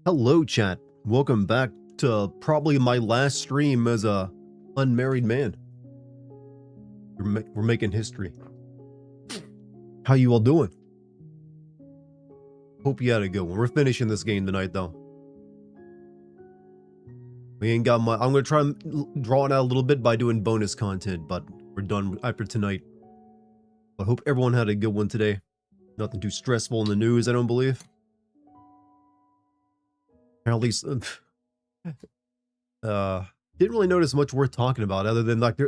Hello, chat. Welcome back to probably my last stream as a unmarried man. We're making history. How you all doing? Hope you had a good one. We're finishing this game tonight, though. We ain't got much. I'm gonna try and draw it out a little bit by doing bonus content, but we're done after tonight. I hope everyone had a good one today. Nothing too stressful in the news, I don't believe. Or at least, didn't really notice much worth talking about other than like,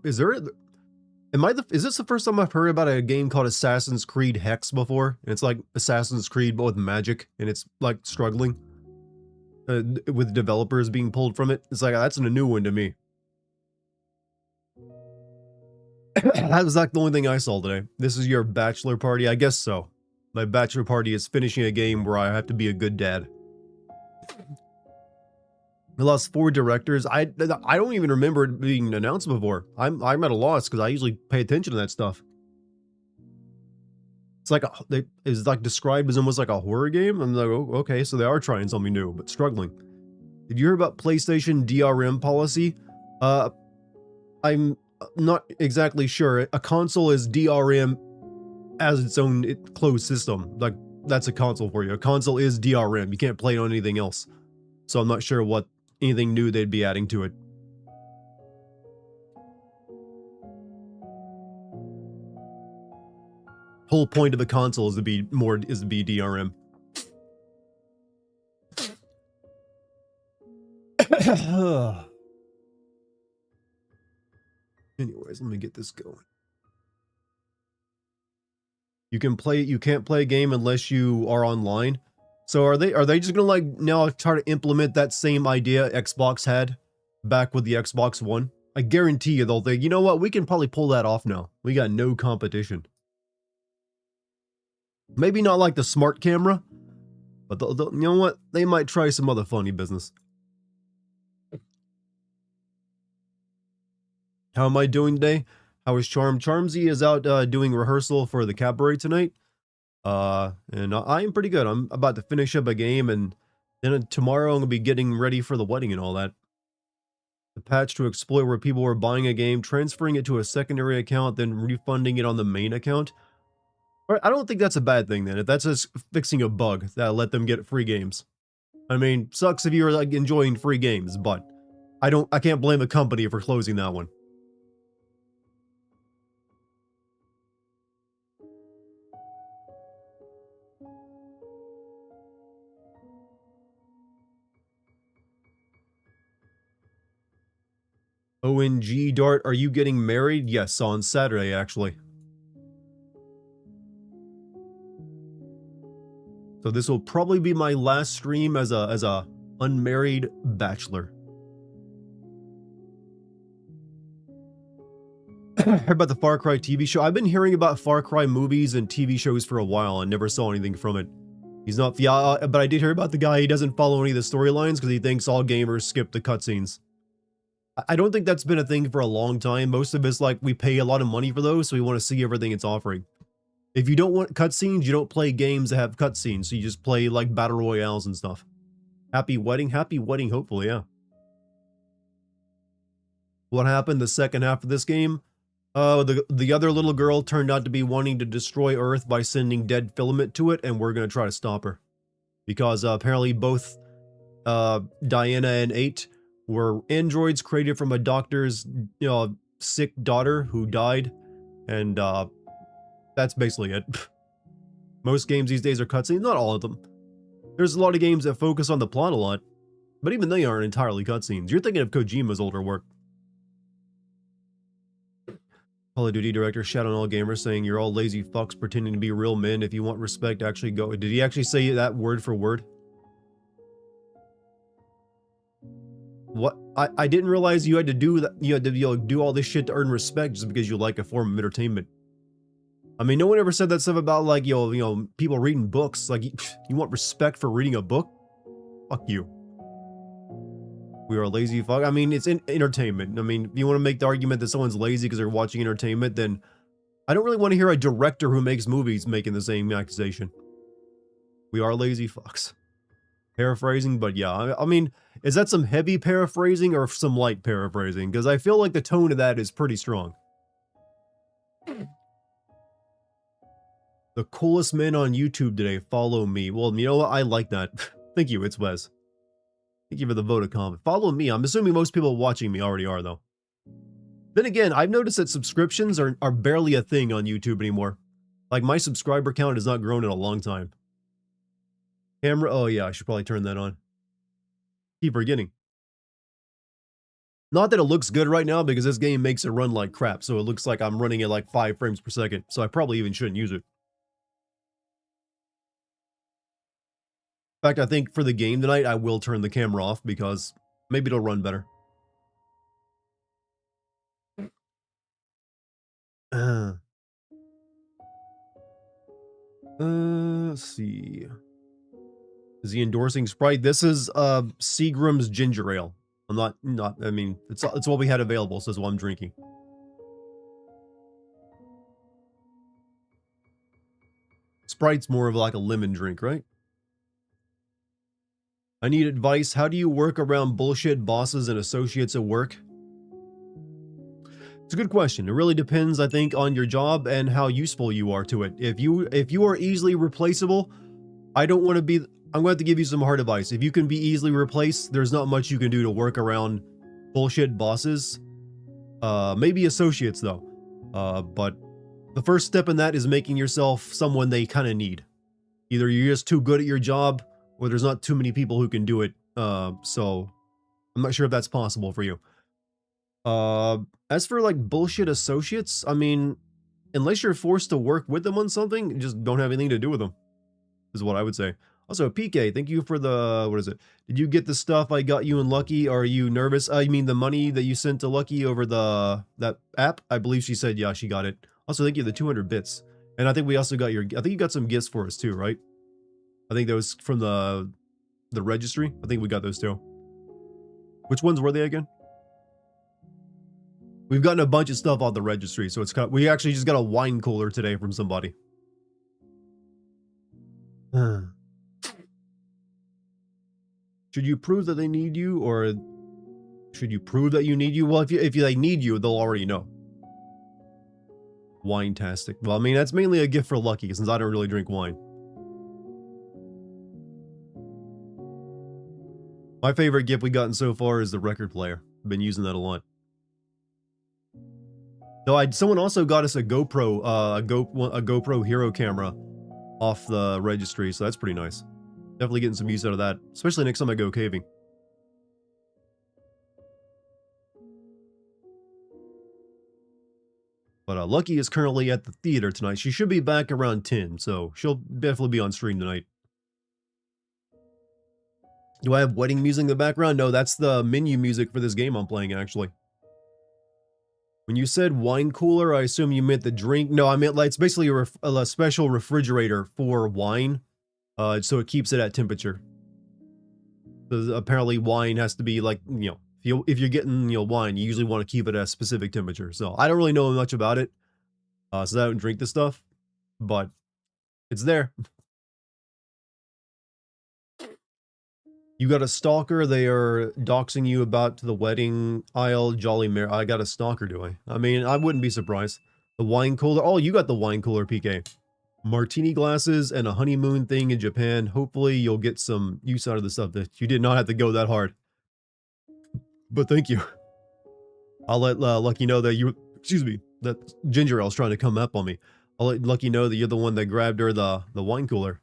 is this the first time I've heard about a game called Assassin's Creed Hex before? And it's like Assassin's Creed but with magic, and it's like struggling with developers being pulled from it. It's like, that's a new one to me. That was like the only thing I saw today. This is your bachelor party? I guess so. My bachelor party is finishing a game where I have to be a good dad. I lost 4 directors. I don't even remember it being announced before. I'm at a loss because I usually pay attention to that stuff. It's like it's like described as almost like a horror game. I'm like, oh, okay, so they are trying something new, but struggling. Did you hear about PlayStation DRM policy? I'm not exactly sure. A console is DRM as its own closed system. Like, that's a console for you. A console is DRM. You can't play it on anything else. So I'm not sure what anything new they'd be adding to it. Whole point of a console is to be DRM. Anyways, let me get this going. You can't play a game unless you are online. So are they just gonna like now try to implement that same idea Xbox had back with the Xbox One? I guarantee you they'll think, you know what, we can probably pull that off now. We got no competition. Maybe not like the smart camera, but you know what? They might try some other funny business. How am I doing today? How is Charm? Charmsy is out doing rehearsal for the cabaret tonight. And I am pretty good. I'm about to finish up a game, and then tomorrow I'm gonna be getting ready for the wedding and all that. The patch to exploit where people were buying a game, transferring it to a secondary account, then refunding it on the main account. I don't think that's a bad thing then, if that's just fixing a bug that let them get free games. I mean, sucks if you're like enjoying free games, but I can't blame a company for closing that one. ONG, Dart, are you getting married? Yes, on Saturday, actually. So this will probably be my last stream as a unmarried bachelor. Heard about the Far Cry TV show. I've been hearing about Far Cry movies and TV shows for a while and never saw anything from it. He's not, but I did hear about the guy. He doesn't follow any of the storylines because he thinks all gamers skip the cutscenes. I don't think that's been a thing for a long time. Most of us, like, we pay a lot of money for those, so we want to see everything it's offering. If you don't want cutscenes, you don't play games that have cutscenes, so you just play, like, battle royales and stuff. Happy wedding, hopefully, yeah. What happened the second half of this game? The other little girl turned out to be wanting to destroy Earth by sending dead filament to it, and we're gonna try to stop her. Because apparently both Diana and 8 were androids created from a doctor's sick daughter who died, and that's basically it. Most games these days are cutscenes, not all of them. There's a lot of games that focus on the plot a lot, but even they aren't entirely cutscenes. You're thinking of Kojima's older work. Call of Duty director shout on all gamers saying you're all lazy fucks pretending to be real men. If you want respect, actually go. Did he actually say that word for word? What? I didn't realize you had to do that. You had to do all this shit to earn respect just because you like a form of entertainment. I mean, no one ever said that stuff about like people reading books. Like, you want respect for reading a book? Fuck you. We are lazy fuck. I mean, it's entertainment. I mean, if you want to make the argument that someone's lazy because they're watching entertainment, then I don't really want to hear a director who makes movies making the same accusation. We are lazy fucks. paraphrasing, but yeah, I mean, is that some heavy paraphrasing or some light paraphrasing? Because I feel like the tone of that is pretty strong. The coolest man on YouTube today, follow me. Well, you know what? I like that. Thank you, it's Wes. Thank you for the vote of comment. Follow me. I'm assuming most people watching me already are, though. Then again, I've noticed that subscriptions are barely a thing on YouTube anymore. Like, my subscriber count has not grown in a long time. Camera, oh yeah, I should probably turn that on. Keep forgetting. Not that it looks good right now, because this game makes it run like crap, so it looks like I'm running at like 5 frames per second, so I probably even shouldn't use it. In fact, I think for the game tonight, I will turn the camera off, because maybe it'll run better. Let's see. Is he endorsing Sprite? This is Seagram's ginger ale. I'm not. I mean, it's what we had available, so it's what I'm drinking. Sprite's more of like a lemon drink, right? I need advice. How do you work around bullshit bosses and associates at work? It's a good question. It really depends, I think, on your job and how useful you are to it. If you are easily replaceable, I'm going to have to give you some hard advice. If you can be easily replaced, there's not much you can do to work around bullshit bosses. Maybe associates though. But the first step in that is making yourself someone they kind of need. Either you're just too good at your job, or there's not too many people who can do it. So I'm not sure if that's possible for you. As for like bullshit associates, I mean, unless you're forced to work with them on something, just don't have anything to do with them, is what I would say. Also, PK, thank you for the, what is it? Did you get the stuff I got you and Lucky? Are you nervous? I mean, the money that you sent to Lucky over that app? I believe she said, yeah, she got it. Also, thank you for the 200 bits. And I think we also got I think you got some gifts for us too, right? I think that was from the registry. I think we got those too. Which ones were they again? We've gotten a bunch of stuff off the registry, so we actually just got a wine cooler today from somebody. Should you prove that they need you, or should you prove that you need you? Well, if they need you, they'll already know. Wine-tastic. Well, I mean, that's mainly a gift for Lucky, since I don't really drink wine. My favorite gift we've gotten so far is the record player. I've been using that a lot. Though someone also got us a GoPro, a GoPro Hero camera off the registry, so that's pretty nice. Definitely getting some use out of that, especially next time I go caving. But Lucky is currently at the theater tonight. She should be back around 10, so she'll definitely be on stream tonight. Do I have wedding music in the background? No, that's the menu music for this game I'm playing, actually. When you said wine cooler, I assume you meant the drink. No, I meant like it's basically a special refrigerator for wine, so it keeps it at temperature. So apparently, wine has to be like, you know, if you're getting, you know, wine, you usually want to keep it at a specific temperature. So I don't really know much about it, so I don't drink this stuff, but it's there. You got a stalker. They are doxing you about to the wedding aisle. Jolly Mary. I got a stalker, do I? I mean, I wouldn't be surprised. The wine cooler. Oh, you got the wine cooler, PK. Martini glasses and a honeymoon thing in Japan. Hopefully, you'll get some use out of the stuff that you did not have to go that hard. But thank you. I'll let Lucky know that you, excuse me, that Ginger Ale's trying to come up on me. I'll let Lucky know that you're the one that grabbed her the wine cooler.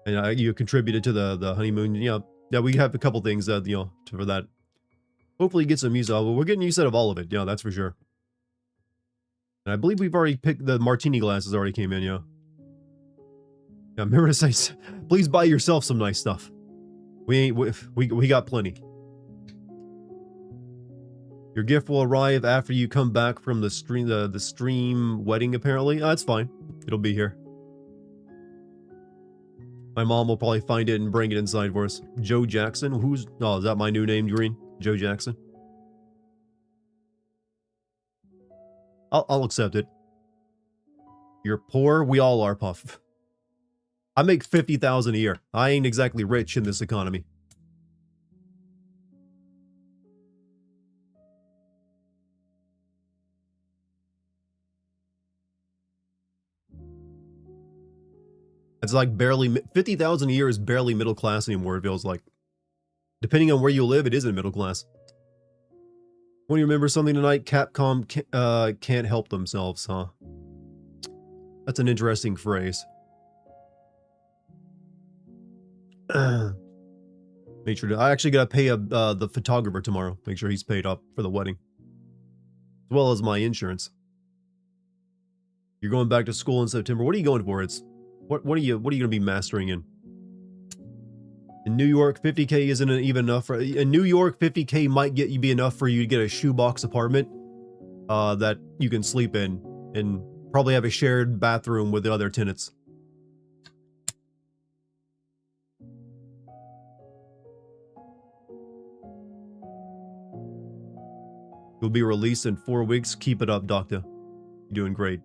And you contributed to the honeymoon. Yeah, we have a couple things that, you know, for that. Hopefully get some use out of it. We're getting use out of all of it. Yeah, that's for sure. And I believe we've already picked the martini glasses already came in, yeah. Yeah, remember to say, please buy yourself some nice stuff. We got plenty. Your gift will arrive after you come back from the stream wedding, apparently. Oh, that's fine. It'll be here. My mom will probably find it and bring it inside for us. Joe Jackson? Is that my new name, Green? Joe Jackson? I'll accept it. You're poor? We all are, Puff. I make 50,000 a year. I ain't exactly rich in this economy. It's like barely 50,000 a year is barely middle class anymore. It feels like, depending on where you live, it isn't middle class. When you remember something tonight, Capcom can't help themselves, huh? That's an interesting phrase. Make sure to. I actually gotta pay the photographer tomorrow. Make sure he's paid up for the wedding, as well as my insurance. You're going back to school in September. What are you going for? It's what are you gonna be mastering in? In New York, 50K isn't even enough for. In New York, 50K might be enough for you to get a shoebox apartment, that you can sleep in and probably have a shared bathroom with the other tenants. You'll be released in 4 weeks. Keep it up, Doctor. You're doing great.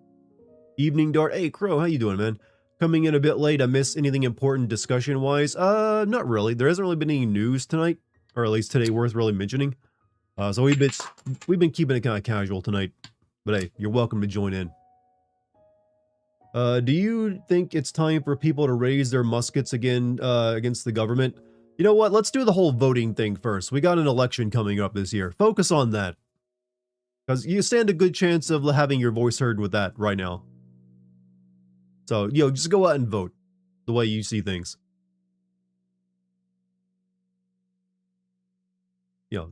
Evening Dart. Hey, Crow, how you doing, man? Coming in a bit late. I missed anything important discussion-wise? Not really. There hasn't really been any news tonight, or at least today worth really mentioning. So we've been keeping it kind of casual tonight. But hey, you're welcome to join in. Do you think it's time for people to raise their muskets again against the government? You know what? Let's do the whole voting thing first. We got an election coming up this year. Focus on that. Because you stand a good chance of having your voice heard with that right now. So, just go out and vote the way you see things. In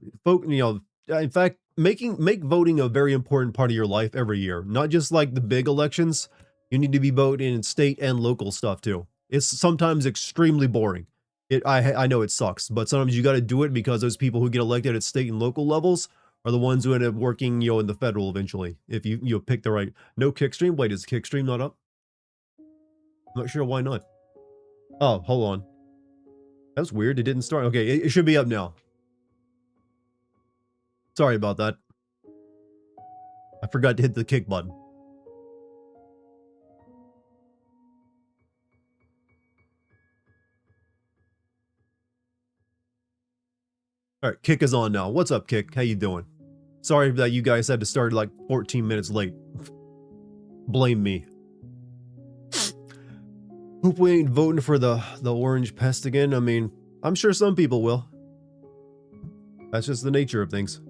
fact, make voting a very important part of your life every year. Not just like the big elections. You need to be voting in state and local stuff too. It's sometimes extremely boring. I know it sucks, but sometimes you got to do it because those people who get elected at state and local levels are the ones who end up working, in the federal eventually. If you pick the right. No Kickstream. Wait, is Kickstream not up? I'm not sure why not. Oh, hold on. That's weird. It didn't start. Okay, it should be up now. Sorry about that. I forgot to hit the kick button. All right, Kick is on now. What's up, Kick? How you doing? Sorry that you guys had to start like 14 minutes late. Blame me. Hope we ain't voting for the orange pest again. I mean, I'm sure some people will. That's just the nature of things.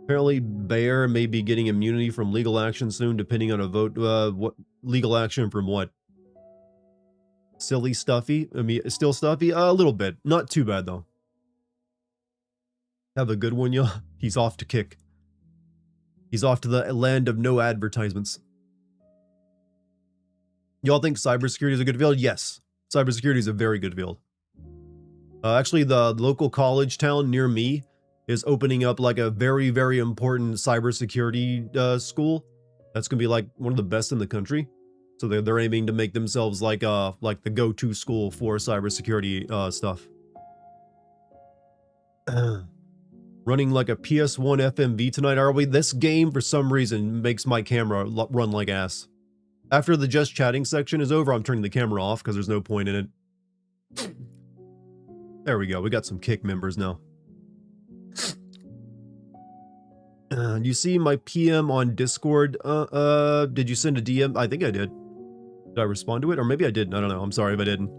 Apparently, Bear may be getting immunity from legal action soon, depending on a vote. What legal action from what? Silly Stuffy? I mean, still Stuffy? A little bit. Not too bad, though. Have a good one, y'all. He's off to Kick. He's off to the land of no advertisements. Y'all think cybersecurity is a good field? Yes. Cybersecurity is a very good field. Actually, the local college town near me is opening up like a very, very important cybersecurity school. That's going to be like one of the best in the country. So they're aiming to make themselves like the go-to school for cybersecurity stuff. Running like a PS1 FMV tonight, are we? This game, for some reason, makes my camera run like ass. After the just chatting section is over, I'm turning the camera off because there's no point in it. There we go. We got some Kick members now. You see my PM on Discord? Did you send a DM? I think I did. Did I respond to it? Or maybe I didn't. I don't know. I'm sorry if I didn't.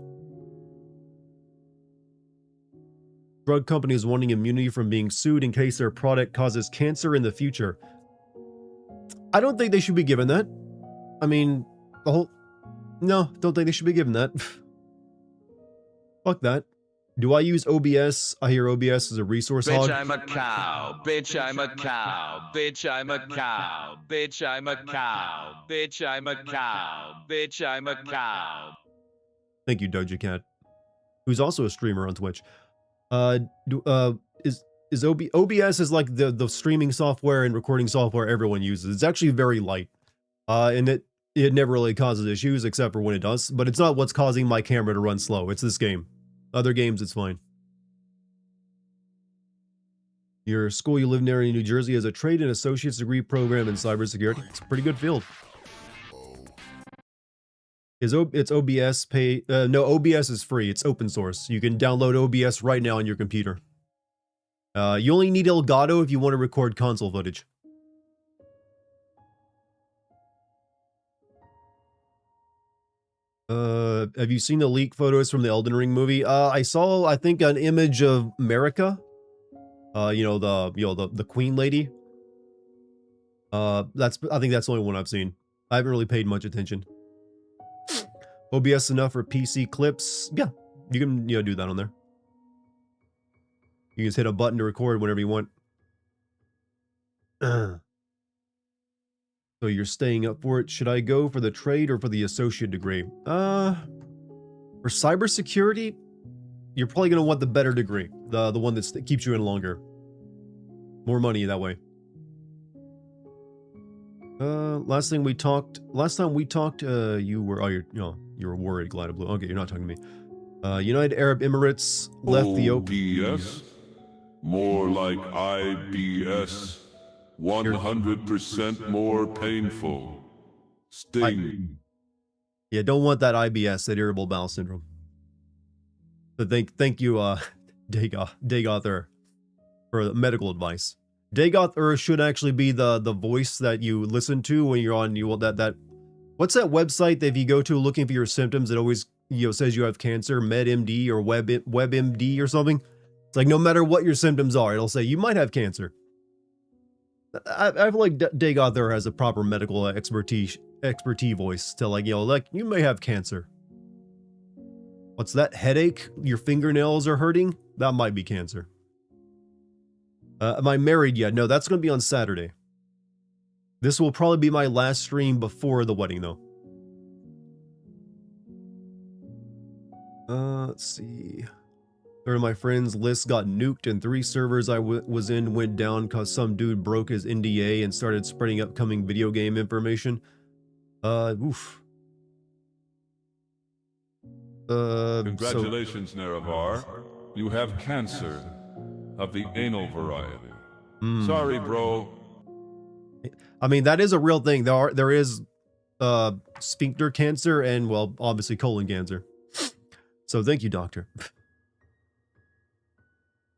Drug companies wanting immunity from being sued in case their product causes cancer in the future. I don't think they should be given that. I mean, no, don't think they should be given that. Fuck that. Do I use OBS? I hear OBS is a resource hog. Bitch, I'm a cow. Bitch, I'm a cow. Bitch, I'm a cow. Bitch, I'm a cow. Bitch, I'm a cow. Bitch, I'm a cow. Thank you, Doja Cat, who's also a streamer on Twitch. Is OBS is like the streaming software and recording software everyone uses. It's actually very light. And it never really causes issues except for when it does, but it's not what's causing my camera to run slow. It's this game. Other games, it's fine. Your school you live near in New Jersey has a trade and associate's degree program in cybersecurity. It's a pretty good field. It's OBS pay? No, OBS is free. It's open source. You can download OBS right now on your computer. You only need Elgato if you want to record console footage. Have you seen the leak photos from the Elden Ring movie? I saw, I think, an image of Marika. The Queen Lady. I think that's the only one I've seen. I haven't really paid much attention. OBS enough for PC clips? Yeah, you can do that on there. You can just hit a button to record whenever you want. So you're staying up for it. Should I go for the trade or for the associate degree? For cybersecurity, you're probably gonna want the better degree, the one that keeps you in longer. More money that way. Last time we talked, you were worried, Glad of Blue. Okay, you're not talking to me. United Arab Emirates left the OBS? More like IBS. 100% more painful. Sting. Yeah, don't want that IBS, that irritable bowel syndrome. But thank you, Dagoth for the medical advice. Dagoth should actually be the voice that you listen to when you're on what's that website that if you go to looking for your symptoms, it always says you have cancer, MedMD or WebMD or something. It's like no matter what your symptoms are, it'll say you might have cancer. I feel like Dagoth has a proper medical expertise voice to like you may have cancer. What's that? Headache? Your fingernails are hurting? That might be cancer. Am I married yet? No, that's going to be on Saturday. This will probably be my last stream before the wedding, though. Let's see. Third of my friends' list got nuked, and 3 servers I was in went down because some dude broke his NDA and started spreading upcoming video game information. Oof. Congratulations, Nerevar. You have cancer of the anal variety. Sorry, bro. I mean, that is a real thing. There is sphincter cancer and, well, obviously colon cancer. So thank you, doctor.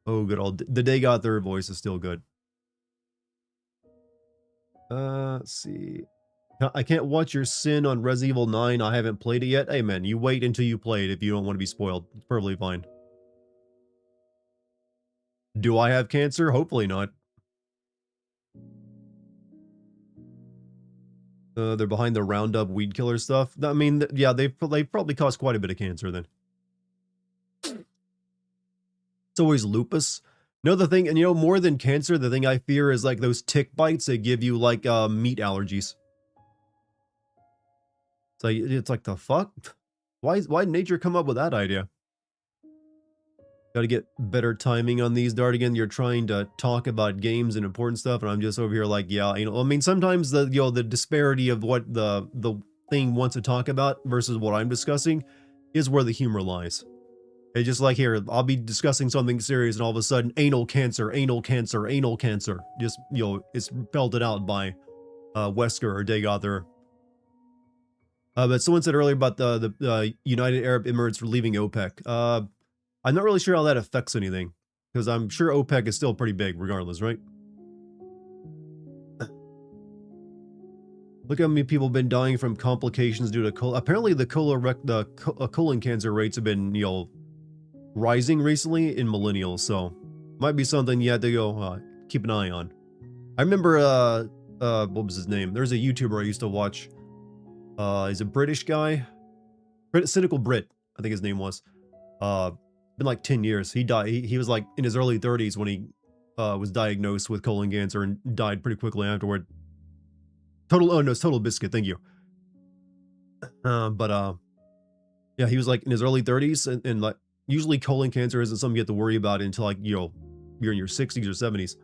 Oh, good old the Dagoth third voice is still good. Let's see. I can't watch your sin on Resident Evil 9. I haven't played it yet. Hey man, you wait until you play it if you don't want to be spoiled. It's perfectly fine. Do I have cancer? Hopefully not. They're behind the Roundup weed killer stuff. I mean, yeah, they probably caused quite a bit of cancer then. It's always lupus. No, the thing, and more than cancer, the thing I fear is like those tick bites that give you like meat allergies. It's like the fuck? Why did nature come up with that idea? Gotta get better timing on these, Dartigan. You're trying to talk about games and important stuff, and I'm just over here like, yeah, I mean, sometimes the disparity of what the thing wants to talk about versus what I'm discussing is where the humor lies. It's just like here, I'll be discussing something serious, and all of a sudden, anal cancer, anal cancer, anal cancer. Just, it's belted out by Wesker or Dagoth. But someone said earlier about the United Arab Emirates leaving OPEC. I'm not really sure how that affects anything, because I'm sure OPEC is still pretty big regardless, right? Look how many people have been dying from complications due to apparently the colon cancer rates have been, rising recently in millennials, so might be something you had to go keep an eye on. I remember, what was his name? There's a YouTuber I used to watch. He's a British guy. Cynical Brit, I think his name was. Been like 10 years. He died. He was like in his early 30s when he was diagnosed with colon cancer and died pretty quickly afterward. Total Biscuit. Thank you. Yeah, he was like in his early 30s, and like usually colon cancer isn't something you have to worry about until like you're in your 60s or 70s.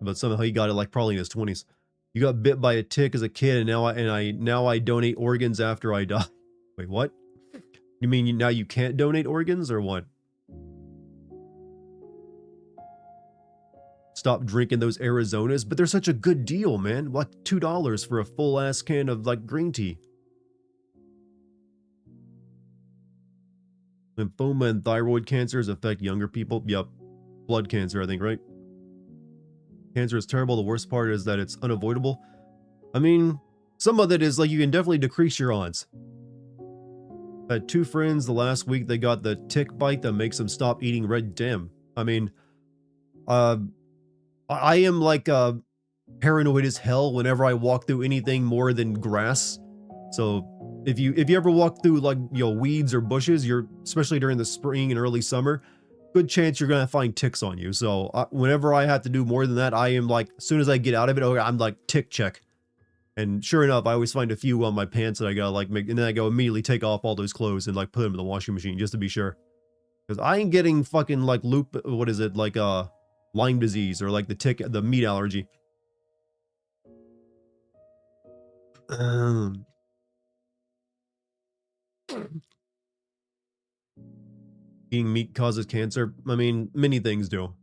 But somehow he got it like probably in his 20s. You got bit by a tick as a kid, and now I donate organs after I die. Wait, what? You mean now you can't donate organs or what? stop drinking those Arizonas, but they're such a good deal, man. What, $2 for a full ass can of like green tea? Lymphoma and thyroid cancers affect younger people. Yep. Blood cancer, I think, right? Cancer is terrible. The worst part is that it's unavoidable. I mean, some of it is like you can definitely decrease your odds. I had 2 friends the last week. They got the tick bite that makes them stop eating red dim. I mean, I am like paranoid as hell whenever I walk through anything more than grass. So if you ever walk through like, you know, weeds or bushes, you're, especially during the spring and early summer, good chance you're gonna find ticks on you. So whenever I have to do more than that, I am like, as soon as I get out of it, okay, I'm like tick check. And sure enough, I always find a few on my pants that I gotta like make, and then I go immediately take off all those clothes and like put them in the washing machine just to be sure. Because I ain't getting fucking like what is it, like Lyme disease or like the meat allergy. Eating meat causes cancer. I mean, many things do.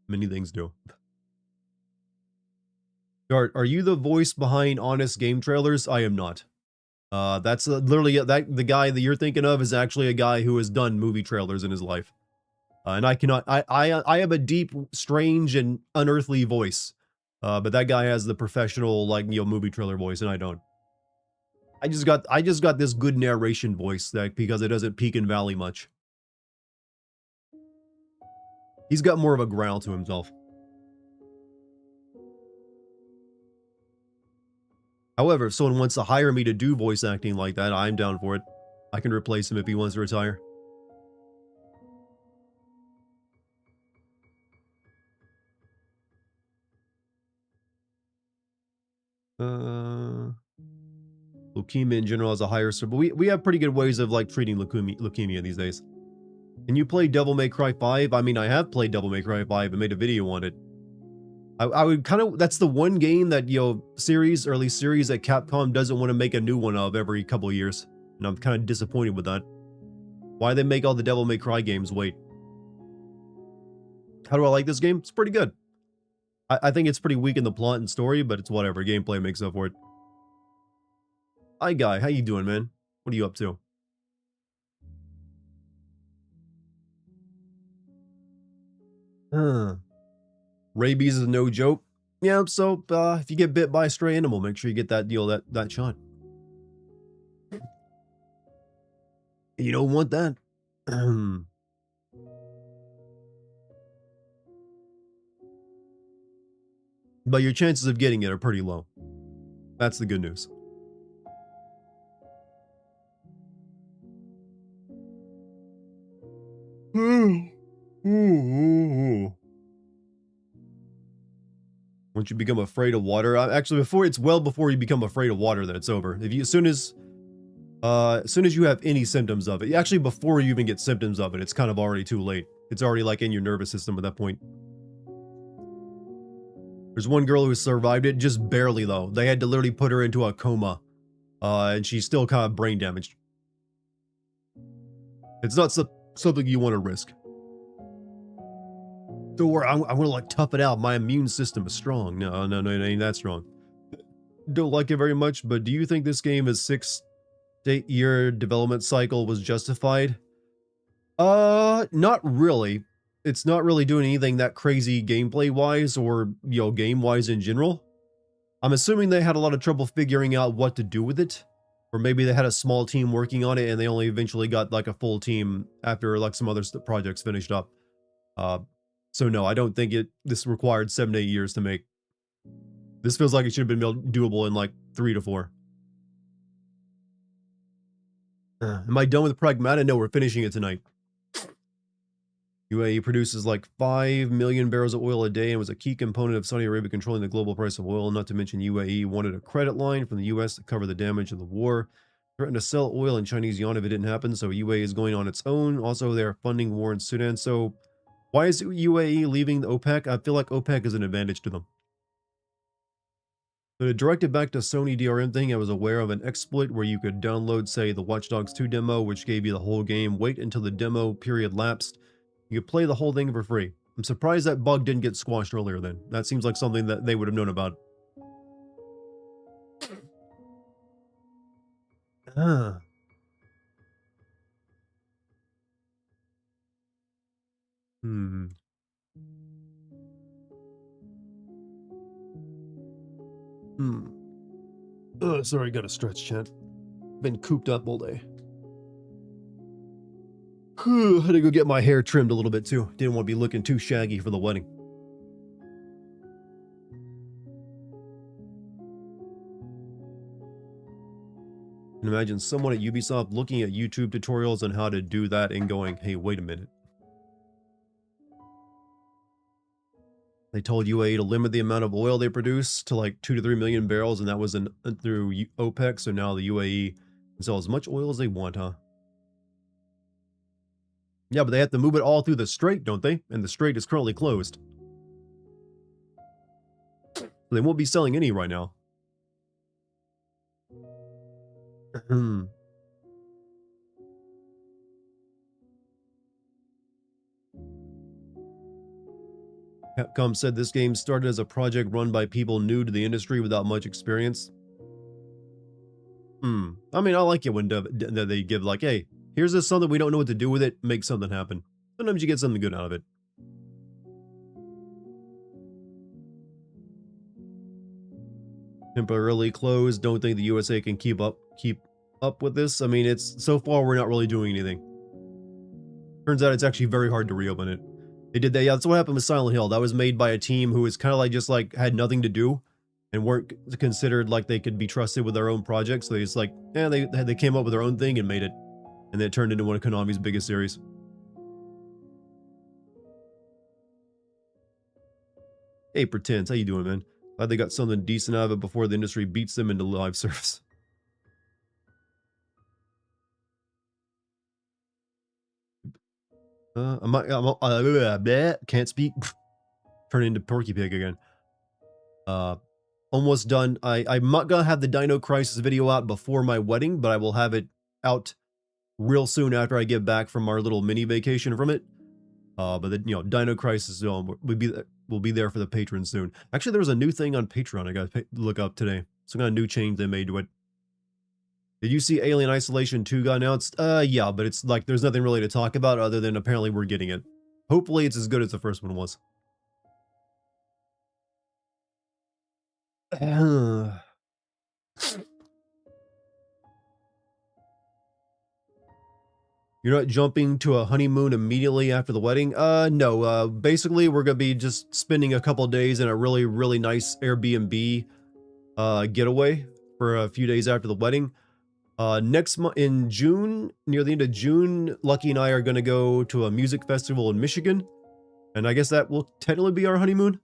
Many things do. Dart, are you the voice behind Honest Game Trailers? I am not. That's literally the guy that you're thinking of is actually a guy who has done movie trailers in his life. And I cannot. I have a deep, strange, and unearthly voice. But that guy has the professional, like, you know, movie trailer voice, and I don't. I just got this good narration voice that because it doesn't peak and valley much. He's got more of a growl to himself. However, if someone wants to hire me to do voice acting like that, I'm down for it. I can replace him if he wants to retire. Leukemia in general has a higher, but we have pretty good ways of like treating leukemia these days. Can you play Devil May Cry 5? I mean, I have played Devil May Cry 5 and made a video on it. I would kind of, that's the one game that, you know, series, or at least series that Capcom doesn't want to make a new one of every couple of years. And I'm kind of disappointed with that. Why they make all the Devil May Cry games wait? How do I like this game? It's pretty good. I think it's pretty weak in the plot and story, but it's whatever. Gameplay makes up for it. Hi, Guy. How you doing, man? What are you up to? Rabies is no joke. Yeah, so if you get bit by a stray animal, make sure you get that deal, that shot. You don't want that. But your chances of getting it are pretty low. That's the good news. Once you become afraid of water, actually, it's well before you become afraid of water that it's over. If you, as soon as you have any symptoms of it, actually before you even get symptoms of it, it's kind of already too late. It's already like in your nervous system at that point. There's one girl who survived it, just barely though. They had to literally put her into a coma, and she's still kind of brain damaged. It's not something you want to risk. Don't worry, I'm gonna like tough it out. My immune system is strong. No, it ain't that strong. Don't like it very much, but do you think this game is 6 to 8 year development cycle was justified? Not really. It's not really doing anything that crazy gameplay wise or, you know, game wise in general. I'm assuming they had a lot of trouble figuring out what to do with it. Or maybe they had a small team working on it and they only eventually got like a full team after like some other projects finished up. So no, I don't think this required 7 to 8 years to make. This feels like it should have been doable in like 3 to 4. Am I done with Pragmatic? No, we're finishing it tonight. UAE produces like 5 million barrels of oil a day and was a key component of Saudi Arabia controlling the global price of oil. Not to mention UAE wanted a credit line from the US to cover the damage of the war. Threatened to sell oil in Chinese yuan if it didn't happen, so UAE is going on its own. Also, they're funding war in Sudan. So why is UAE leaving the OPEC? I feel like OPEC is an advantage to them. But to direct it back to Sony DRM thing, I was aware of an exploit where you could download, say, the Watch Dogs 2 demo, which gave you the whole game, wait until the demo period lapsed. You could play the whole thing for free. I'm surprised that bug didn't get squashed earlier then. That seems like something that they would have known about. Ah. Hmm. Hmm. Sorry, got a stretch, chat. Been cooped up all day. Had to go get my hair trimmed a little bit too. Didn't want to be looking too shaggy for the wedding. And imagine someone at Ubisoft looking at YouTube tutorials on how to do that and going, hey, wait a minute. They told UAE to limit the amount of oil they produce to like 2 to 3 million barrels, and that was through OPEC, so now the UAE can sell as much oil as they want, huh? Yeah, but they have to move it all through the strait, don't they? And the strait is currently closed. So they won't be selling any right now. Capcom said this game started as a project run by people new to the industry without much experience. I mean, I like it when they give like, hey, here's this something we don't know what to do with it, make something happen. Sometimes you get something good out of it. Temporarily closed. Don't think the USA can keep up with this. I mean, it's so far we're not really doing anything. Turns out it's actually very hard to reopen it. They did that. Yeah, that's what happened with Silent Hill. That was made by a team who was kind of like just like had nothing to do and weren't considered like they could be trusted with their own projects. So they just like, yeah, they came up with their own thing and made it. And then it turned into one of Konami's biggest series. Hey, Pretends, how you doing, man? Glad they got something decent out of it before the industry beats them into live service. Can't speak. Turn into Porky Pig again. Almost done. I'm not gonna have the Dino Crisis video out before my wedding, but I will have it out real soon after I get back from our little mini vacation from it. But then, you know, Dino Crisis will be there for the patrons soon. Actually, there was a new thing on Patreon I got to look up today. Some kind of new change they made to it. Did you see Alien Isolation 2 got announced? Yeah, but it's like there's nothing really to talk about other than apparently we're getting it. Hopefully it's as good as the first one was. You're not jumping to a honeymoon immediately after the wedding? No. Basically, we're going to be just spending a couple days in a really, really nice Airbnb getaway for a few days after the wedding. Next month in June, near the end of June, Lucky and I are going to go to a music festival in Michigan. And I guess that will technically be our honeymoon.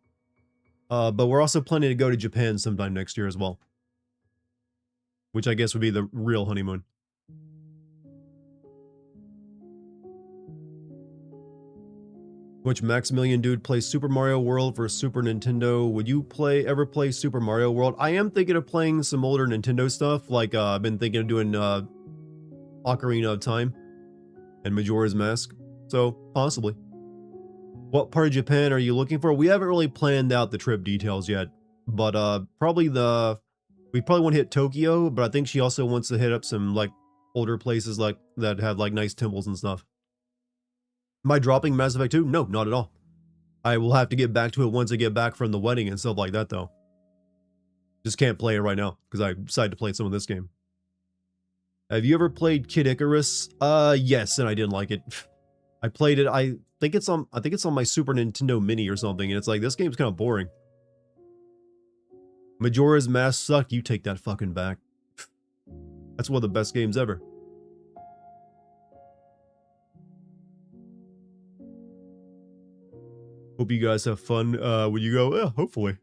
But we're also planning to go to Japan sometime next year as well. Which I guess would be the real honeymoon. Which Maximilian dude plays Super Mario World for Super Nintendo. Would you ever play Super Mario World? I am thinking of playing some older Nintendo stuff. Like, I've been thinking of doing Ocarina of Time and Majora's Mask. So, possibly. What part of Japan are you looking for? We haven't really planned out the trip details yet. But we probably want to hit Tokyo, but I think she also wants to hit up some like older places like that have like nice temples and stuff. Am I dropping Mass Effect 2? No, not at all. I will have to get back to it once I get back from the wedding and stuff like that, though. Just can't play it right now, because I decided to play some of this game. Have you ever played Kid Icarus? Yes, and I didn't like it. I played it, I think it's on my Super Nintendo Mini or something, and it's like, this game's kind of boring. Majora's Mask sucked, you take that fucking back. That's one of the best games ever. Hope you guys have fun when you go. Yeah, hopefully.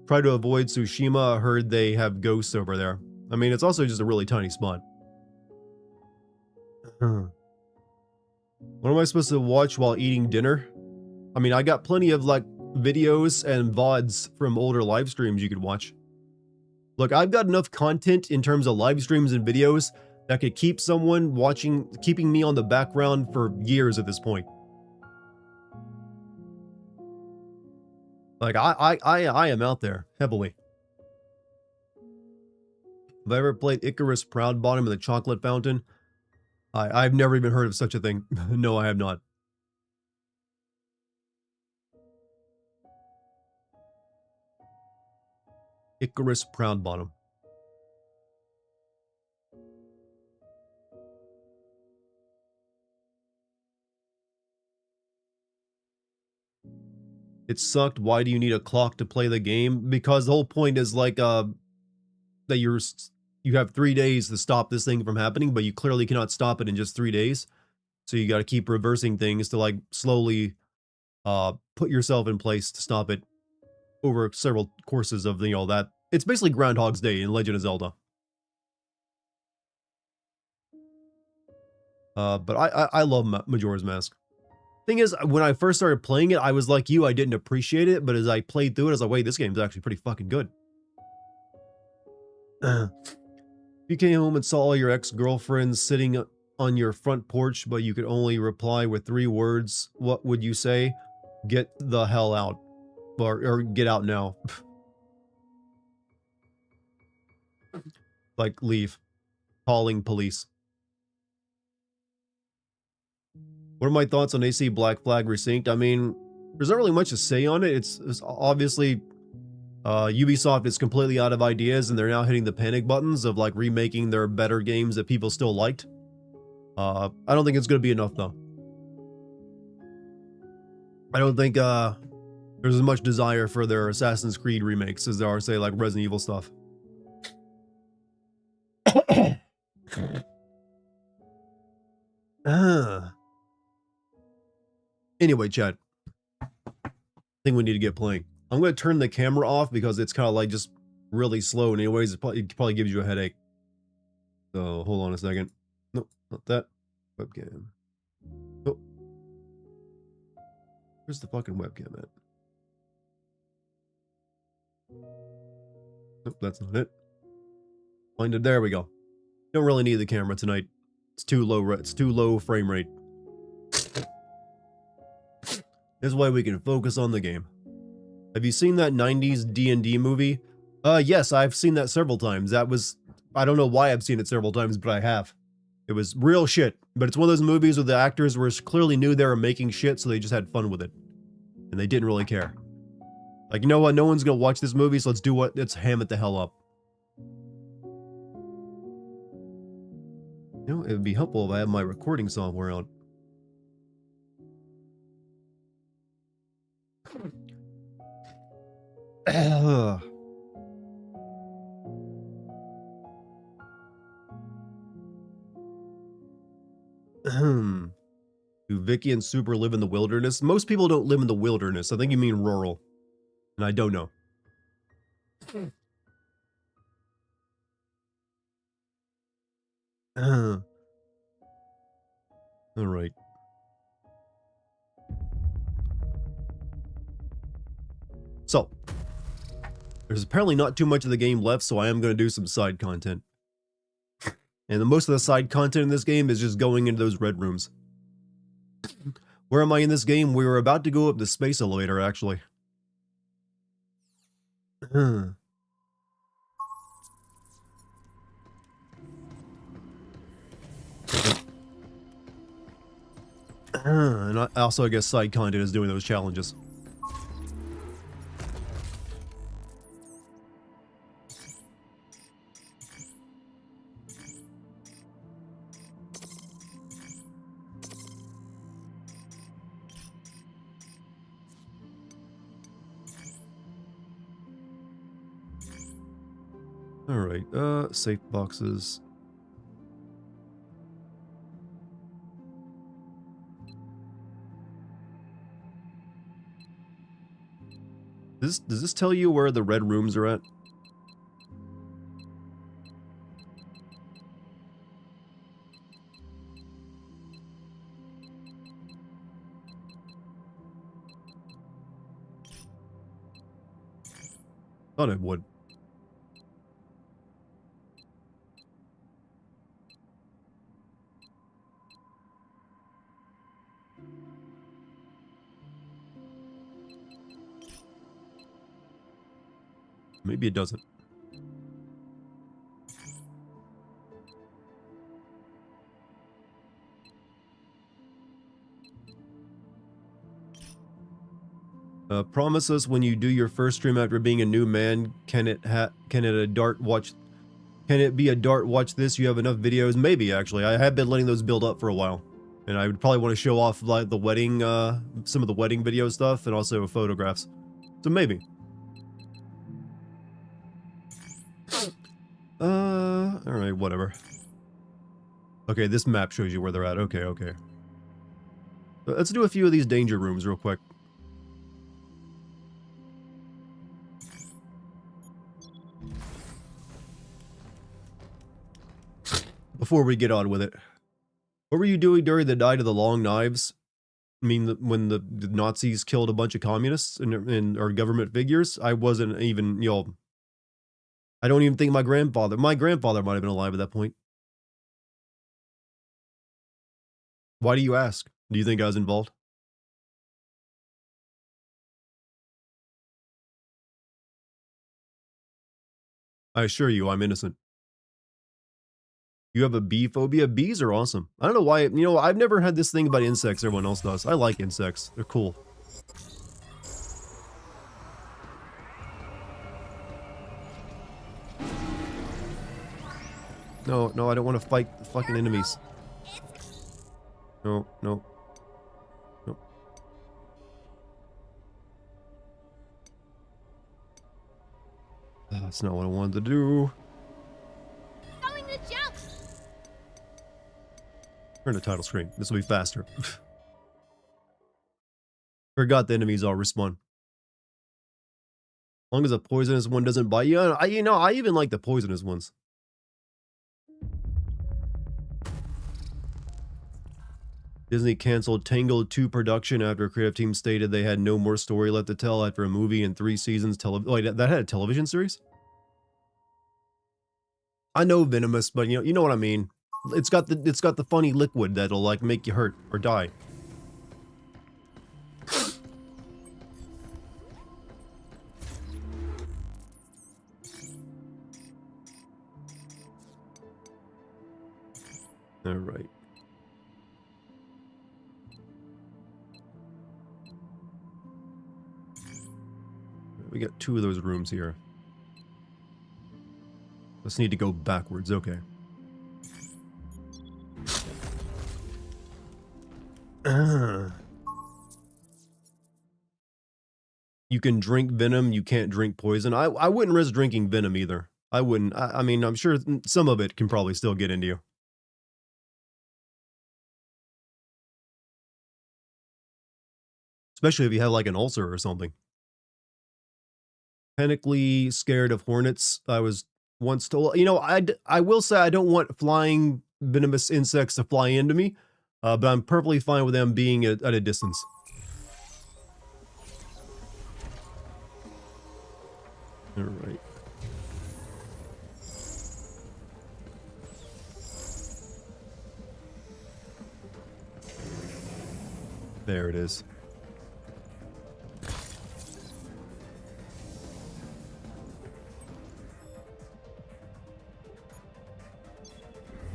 Try to avoid Tsushima. I heard they have ghosts over there. I mean, it's also just a really tiny spot. What am I supposed to watch while eating dinner? I mean, I got plenty of like videos and VODs from older live streams you could watch. Look, I've got enough content in terms of live streams and videos that could keep someone keeping me on the background for years at this point. Like, I am out there, heavily. Have I ever played Icarus Proud Bottom in the Chocolate Fountain? I've never even heard of such a thing. No, I have not. Icarus Proud Bottom. It sucked. Why do you need a clock to play the game? Because the whole point is like that you have 3 days to stop this thing from happening, but you clearly cannot stop it in just 3 days. So you got to keep reversing things to like slowly put yourself in place to stop it over several courses of that. It's basically Groundhog's Day in Legend of Zelda. But I love Majora's Mask. Thing is, when I first started playing it, I was like you, I didn't appreciate it, but as I played through it, I was like, wait, this game's actually pretty fucking good. If you came home and saw all your ex-girlfriends sitting on your front porch, but you could only reply with 3 words, what would you say? Get the hell out. Or get out now. Like, leave. Calling police. What are my thoughts on AC Black Flag Resynced? I mean, there's not really much to say on it. It's obviously Ubisoft is completely out of ideas, and they're now hitting the panic buttons of like remaking their better games that people still liked. I don't think it's going to be enough though. I don't think there's as much desire for their Assassin's Creed remakes as there are, say, like Resident Evil stuff. Anyway, chat. I think we need to get playing. I'm going to turn the camera off because it's kind of like just really slow. And anyways, it probably gives you a headache. So hold on a second. Nope, not that. Webcam. Nope. Where's the fucking webcam at? Nope, that's not it. Find it. There we go. Don't really need the camera tonight. It's too low. It's too low frame rate. This way we can focus on the game. Have you seen that 90s D&D movie? Yes, I've seen that several times. That was, I don't know why I've seen it several times, but I have. It was real shit. But it's one of those movies where the actors were clearly knew they were making shit, so they just had fun with it. And they didn't really care. Like, you know what? No one's gonna watch this movie, so let's ham it the hell up. You know, it would be helpful if I had my recording software on. Do Vicky and Super live in the wilderness? Most people don't live in the wilderness. I think you mean rural. And I don't know. All right. So, there's apparently not too much of the game left, so I am going to do some side content. And most of the side content in this game is just going into those red rooms. Where am I in this game? We were about to go up the space elevator, actually. And I also, I guess, side content is doing those challenges. Alright, safe boxes. Does this tell you where the red rooms are at? Thought it would. Maybe it doesn't. Promise us when you do your first stream after being a new man, can it be a Dart watch this? You have enough videos? Maybe, actually. I have been letting those build up for a while. And I would probably want to show off like the wedding, some of the wedding video stuff and also photographs. So maybe. Alright, whatever. Okay, this map shows you where they're at. Okay, okay. Let's do a few of these danger rooms real quick. Before we get on with it. What were you doing during the Night of the Long Knives? I mean, when the Nazis killed a bunch of communists and our government figures? I wasn't even, you know... I don't even think my grandfather might have been alive at that point. Why do you ask? Do you think I was involved? I assure you, I'm innocent. You have a bee phobia? Bees are awesome. I don't know why, you know, I've never had this thing about insects everyone else does. I like insects. They're cool. No, no, I don't want to fight the fucking enemies. No, no. No. That's not what I wanted to do. Going to jump. Turn the title screen. This will be faster. Forgot the enemies all respawn. As long as a poisonous one doesn't bite you. I even like the poisonous ones. Disney canceled Tangled 2 production after a creative team stated they had no more story left to tell after a movie and 3 seasons. Wait, that had a television series? I know Venomous, but you know what I mean. It's got the funny liquid that'll like make you hurt or die. All right. We got 2 of those rooms here. Let's need to go backwards. Okay. You can drink venom, you can't drink poison. I wouldn't risk drinking venom either. I wouldn't. I mean, I'm sure some of it can probably still get into you. Especially if you have like an ulcer or something. Panically scared of hornets. I was once told, I will say I don't want flying venomous insects to fly into me, but I'm perfectly fine with them being at a distance. All right. There it is.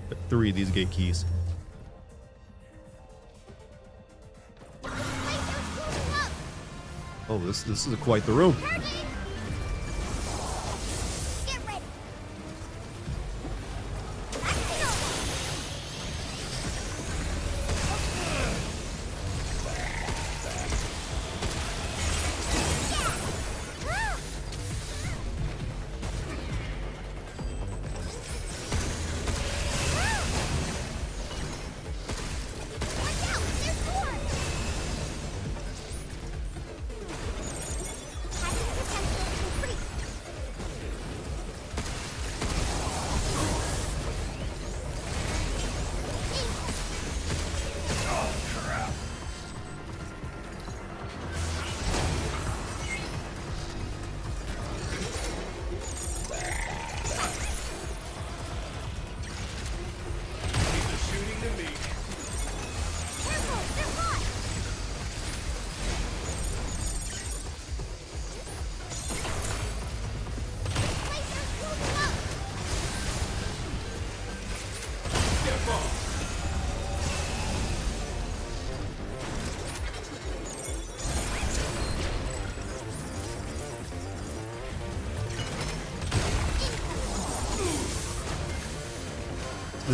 Got 3 of these gate keys. Oh, this is quite the room. Get ready.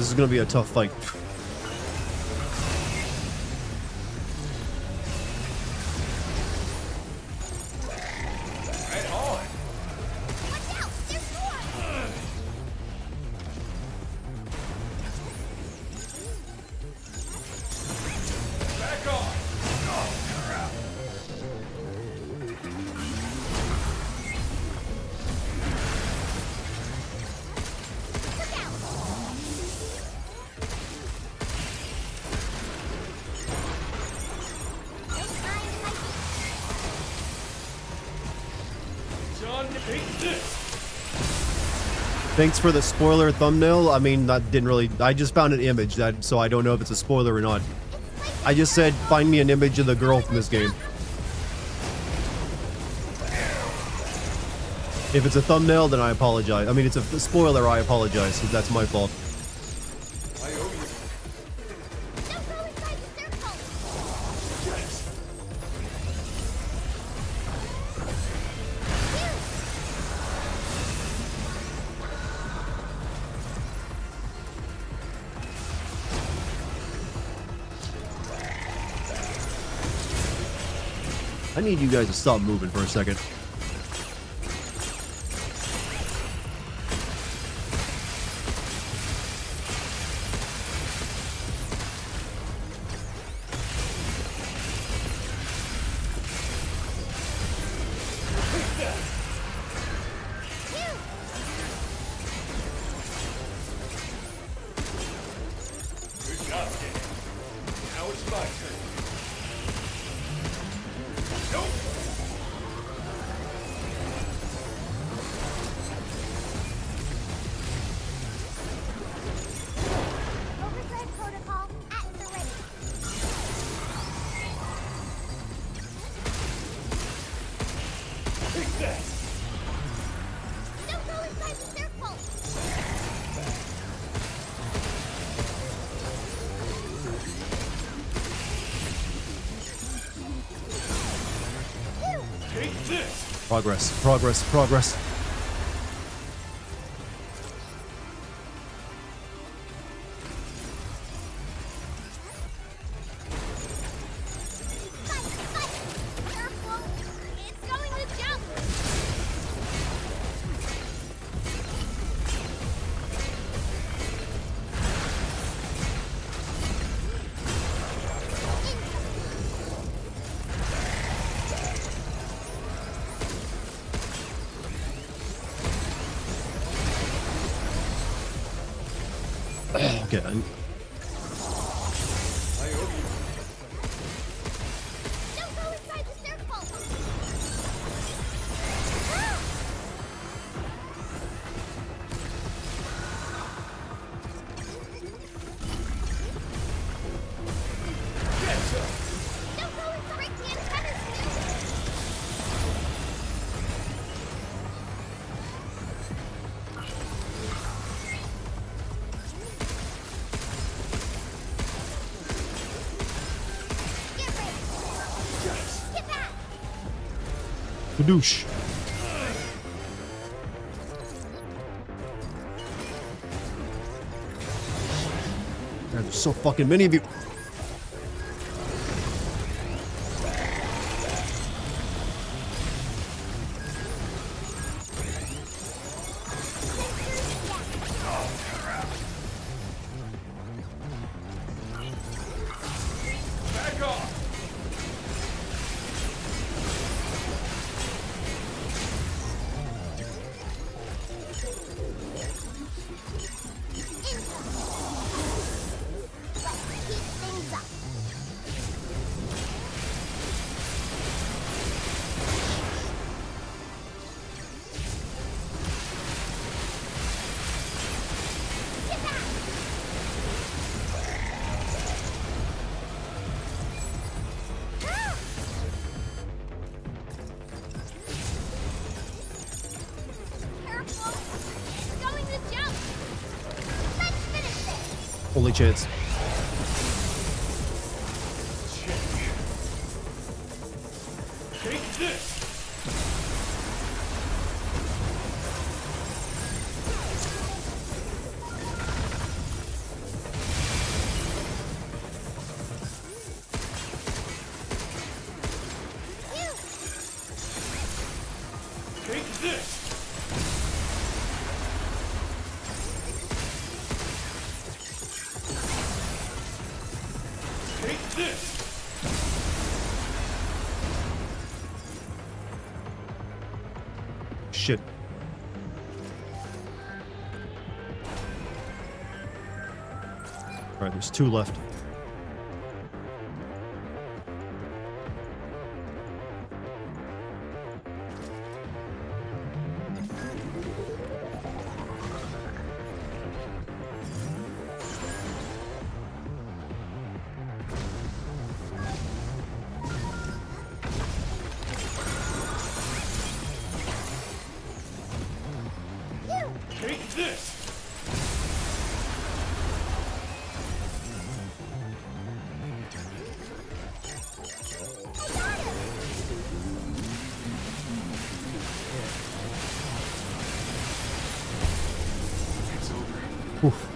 this is gonna be a tough fight. Watch out! There's more! Look out! Thanks for the spoiler thumbnail. I mean, that didn't really... I just found an image, so I don't know if it's a spoiler or not. I just said, find me an image of the girl from this game. If it's a thumbnail, then I apologize. I mean, it's a spoiler, I apologize, because that's my fault. Don't go inside the circle! I need you guys to stop moving for a second. Now it's my turn. Overdrive protocol at the ready. Take that! Don't go inside the circle! Take this! Progress, progress, progress. Fight! Fight! Careful! It's going to jump! Okay, I owe you. Don't go inside the circle! Ah! Don't go inside! Break the antennas! Get ready! Get back! Kadoosh. Man, there's so fucking many of you. Back off! Let's keep things up. Get back! Ah! Careful! It's going to jump! Let's finish this! Only chance. Take this! shit. Alright, there's 2 left. Take this! Oof.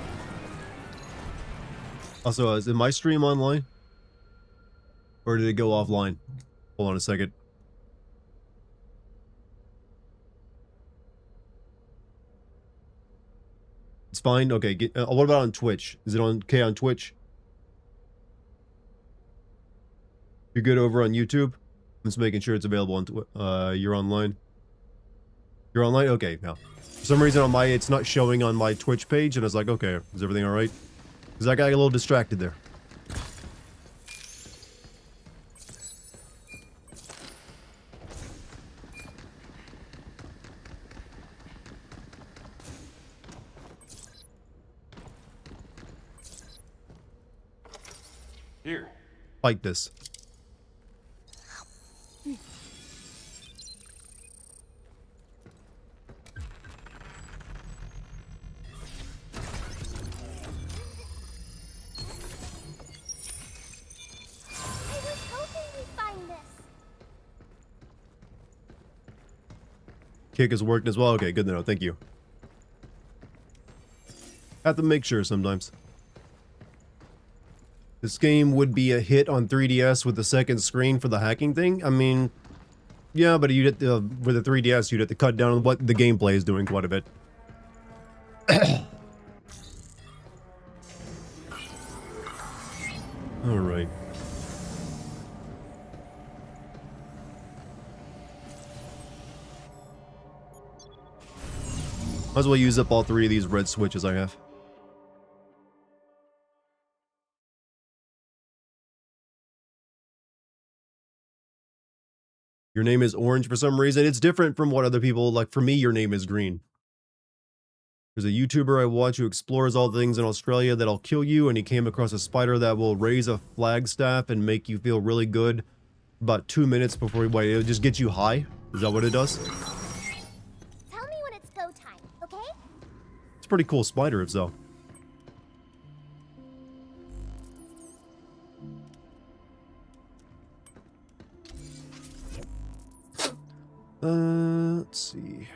Also, is my stream online? Or did it go offline? Hold on a second. It's fine? Okay, what about on Twitch? Is it okay on Twitch? You're good over on YouTube? I'm just making sure it's available on you're online? You're online? Okay, now. For some reason on my, it's not showing on my Twitch page, and I was like, okay, is everything alright? Because I got a little distracted there. Here. Fight this. Kick has worked as well. Okay, good to know. Thank you. Have to make sure sometimes. This game would be a hit on 3DS with the second screen for the hacking thing. I mean, yeah, but you'd have to, with the 3DS, you'd have to cut down on what the gameplay is doing quite a bit. All right. Might as well use up all 3 of these red switches I have. Your name is orange for some reason. It's different from what other people, like for me, your name is green. There's a YouTuber I watch who explores all things in Australia that'll kill you, and he came across a spider that will raise a flagstaff and make you feel really good about 2 minutes before you wait. It'll just get you high. Is that what it does? Tell me when it's go time, okay? It's a pretty cool spider, if so. Let's see.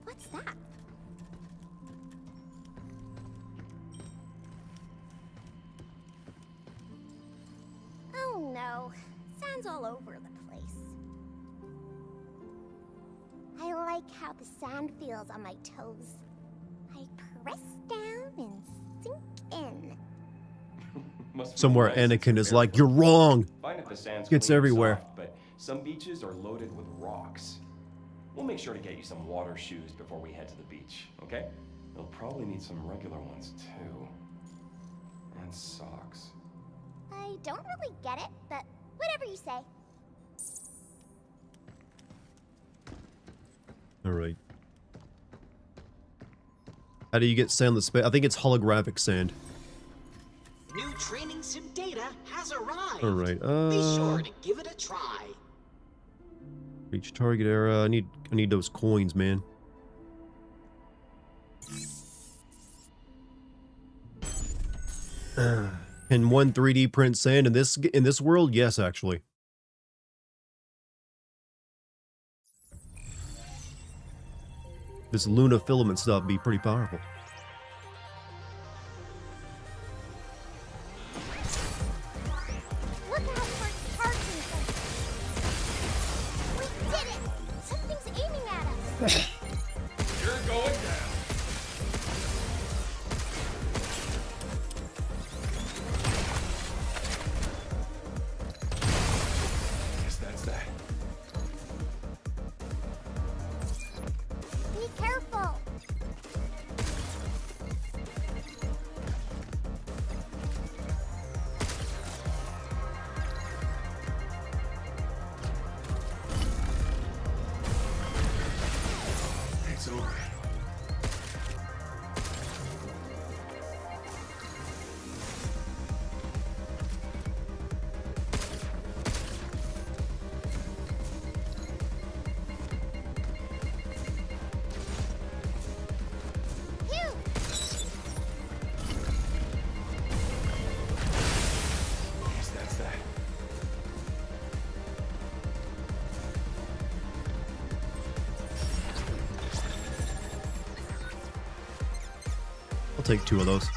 What's that? Oh no, sand's all over the place. I like how the sand feels on my toes. I press down and sink in. Somewhere Anakin is like, you're wrong. Fine if the sand's It's clean and everywhere. soft, but some beaches are loaded with rocks. We'll make sure to get you some water shoes before we head to the beach, okay? You'll probably need some regular ones too. And socks. I don't really get it, but whatever you say. Alright. How do you get sand the space? I think it's holographic sand. New training sim data has arrived. Alright, Be sure to give it a try. Reach target area. I need those coins, man. Can one 3D print sand in this world? Yes, actually. This Luna filament stuff be pretty powerful. Look out for its charging. We did it! Something's aiming at us. You're going down. Guess that's that. I'll take 2 of those.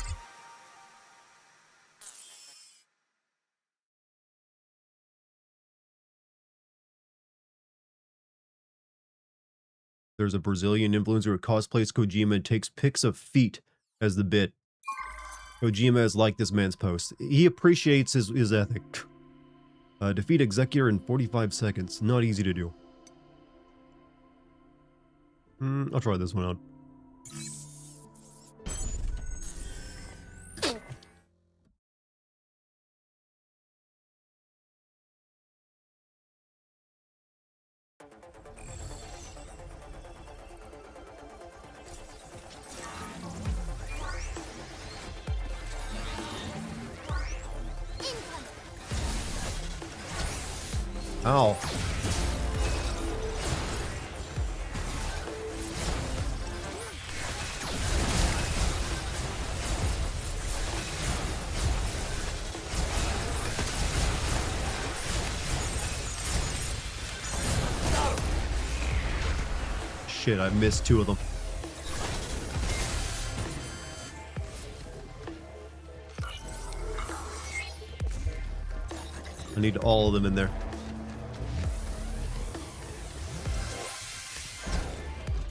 There's a Brazilian influencer who cosplays Kojima and takes pics of feet as the bit. Kojima has liked this man's post. He appreciates his ethic. Defeat Executor in 45 seconds. Not easy to do. I'll try this one out. Ow. Shit, I missed 2 of them. I need all of them in there.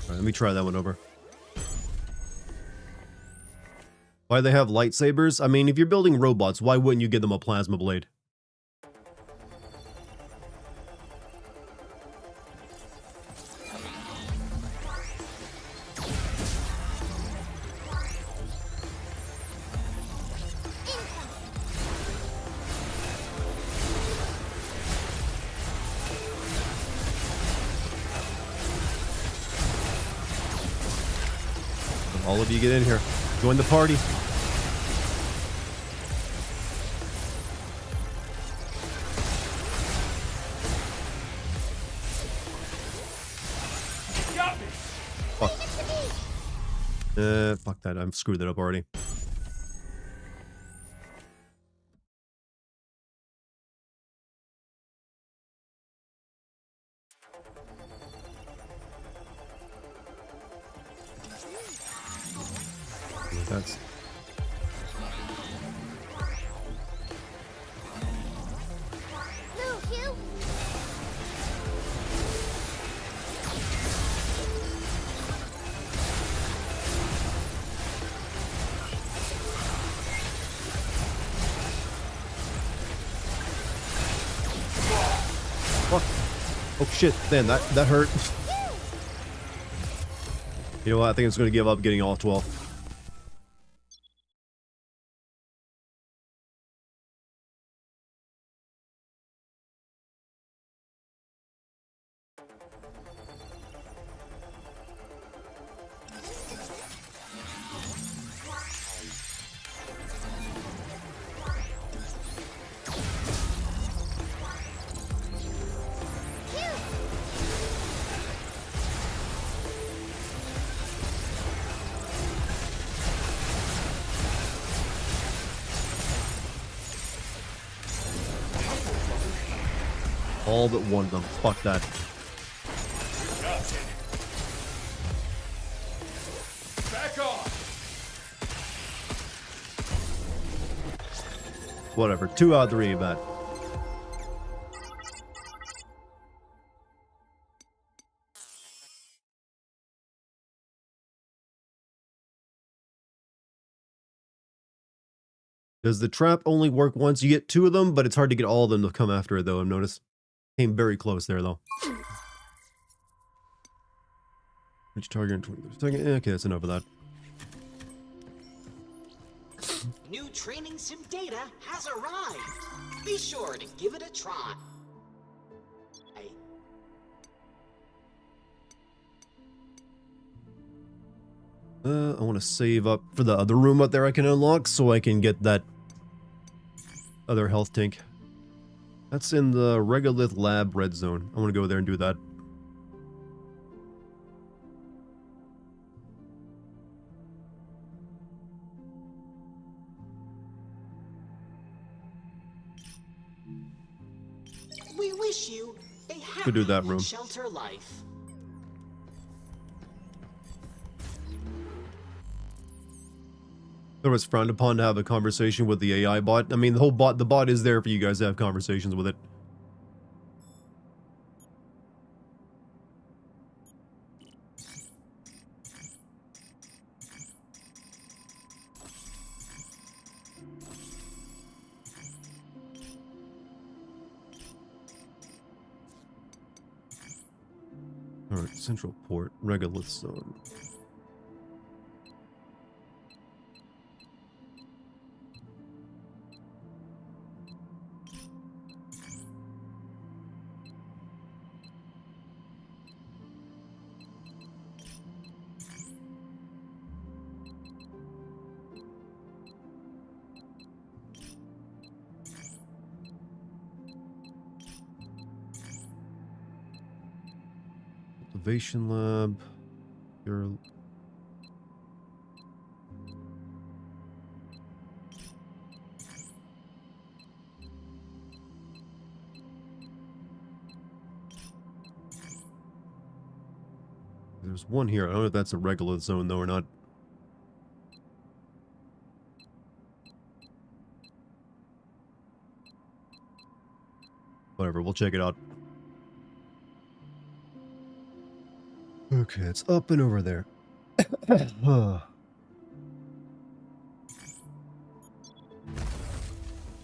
Alright, let me try that one over. Why they have lightsabers? I mean, if you're building robots, why wouldn't you give them a plasma blade? All of you get in here. Join the party. Fuck. Fuck that. I've screwed that up already. That's... Move, you! Fuck. Oh shit, man, that hurt. You know what? I think it's going to give up getting all 12. All but one of them. Fuck that. Back off! Whatever. 2 out of 3 ain't bad. Does the trap only work once? You get 2 of them, but it's hard to get all of them to come after it, though, I've noticed. Came very close there, though. Reach target in 20 seconds. Okay, that's enough of that. New training sim data has arrived. Be sure to give it a try. I want to save up for the other room up there I can unlock so I can get that other health tank. That's in the Regolith Lab red zone. I want to go there and do that. We wish you a happy Could do that room. and shelter life. It was frowned upon to have a conversation with the AI bot. I mean, the bot is there for you guys to have conversations with it. Alright, Central Port, Regolith Zone. Cultivation Lab. Here. There's one here. I don't know if that's a Regolith Zone though or not. Whatever, we'll check it out. Okay, it's up and over there.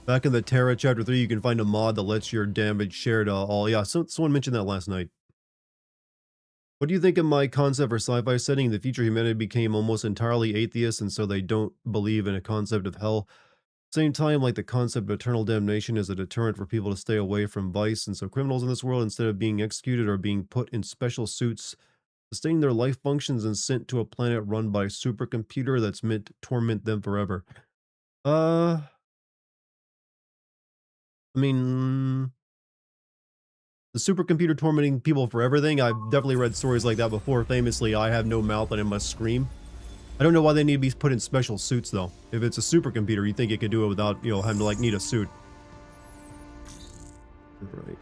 Back in the Terra Chapter 3, you can find a mod that lets your damage share to all. Yeah, someone mentioned that last night. What do you think of my concept for sci-fi setting? In the future, humanity became almost entirely atheist, and so they don't believe in a concept of hell. Same time, like the concept of eternal damnation is a deterrent for people to stay away from vice, and so criminals in this world, instead of being executed, are being put in special suits, sustaining their life functions and sent to a planet run by a supercomputer that's meant to torment them forever. I mean, the supercomputer tormenting people forever thing, I've definitely read stories like that before. Famously, I have no mouth and I must scream. I don't know why they need to be put in special suits though. If it's a supercomputer, you think it could do it without, you know, having to like need a suit. Right.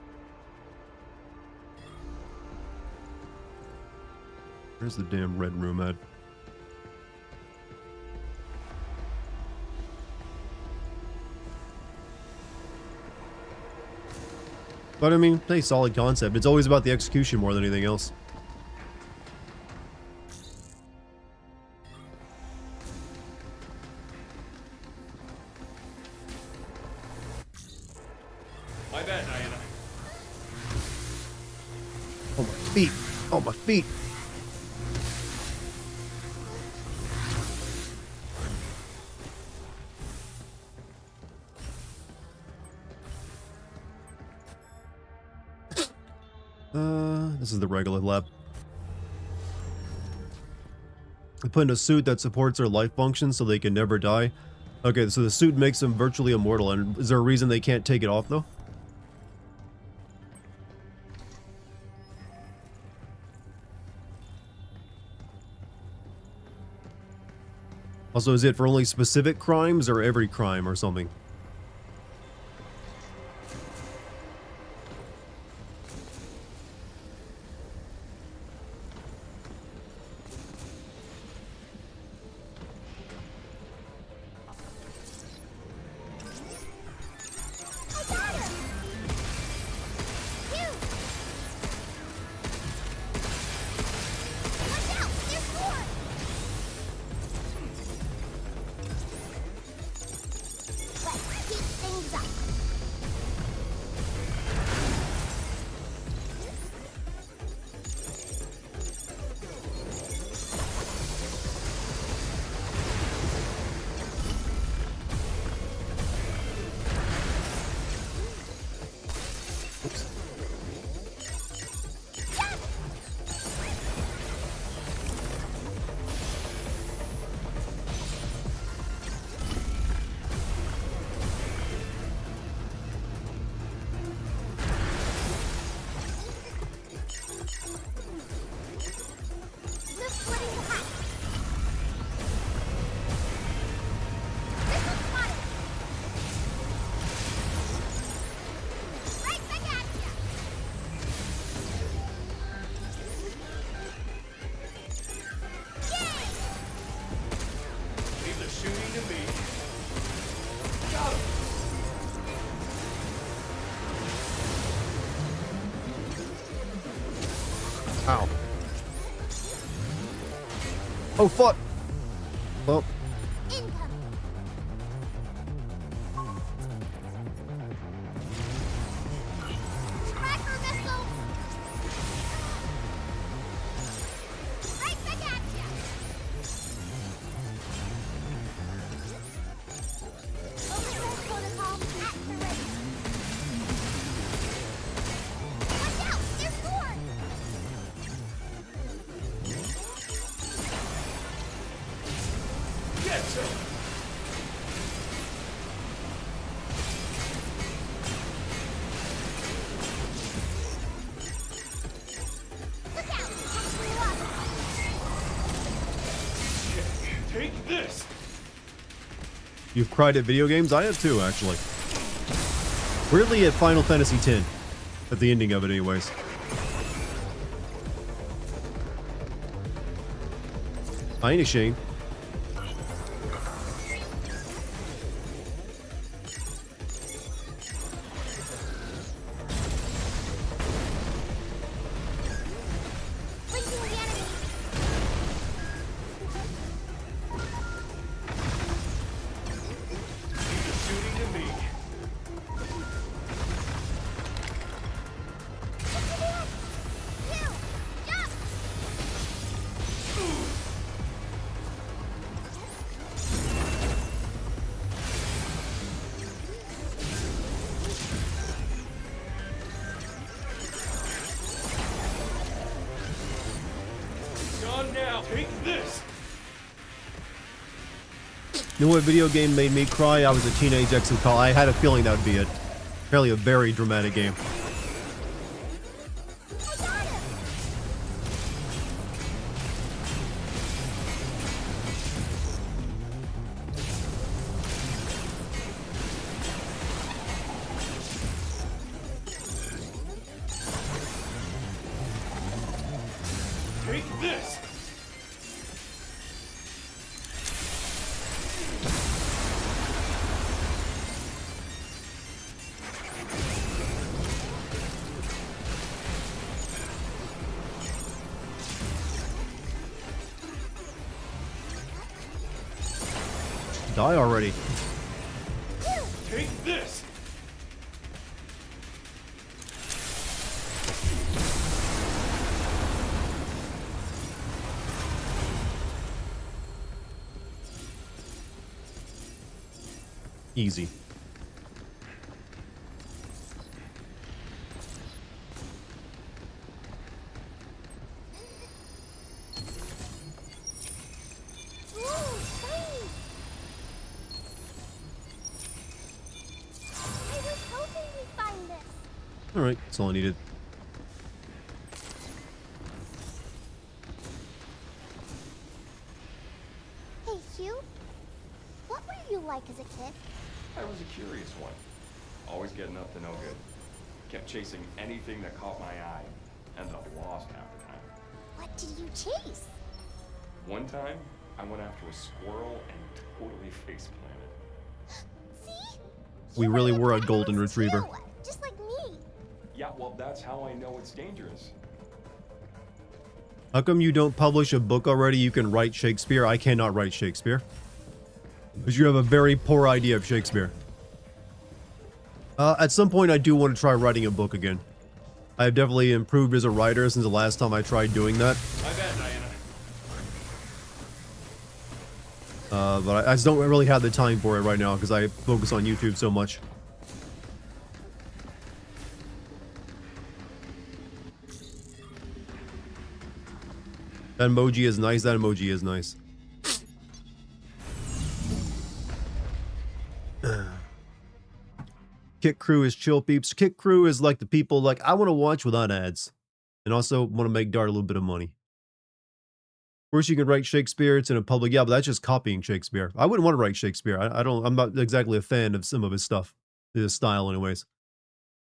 Where's the damn red room at? But I mean, hey, solid concept. It's always about the execution more than anything else. My bad, Diana. Oh, my feet. Oh, my feet. This is the regular lab. They put in a suit that supports their life functions so they can never die. Okay, so the suit makes them virtually immortal, and is there a reason they can't take it off, though? Also, is it for only specific crimes or every crime or something? Oh, fuck. Well, Incoming. Tracker missiles. Right back at ya. Override protocol at the ready. Watch out! There's more. Get some! Look out! Pump blew up. Take this! you've cried at video games? I have too, actually. Weirdly at Final Fantasy X. At the ending of it, anyways. I ain't ashamed. Breaking the enemy. Shooting to me. Two. Jump. Gone now. Take this! You know what video game made me cry? I was a teenage ex in college. I had a feeling that would be it. Apparently a very dramatic game. I got him. Take this! Die already. Take this! Easy. Ooh, shiny. I was hoping we'd find this. Alright, that's all I needed. Hey, Hugh. What were you like as a kid? I was a curious one. Always getting up to no good. Kept chasing anything that caught my eye. Ended up lost half the time. What did you chase? One time, I went after a squirrel and totally face planted. See? We You really ran were a after golden Alex retriever. too, just like me. Yeah, well, that's how I know it's dangerous. How come you don't publish a book already? You can write Shakespeare. I cannot write Shakespeare. Because you have a very poor idea of Shakespeare. At some point, I do want to try writing a book again. I have definitely improved as a writer since the last time I tried doing that. My bad, Diana. But I just don't really have the time for it right now because I focus on YouTube so much. That emoji is nice. That emoji is nice. Kit Crew is chill peeps. Kit Crew is like the people like I want to watch without ads. And also want to make Dart a little bit of money. Of course you can write Shakespeare, it's in a public, yeah, but that's just copying Shakespeare. I wouldn't want to write Shakespeare. I'm not exactly a fan of some of his stuff. His style anyways.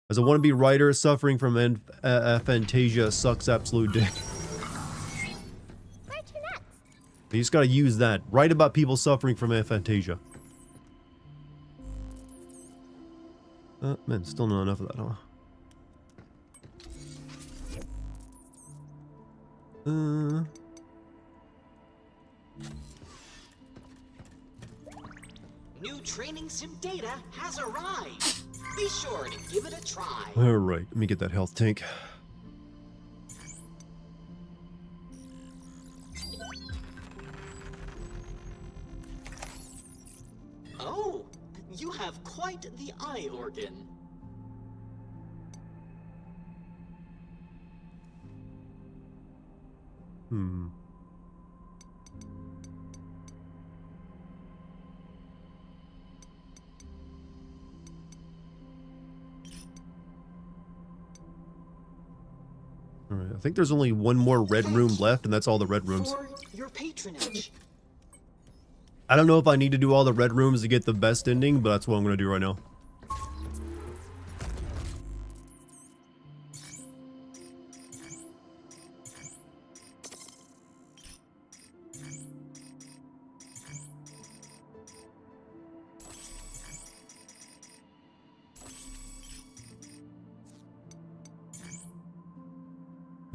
As a wannabe writer, suffering from aphantasia sucks absolute dick. Where'd you next? You just gotta use that. Write about people suffering from aphantasia. Man, still not enough of that, huh? New training sim data has arrived. Be sure to give it a try. All right, let me get that health tank. Oh, you have quite the eye organ. Hmm. All right, I think there's only one more red room left, and that's all the red rooms. For your patronage. I don't know if I need to do all the red rooms to get the best ending, but that's what I'm going to do right now.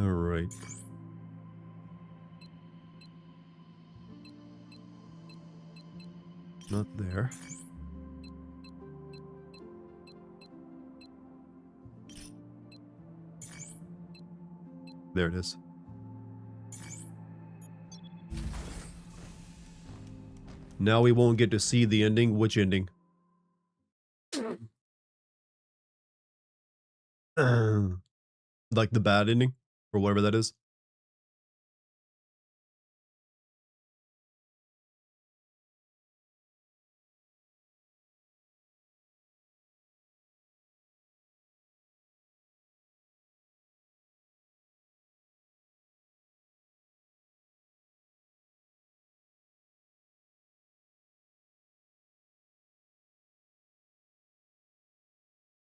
All right. Not there. There it is. Now we won't get to see the ending. Which ending? Like the bad ending? Or whatever that is?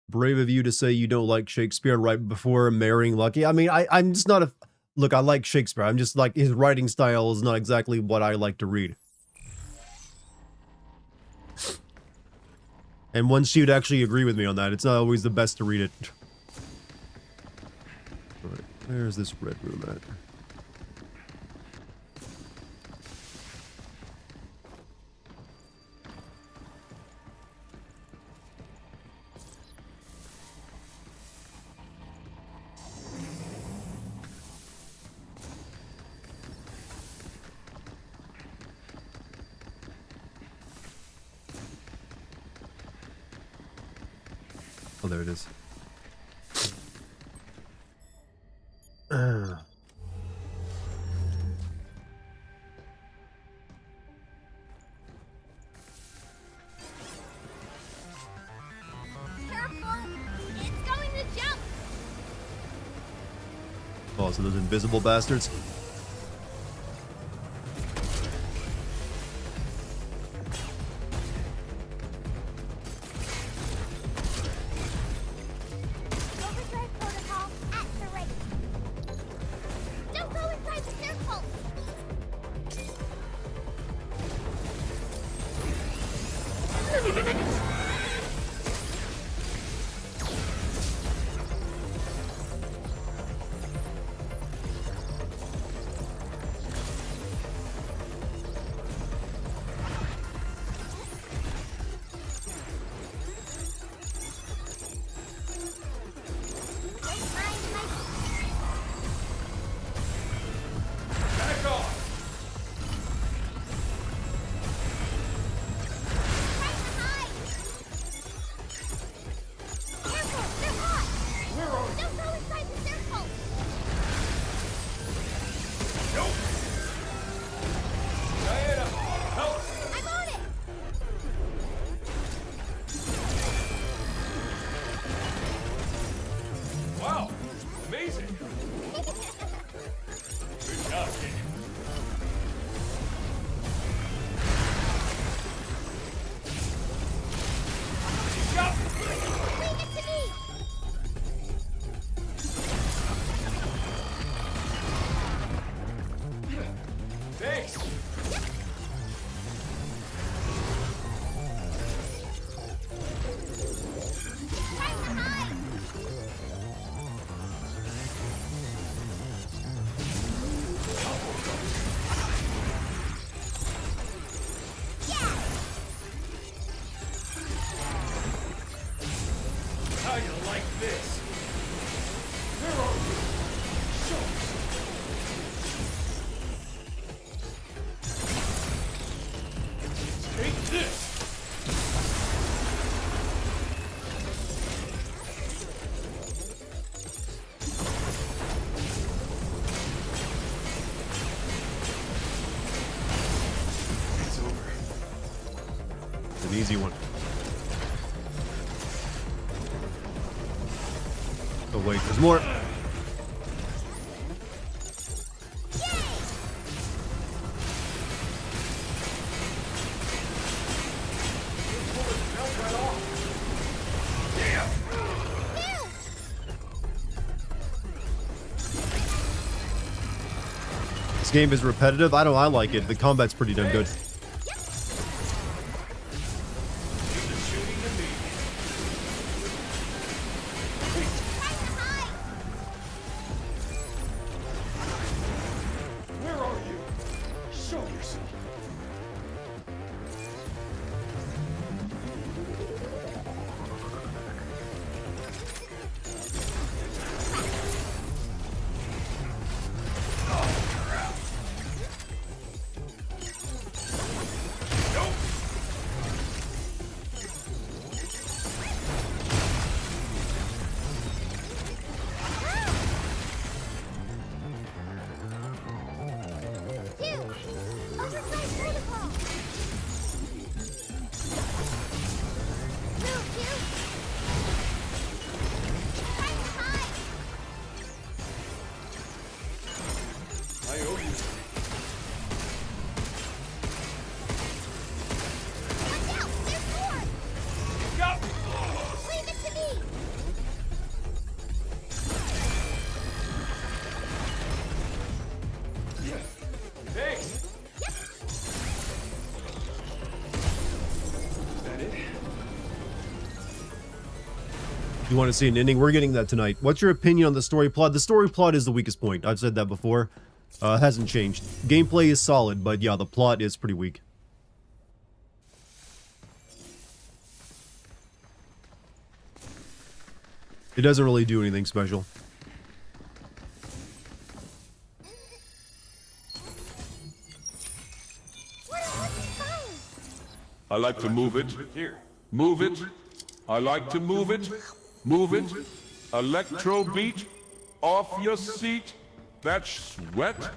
Brave of you to say you don't like Shakespeare right before marrying Lucky. I mean, I'm just not a... Look, I like Shakespeare. I'm just like, his writing style is not exactly what I like to read. And one she'd actually agree with me on that. It's not always the best to read it. Alright, where's this red room at? Oh, there it is. Careful! It's going to jump! Oh, so those invisible bastards? Overdrive protocol at the ready. Don't go inside the circle! Don't mind my... Back off! Trying to hide! An easy one. Oh wait, there's more. This game is repetitive. I like it. The combat's pretty damn good. Where are you? Show yourself. I owe you. Leave it to me! Thanks. Is that it? You want to see an ending? We're getting that tonight. What's your opinion on the story plot? The story plot is the weakest point. I've said that before. It hasn't changed. Gameplay is solid, but yeah, the plot is pretty weak. It doesn't really do anything special. I like to move it. Here. Move it. I like to move it. Move it. Electro beat. Off your seat. That sweat.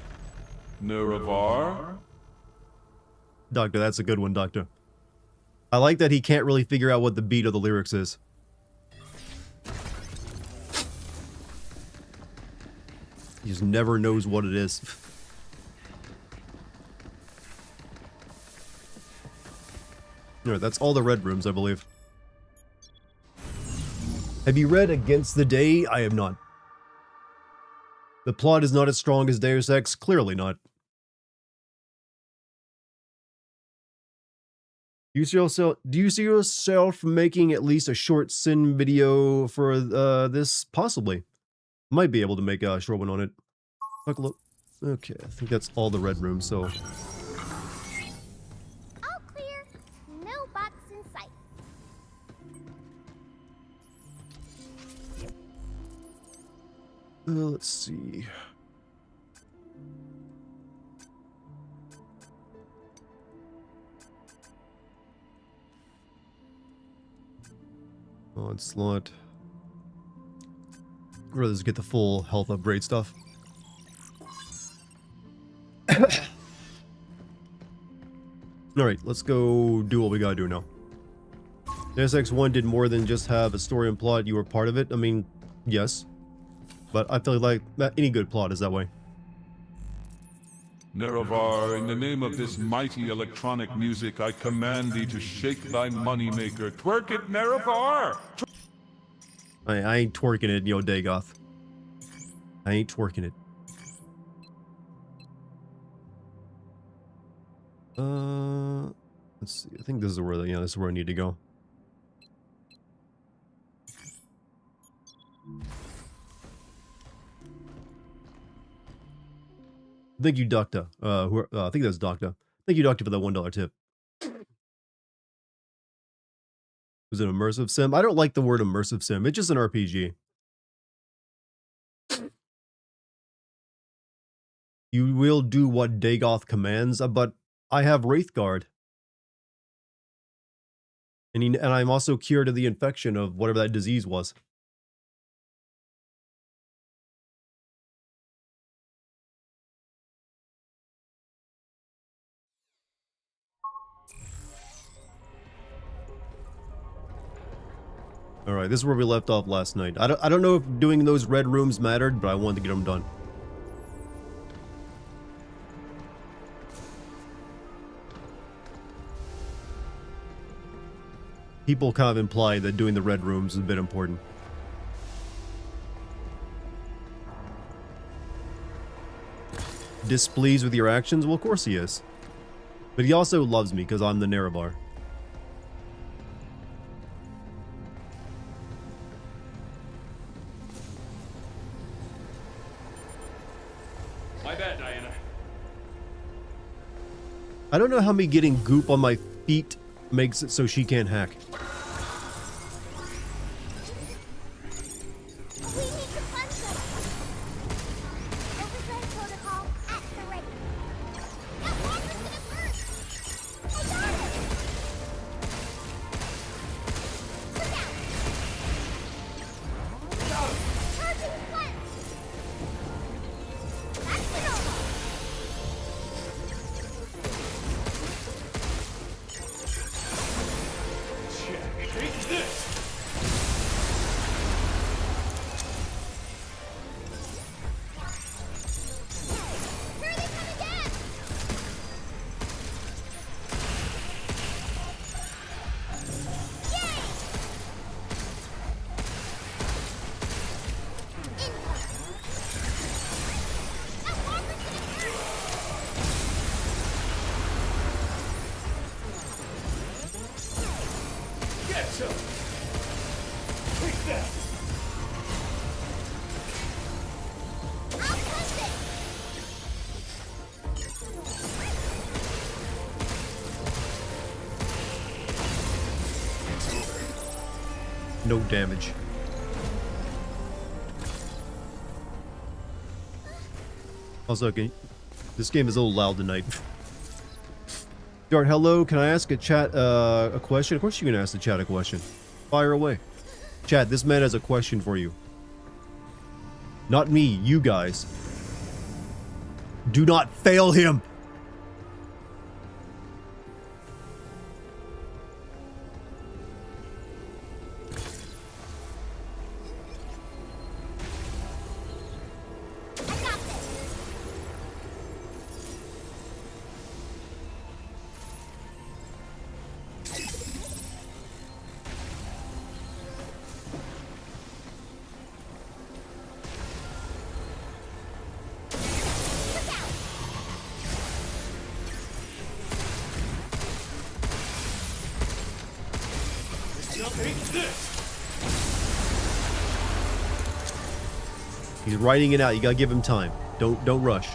Nerevar. Doctor, that's a good one, Doctor. I like that he can't really figure out what the beat of the lyrics is. He just never knows what it is. Alright, that's all the red rooms, I believe. Have you read Against the Day? I have not. The plot is not as strong as Deus Ex? Clearly not. Do you see yourself making at least a short sin video for this? Possibly. Might be able to make a short one on it. Take a look. Okay, I think that's all the red rooms, so... All clear. No box in sight. let's see. Onslaught. I'd rather just get the full health upgrade stuff. Alright, let's go do what we gotta do now. Deus Ex 1 did more than just have a story and plot. You were part of it. I mean, yes. But I feel like any good plot is that way. Nerevar, in the name of this mighty electronic music, I command thee to shake thy moneymaker. Twerk it, Nerevar! I ain't twerking it, yo, Dagoth. I ain't twerking it. Let's see. I think this is where this is where I need to go. Thank you, Doctor. I think that's Doctor. Thank you, Doctor, for that $1 tip. Was it immersive sim? I don't like the word immersive sim. It's just an RPG. You will do what Dagoth commands, but I have Wraithguard. And I'm also cured of the infection of whatever that disease was. All right, this is where we left off last night. I don't know if doing those red rooms mattered, but I wanted to get them done. People kind of imply that doing the red rooms is a bit important. Displeased with your actions? Well, of course he is. But he also loves me because I'm the Nerebar. My bad, Diana. I don't know how me getting goop on my feet makes it so she can't hack. We need to punch them. Overdrive protocol at the ready. That walker's gonna burst. I got it. Sit down. Charging flank. That's the normal. Take this! Here they come again. Yay! Incoming. That walker's gonna burst. Get some! Take that! I'll punch it. No damage. Also, this game is a little loud tonight. Dart, hello. Can I ask a chat a question? Of course you can ask the chat a question. Fire away. Chat, this man has a question for you. Not me, you guys. Do not fail him. I got this. Look out. Take this! He's writing it out. You gotta give him time. Don't rush.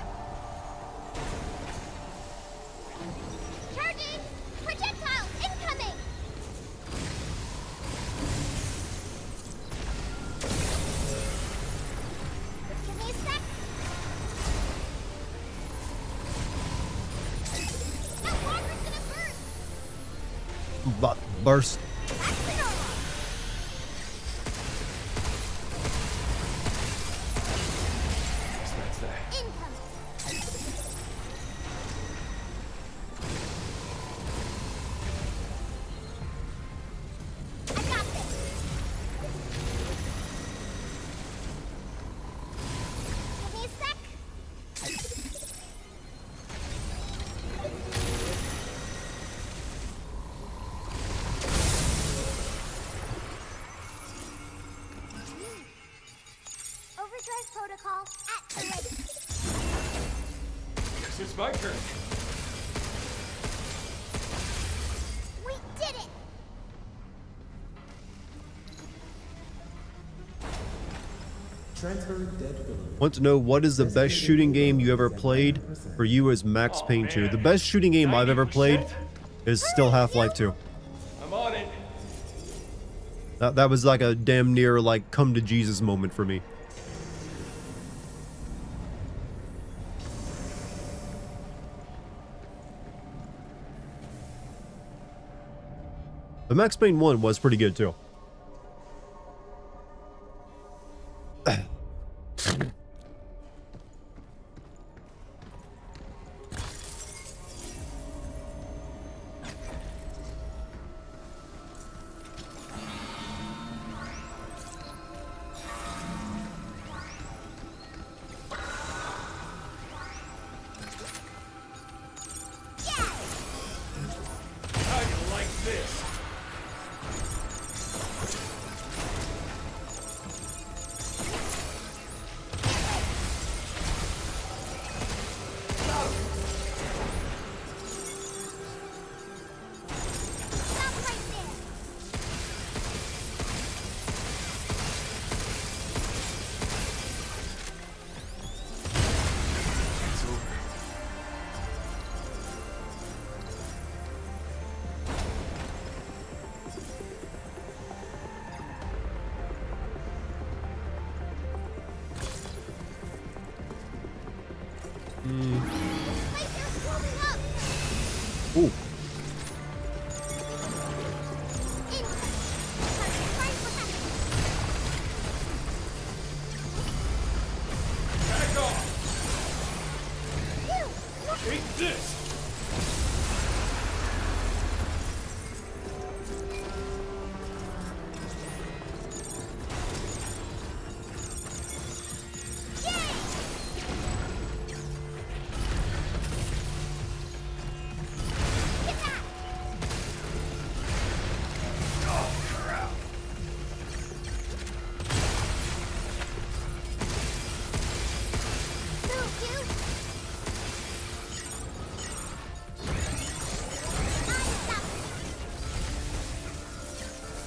Charging! Projectile incoming! Give me a sec. That walker's gonna burst! Burst. That's the normal! That's that. Incoming! I got this! Give me a sec. Overdrive protocol at the ready. Guess it's my turn. We did it! Want to know what is the best shooting game you ever played? For you is Max Payne 2. The best shooting game I've ever played is still Half-Life 2. I'm on it. That was like a damn near like come to Jesus moment for me. But Max Payne 1 was pretty good too. this. Stop right there. Glacier's warming up. Ooh. Back off! Take this!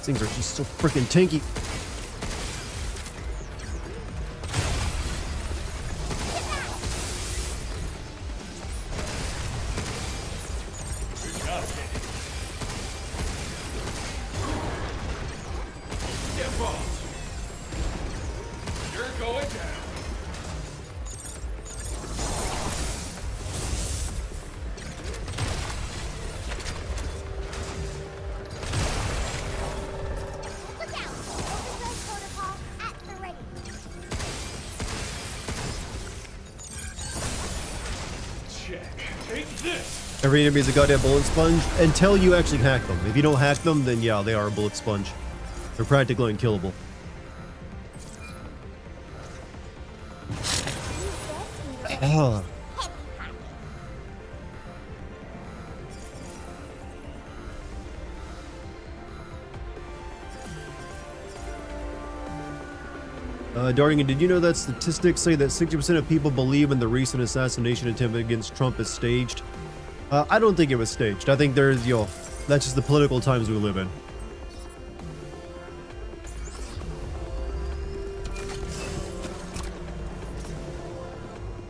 Things are just so freaking tanky. Get bumped! You're going down! Look out! Overgrowth protocol at the ready. Check. Take this! Every enemy is a goddamn bullet sponge until you actually hack them. If you don't hack them, then yeah, they are a bullet sponge. They're practically unkillable. Ah. Dartigan, did you know that statistics say that 60% of people believe in the recent assassination attempt against Trump is staged? I don't think it was staged. I think there's, that's just the political times we live in.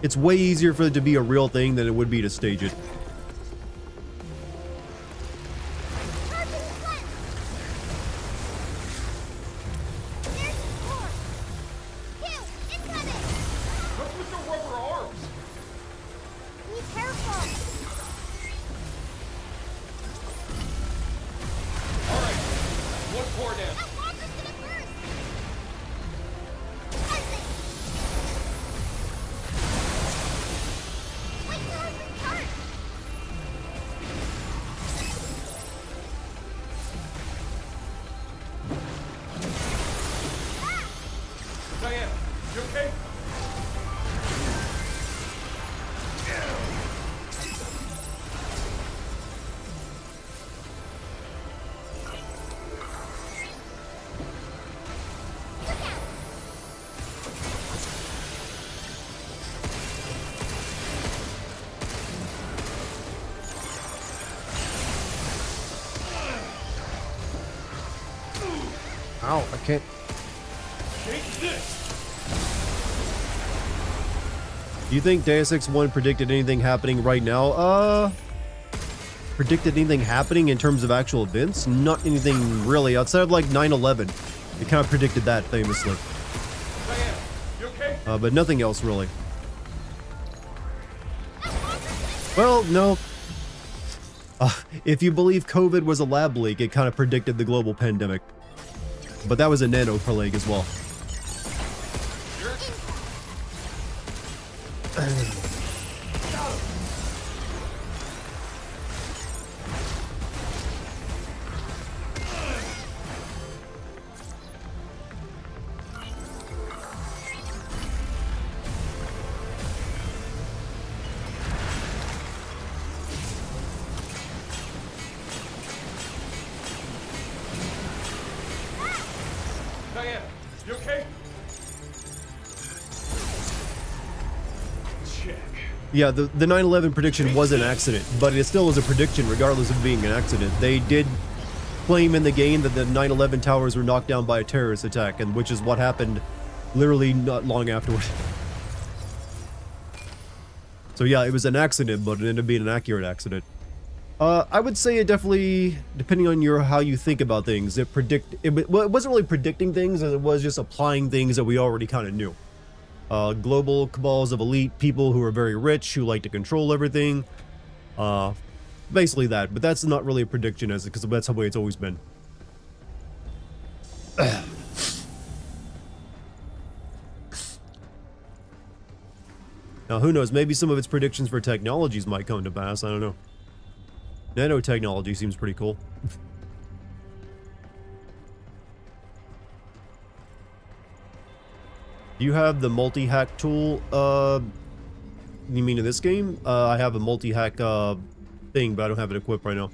It's way easier for it to be a real thing than it would be to stage it. What's with the rubber arms? Be careful. Alright, one core down. That walker's gonna burst. Perfect. Wait till I recharge. Diana, you okay? Ow, I can't. Take this! Do you think Deus Ex 1 predicted anything happening right now? Predicted anything happening in terms of actual events? Not anything really, outside of like 9/11. It kind of predicted that famously. Diana, you okay? But nothing else really. Well, no. If you believe COVID was a lab leak, it kind of predicted the global pandemic. But that was a nano plague as well. Diane, you okay? Check. Yeah, the 9/11 prediction was an accident, but it still was a prediction regardless of being an accident. They did claim in the game that the 9/11 towers were knocked down by a terrorist attack, and which is what happened literally not long afterward. So yeah, it was an accident, but it ended up being an accurate accident. I would say it definitely, depending on how you think about things, it wasn't really predicting things, as it was just applying things that we already kind of knew. Global cabals of elite people who are very rich, who like to control everything. Basically that, but that's not really a prediction, because that's the way it's always been. Now, who knows? Maybe some of its predictions for technologies might come to pass. I don't know. Nanotechnology seems pretty cool. Do you have the multi-hack tool? You mean in this game? I have a multi-hack thing, but I don't have it equipped right now.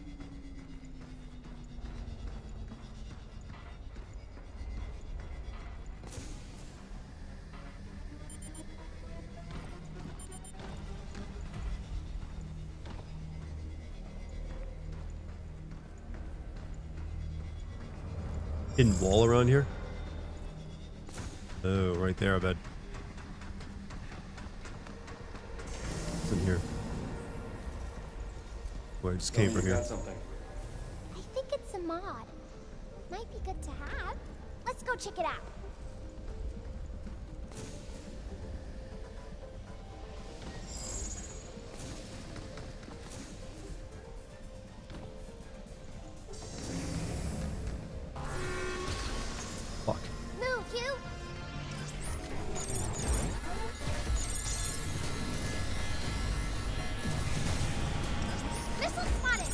Hidden wall around here? Oh, right there, I bet. What's in here? Where I just came from You here. got something. I think it's a mod. Might be good to have. Let's go check it out. Fuck. Move, you! Missile spotted!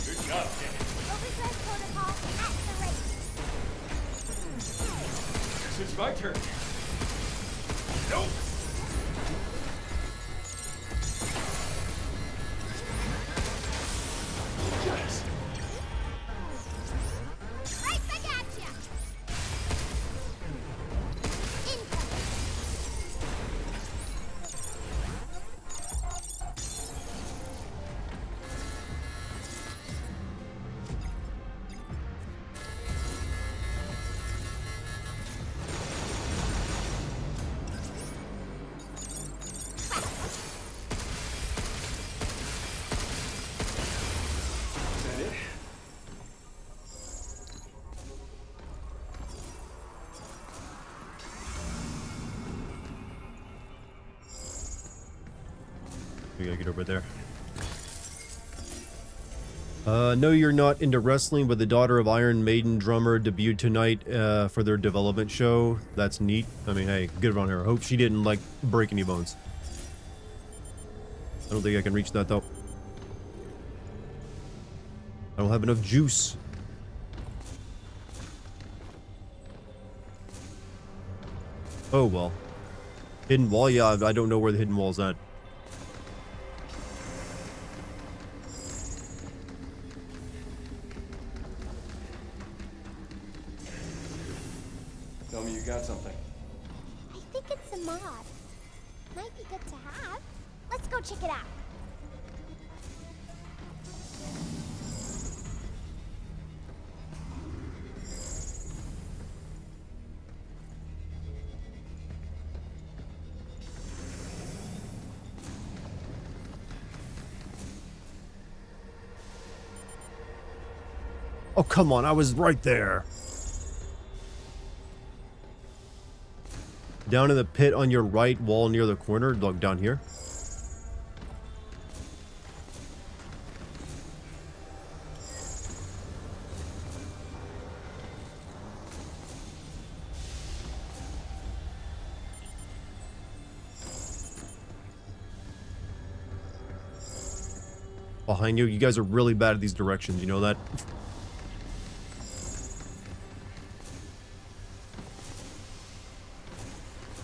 Good job, Danny. Overdrive protocol at the rate. Guess it's my turn. Nope. Yes. Right back at ya! Incoming! Is that it? We gotta get over there. No, you're not into wrestling, but the daughter of Iron Maiden drummer debuted tonight for their development show. That's neat. I mean, hey, good on her. I hope she didn't, like, break any bones. I don't think I can reach that, though. I don't have enough juice. Oh, well. Hidden wall? Yeah, I don't know where the hidden wall's at. Tell me you got something. I think it's a mod. Might be good to have. Let's go check it out. Oh, come on, I was right there. Down in the pit on your right wall near the corner, like down here. Behind you, you guys are really bad at these directions, you know that?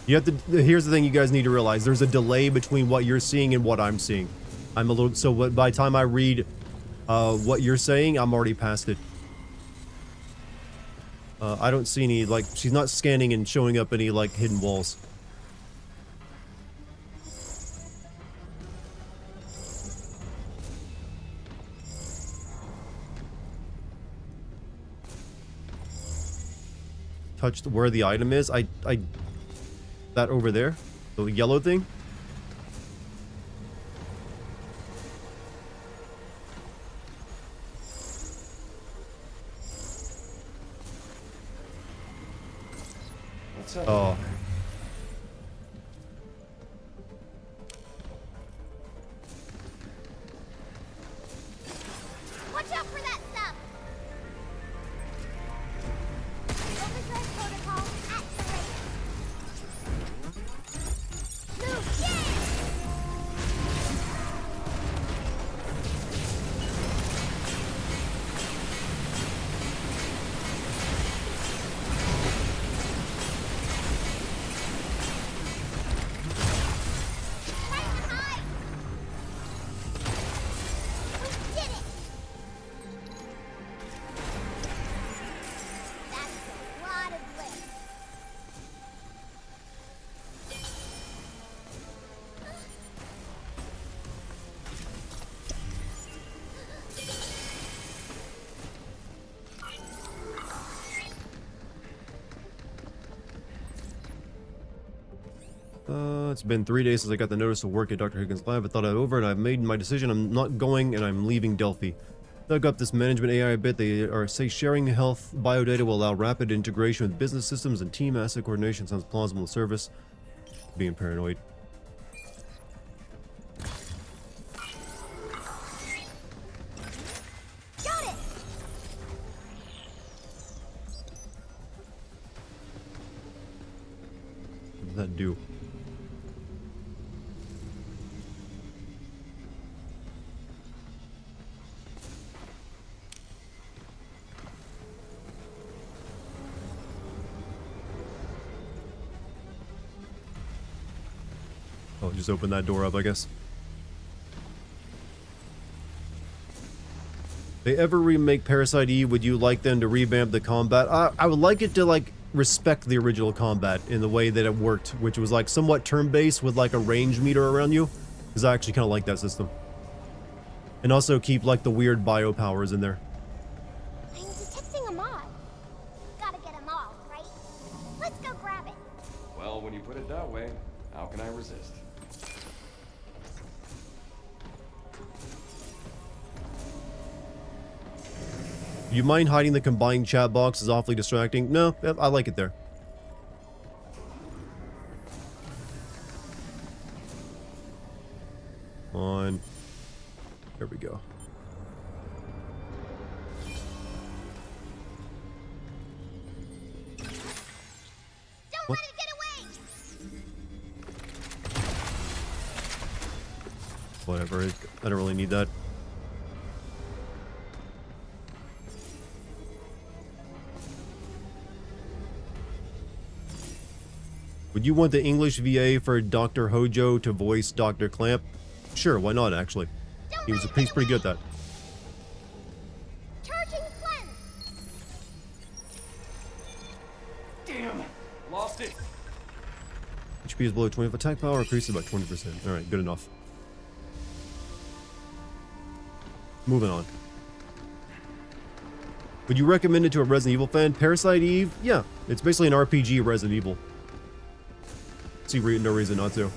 You have to, here's the thing you guys need to realize. There's a delay between what you're seeing and what I'm seeing. I'm a little, so by the time I read What you're saying, I'm already past it. I don't see any, like, she's not scanning and showing up any, like, hidden walls. Touched where the item is. That over there? The yellow thing? What's up? Oh. Watch out for that stuff! Overdrive protocol activated. Move, yeah! Time to hide! We did it! That's a lot of lift. It's been 3 days since I got the notice of work at Dr. Higgins' lab. I thought it over and I've made my decision. I'm not going and I'm leaving Delphi. Dug up this management AI a bit. They say sharing health biodata will allow rapid integration with business systems and team asset coordination. Sounds plausible in service. Being paranoid. Got it! What does that do? Oh, just open that door up, I guess. They ever remake Parasite Eve, would you like them to revamp the combat? I would like it to, like, respect the original combat in the way that it worked, which was, like, somewhat turn-based with, like, a range meter around you. Because I actually kind of like that system. And also keep, like, the weird bio powers in there. I'm detecting a mod. Gotta get them all, right? Let's go grab it. Well, when you put it that way, how can I resist? You mind hiding the combined chat box is awfully distracting? No, I like it there. On. There we go. Don't What? let it get away! Whatever, I don't really need that. Would you want the English VA for Dr. Hojo to voice Dr. Clamp? Sure, why not, actually? He's pretty good at that. Charging cleanse! Damn! Lost it! HP is below 20 attack power, increases by 20%. Alright, good enough. Moving on. Would you recommend it to a Resident Evil fan? Parasite Eve? Yeah, it's basically an RPG Resident Evil. See no reason not to.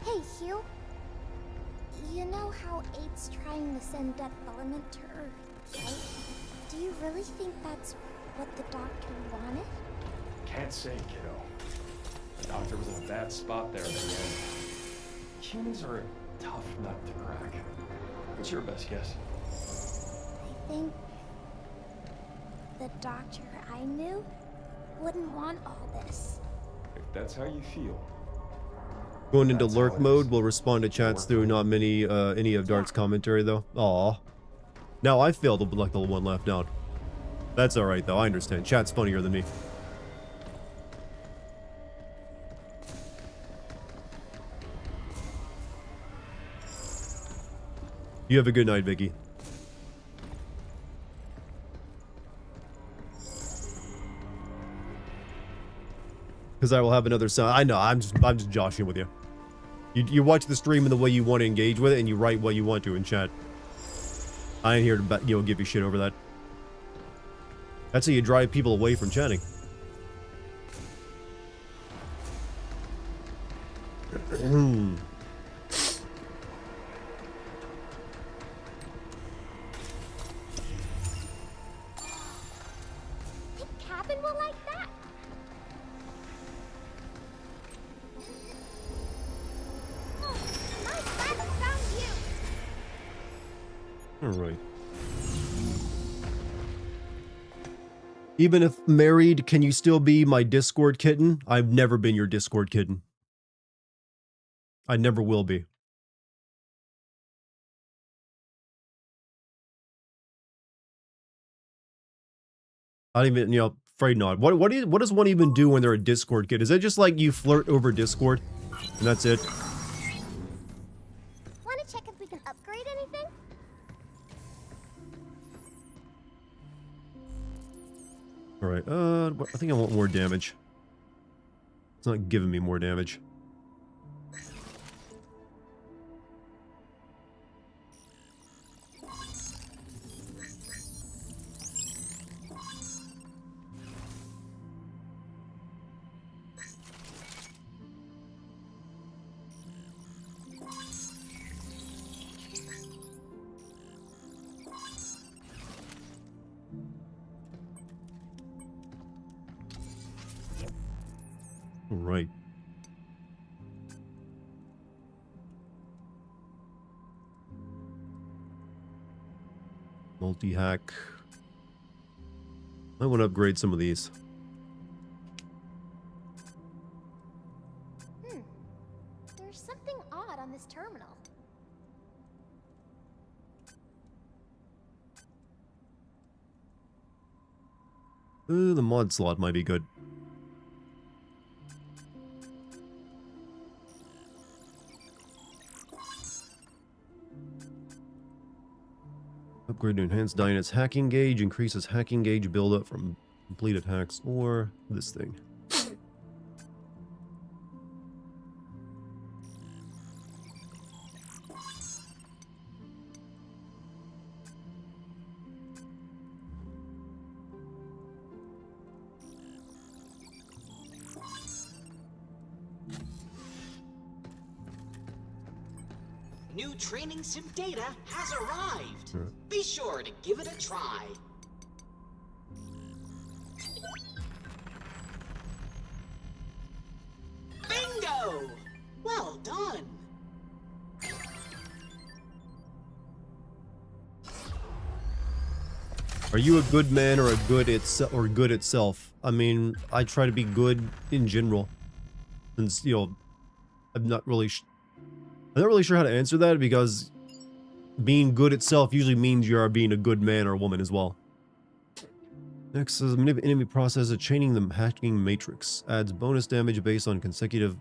Hey, Hugh. You know how 8's trying to send Death Element to Earth, right? Do you really think that's what the doctor wanted? Can't say, kiddo. The doctor was in a bad spot there at the end. Humans are a tough nut to crack. What's your best guess? I think the doctor I knew wouldn't want all this. If that's how you feel. Going into That's how lurk it mode, is. we'll respond to chats Work through for not many any of Dart's commentary though. Aw. Now I failed like the one left out. That's alright, though. I understand. Chat's funnier than me. You have a good night, Vicky. Because I will have another sound. I know, I'm just joshing with you. You watch the stream in the way you want to engage with it, and you write what you want to in chat. I ain't here to give you shit over that. That's how you drive people away from chatting. Think Cabin will like that? Oh, my friend found you! Alright. Even if married, can you still be my Discord kitten? I've never been your Discord kitten. I never will be. I don't even, afraid not. What does one even do when they're a Discord kid? Is it just like you flirt over Discord? And that's it? Wanna check if we can upgrade anything? Alright, I think I want more damage. It's not giving me more damage. Alright. Multi-hack. I want to upgrade some of these. There's something odd on this terminal. The mod slot might be good. Upgrade to enhanced Dynet's hacking gauge, increases hacking gauge buildup from completed hacks, or this thing. New training sim data has arrived. Sure. Be sure to give it a try. Bingo! Well done. Are you a good man or a good itself? I mean, I try to be good in general. Since, I'm not really sure how to answer that, because being good itself usually means you are being a good man or woman as well. Next is enemy process of chaining the hacking matrix. Adds bonus damage based on consecutive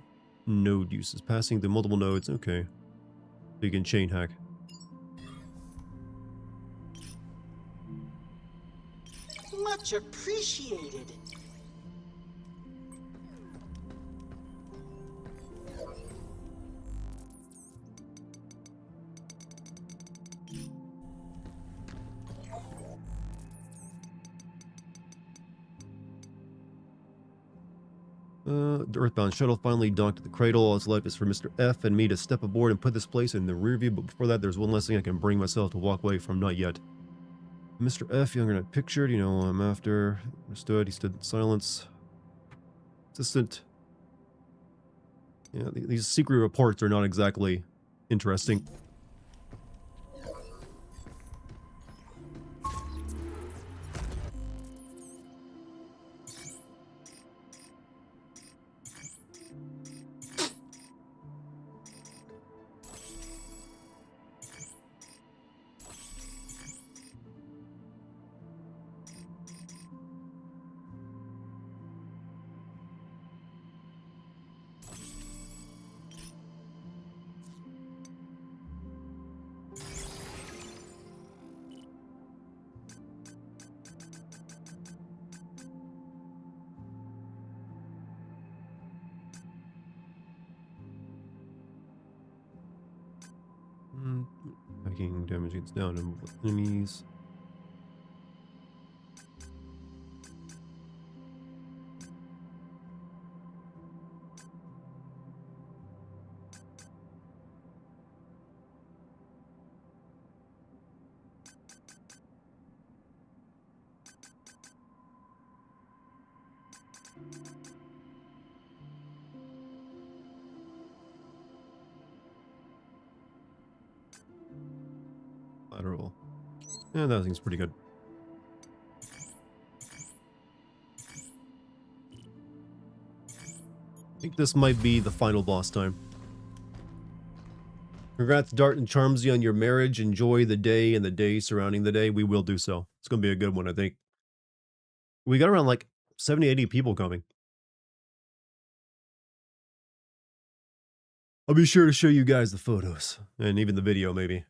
node uses. Passing through multiple nodes. Okay. So you can chain hack. Much appreciated. The Earthbound shuttle finally docked at the cradle. All that's left is for Mr. F and me to step aboard and put this place in the rear view, but before that, there's one less thing I can bring myself to walk away from. Not yet. Mr. F, younger than I pictured, I'm after. Understood. He stood in silence. Assistant. Yeah, these secret reports are not exactly interesting. Attacking damage gets down to enemies. Lateral. Yeah, that thing's pretty good. I think this might be the final boss time. Congrats, Dart and Charmsy, on your marriage. Enjoy the day and the day surrounding the day. We will do so. It's going to be a good one, I think. We got around like 70, 80 people coming. I'll be sure to show you guys the photos and even the video, maybe.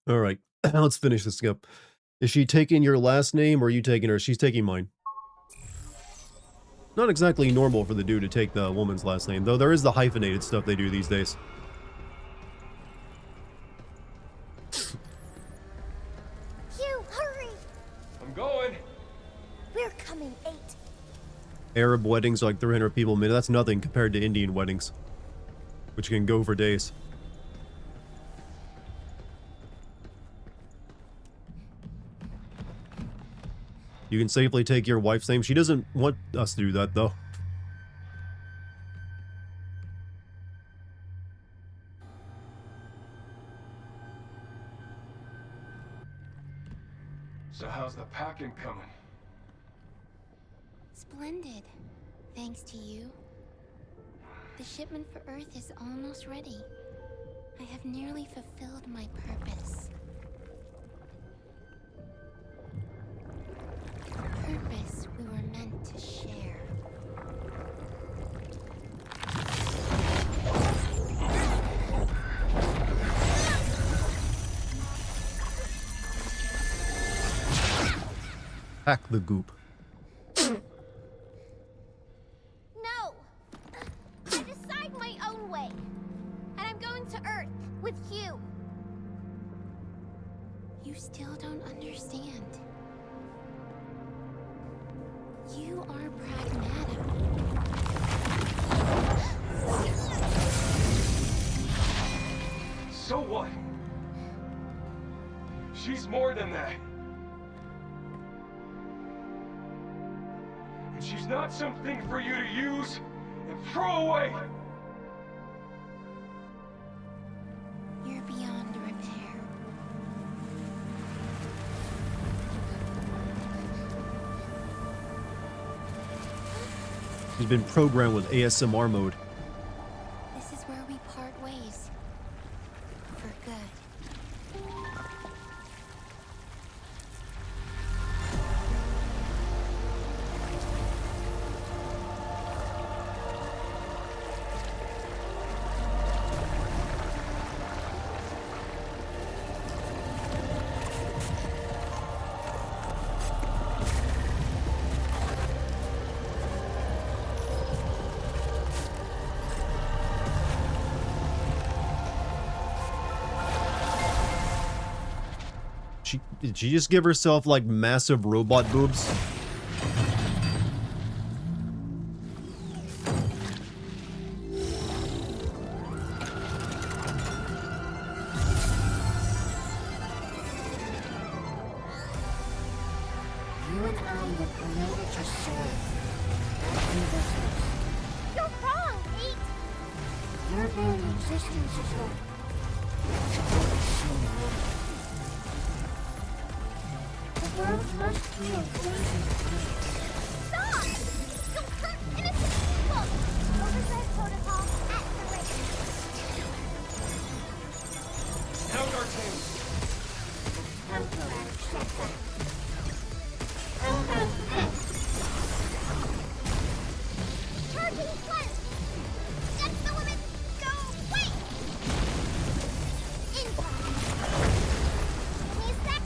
All right, let's finish this up. Is she taking your last name or are you taking her? She's taking mine. Not exactly normal for the dude to take the woman's last name, though there is the hyphenated stuff they do these days. Hugh, hurry! I'm going. We're coming, 8. Arab weddings are like 300 people a minute. That's nothing compared to Indian weddings, which can go for days. You can safely take your wife's name. She doesn't want us to do that, though. So how's the packing coming? Splendid. Thanks to you. The shipment for Earth is almost ready. I have nearly fulfilled my purpose. A purpose we were meant to share. Pack the goop. No! I decide my own way. And I'm going to Earth with Hugh. You still don't understand. You are pragmatic. So what? She's more than that. And she's not something for you to use and throw away. You're beyond repair. She's been programmed with ASMR mode. This is where we part ways. For good. Did she just give herself like massive robot boobs? You and I were created to serve, not be listeners. You're wrong, 8! Your very existence is what supports someone. The world must feel free. Stop! You'll hurt innocent people! Oversight protocol activated. Now, Dartigan. Temporary setback. Charging cleanse! Get the woman! Go! Wait! Impact! Give me a sec!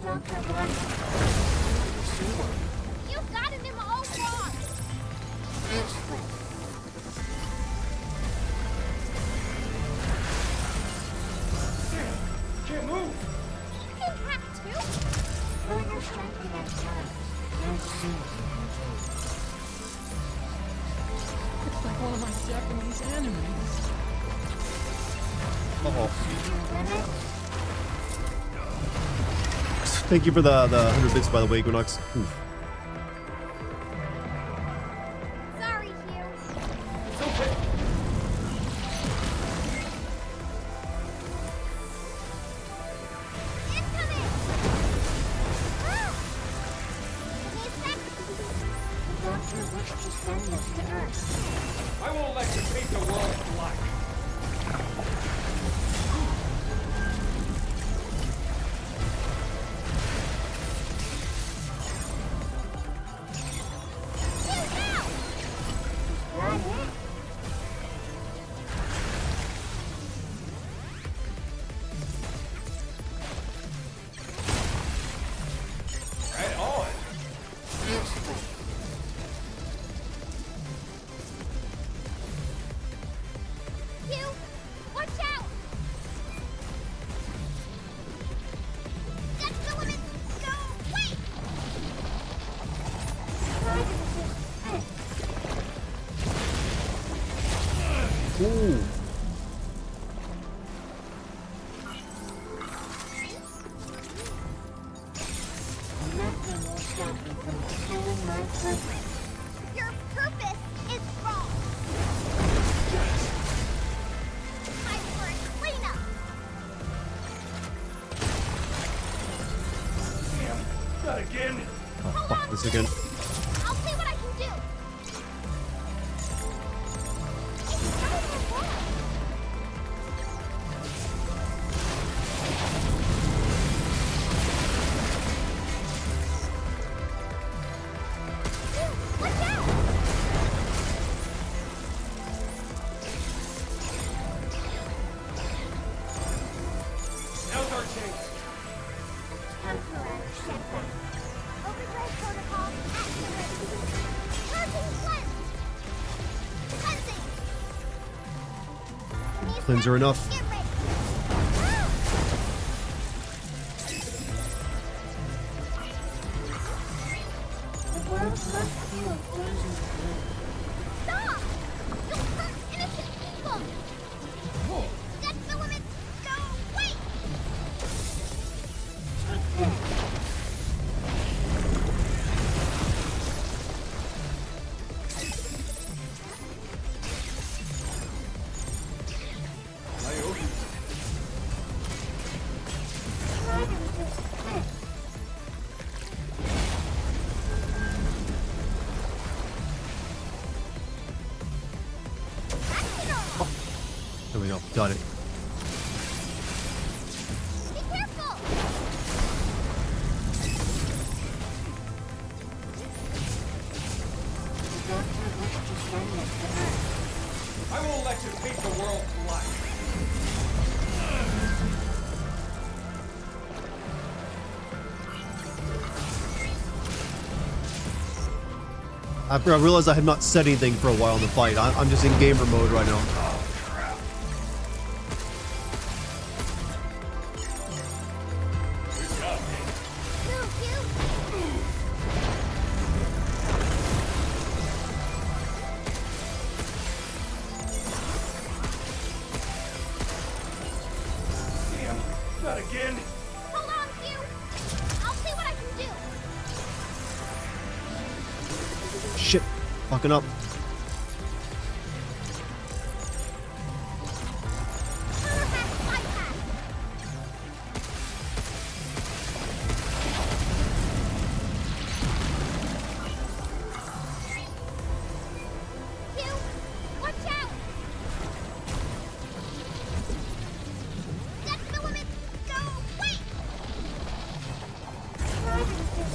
Doctor wants You got him all wrong! Can't move! You can hack too? further strengthen our ties. No soon. It's like one of my Japanese animes. Uh-oh. Limit? Thank you for the 100 bits, by the way, Equinox. Oof. Sorry, Hugh. It's okay. Incoming! Ah! Give me a sec. The doctor wished to send us to Earth. I won't let you paint the world black. Hugh, now! That it? Right on. Hugh, watch out! That's the limit! Go! Wait! Ooh. Nothing will stop me from fulfilling my purpose. Your purpose is wrong! Time for a cleanup! Damn, not again. Oh, fuck this again. I'll see what I can do! It's not my fault. Hugh, watch out! Now's our chance. Temporary setback. Overdrive protocol activated. Charging cleanse. Cleansing. Need Cleanser that. enough. Get ready. Ah! The world must feel poison's blue. Stop! You'll hurt innocent people. That's the limit. Go. Wait. Take that. I owe you. Try to resist this. There we go. Got it. Be careful. The doctor wished to send us to Earth. I won't let you paint the world black. After I realized I have not said anything for a while in the fight, I'm just in gamer mode right now. Move, Hugh. Damn, not again. Hold on, Hugh. I'll see what I can do. Shit. Fucking up. Counterback bypass. Hugh, watch out. That's the limit. Go. Wait. Try to resist this.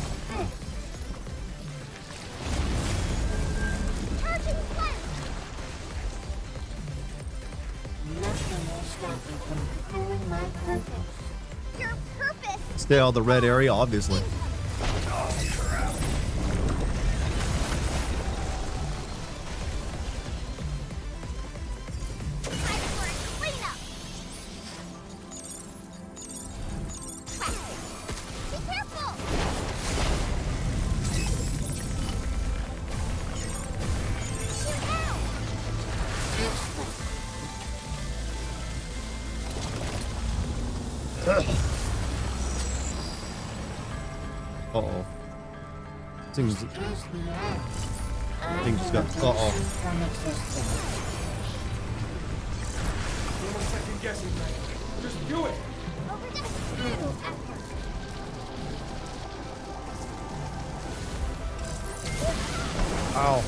Stay out of the red area, obviously. Uh-oh. Things just got... Uh-oh. No second guessing, Frank. Just do it. Ow.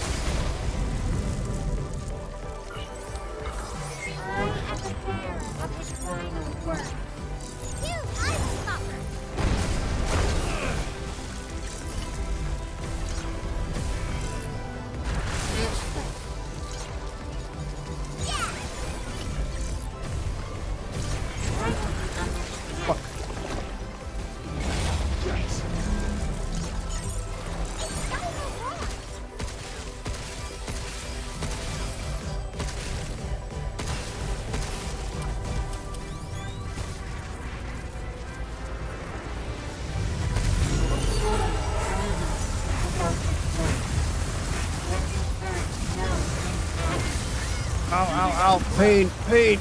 Ow, ow, ow. Pain, pain.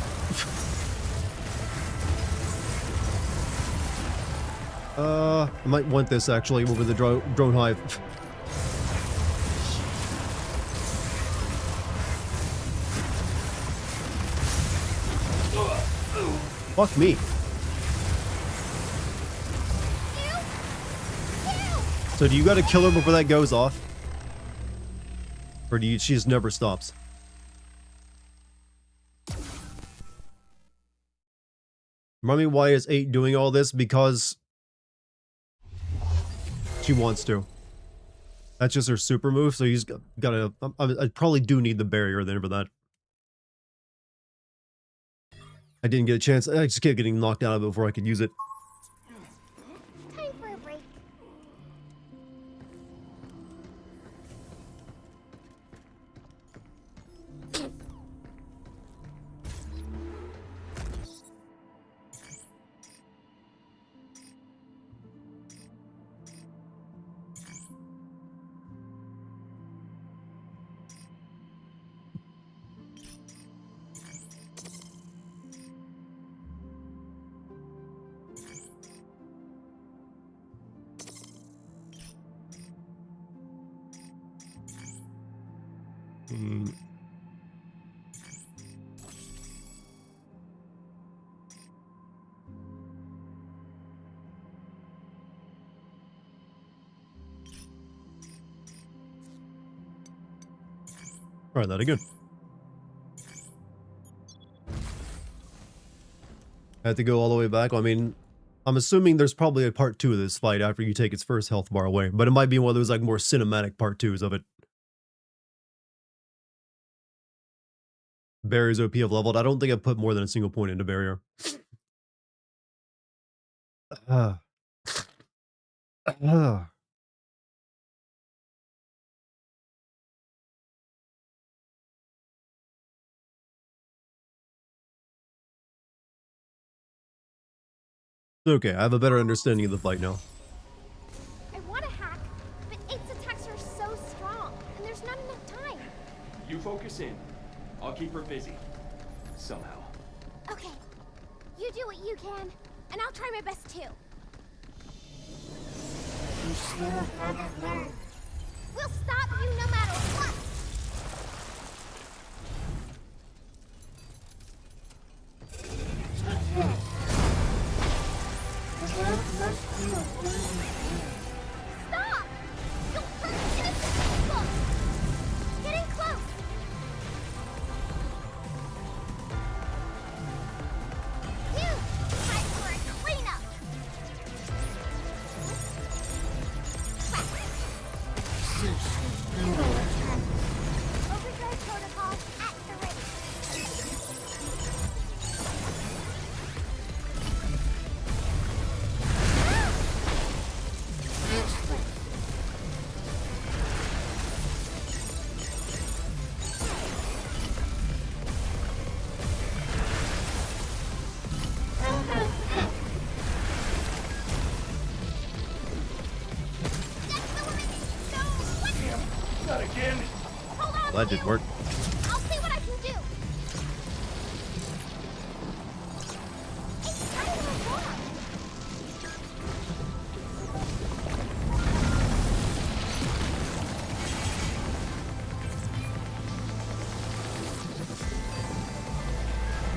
I might want this actually over the drone hive. Fuck me. So do you gotta kill her before that goes off? Or do you, she just never stops? Remind me, why is 8 doing all this? Because she wants to. That's just her super move, so he's gotta... I probably do need the barrier then for that. I didn't get a chance. I just kept getting knocked out of it before I could use it. Time for a break. Try that again. I have to go all the way back. I mean, I'm assuming there's probably a part 2 of this fight after you take its first health bar away, but it might be one of those like more cinematic part 2s of it. Barriers OP have leveled. I don't think I've put more than a single point into barrier. Okay, I have a better understanding of the fight now. I want to hack, but 8's attacks are so strong, and there's not enough time. You focus in. I'll keep her busy. Somehow. Okay, you do what you can, and I'll try my best too. You still haven't learned. We'll stop you no matter what. Stop! You'll hurt innocent people! Getting close! You! Time for a cleanup! Overdrive protocol at the ready. That didn't work. I'll see what I can do. It's kind of a rock.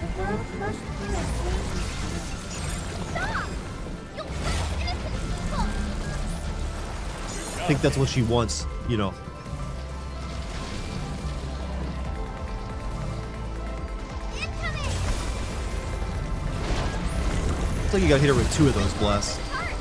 The world must be a crazy. Stop! You'll hurt innocent people. I think that's what she wants, you know. Incoming! It's like you got hit her with 2 of those blasts. Hurt!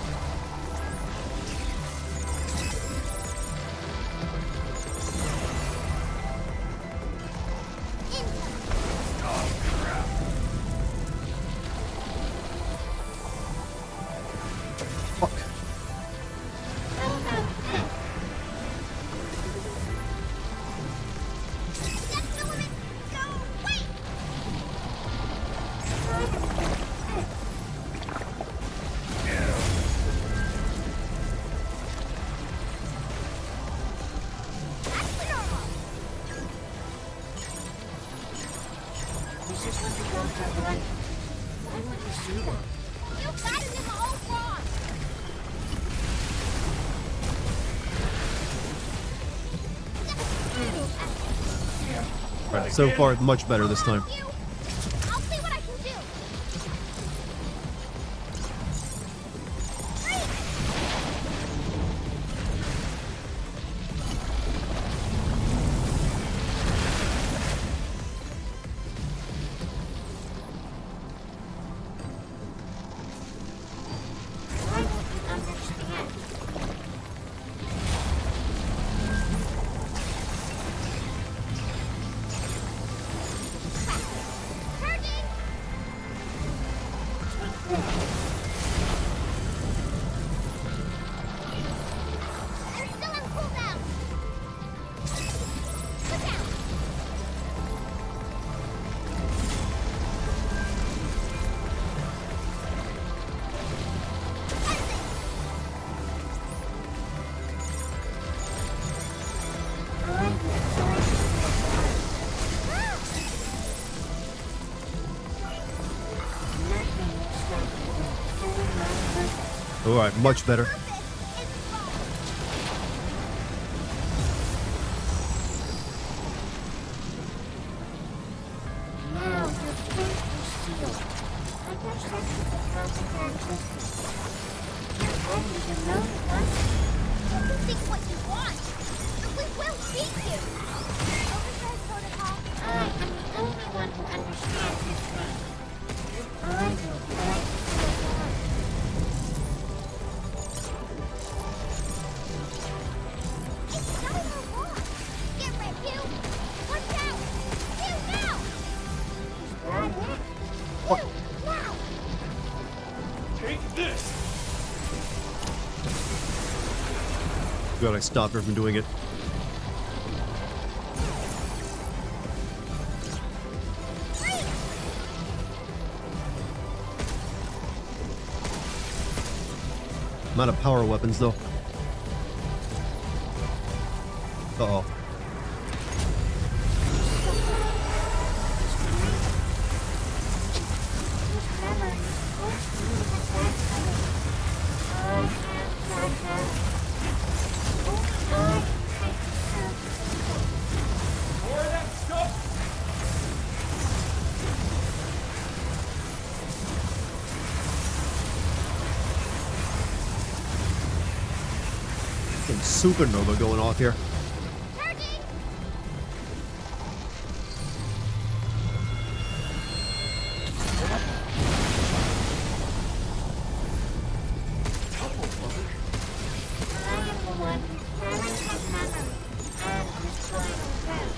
Fuck. That's the limit! Go! Wait! Back to normal! This is what the doctor wanted. Why would you see that? You got it in the all wrong! Alright, so far, much better this time. You! I'll see what I can do! Why don't you understand? Charging! I'm still on cooldown! Look out! Alright, much better. Now the fate is sealed. I guess that's what the consequence is. You're only the known one. You can think what you want, but we will beat you! Oversized protocol. I am the only one who understands this thing. I will fight for the war. It's not in our wrong! Get red, you! Watch out! You now! Is that it? You! Now! Take this! God, I stopped her from doing it. I'm out of power weapons, though. Uh-oh. This memory is supposed to be the best color. I have that now. Only I can take the sound. More of that stuff! Some supernova going off here. Charging! I am the one who carries his memory and his final breath.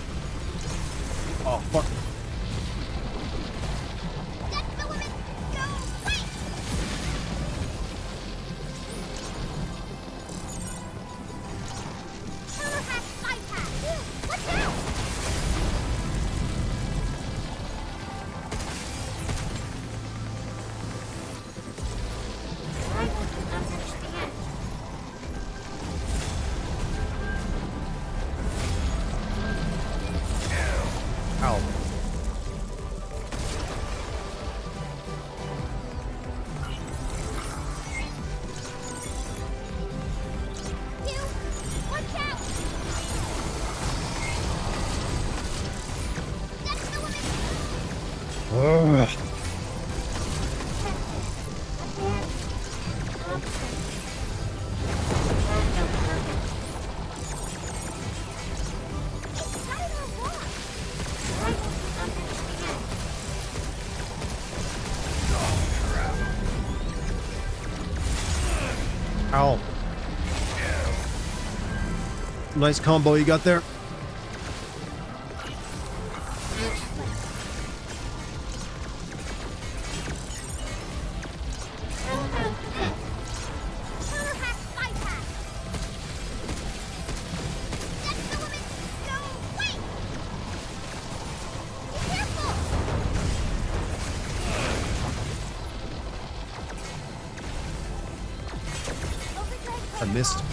Oh, fuck. That's the limit! Go! Wait! Powerhouse! Nice combo you got there. I missed.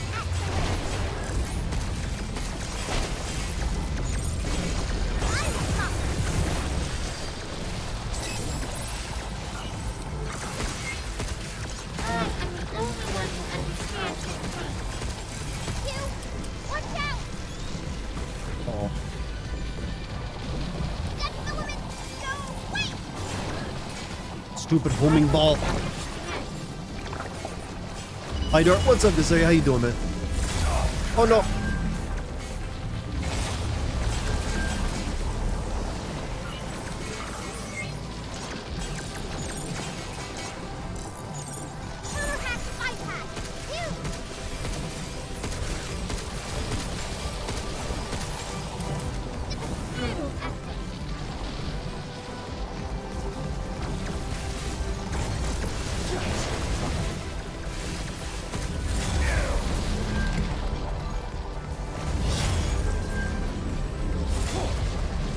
Oh. Stupid homing ball. Hi Dart, what's up, Desai? How you doing, man? Oh no.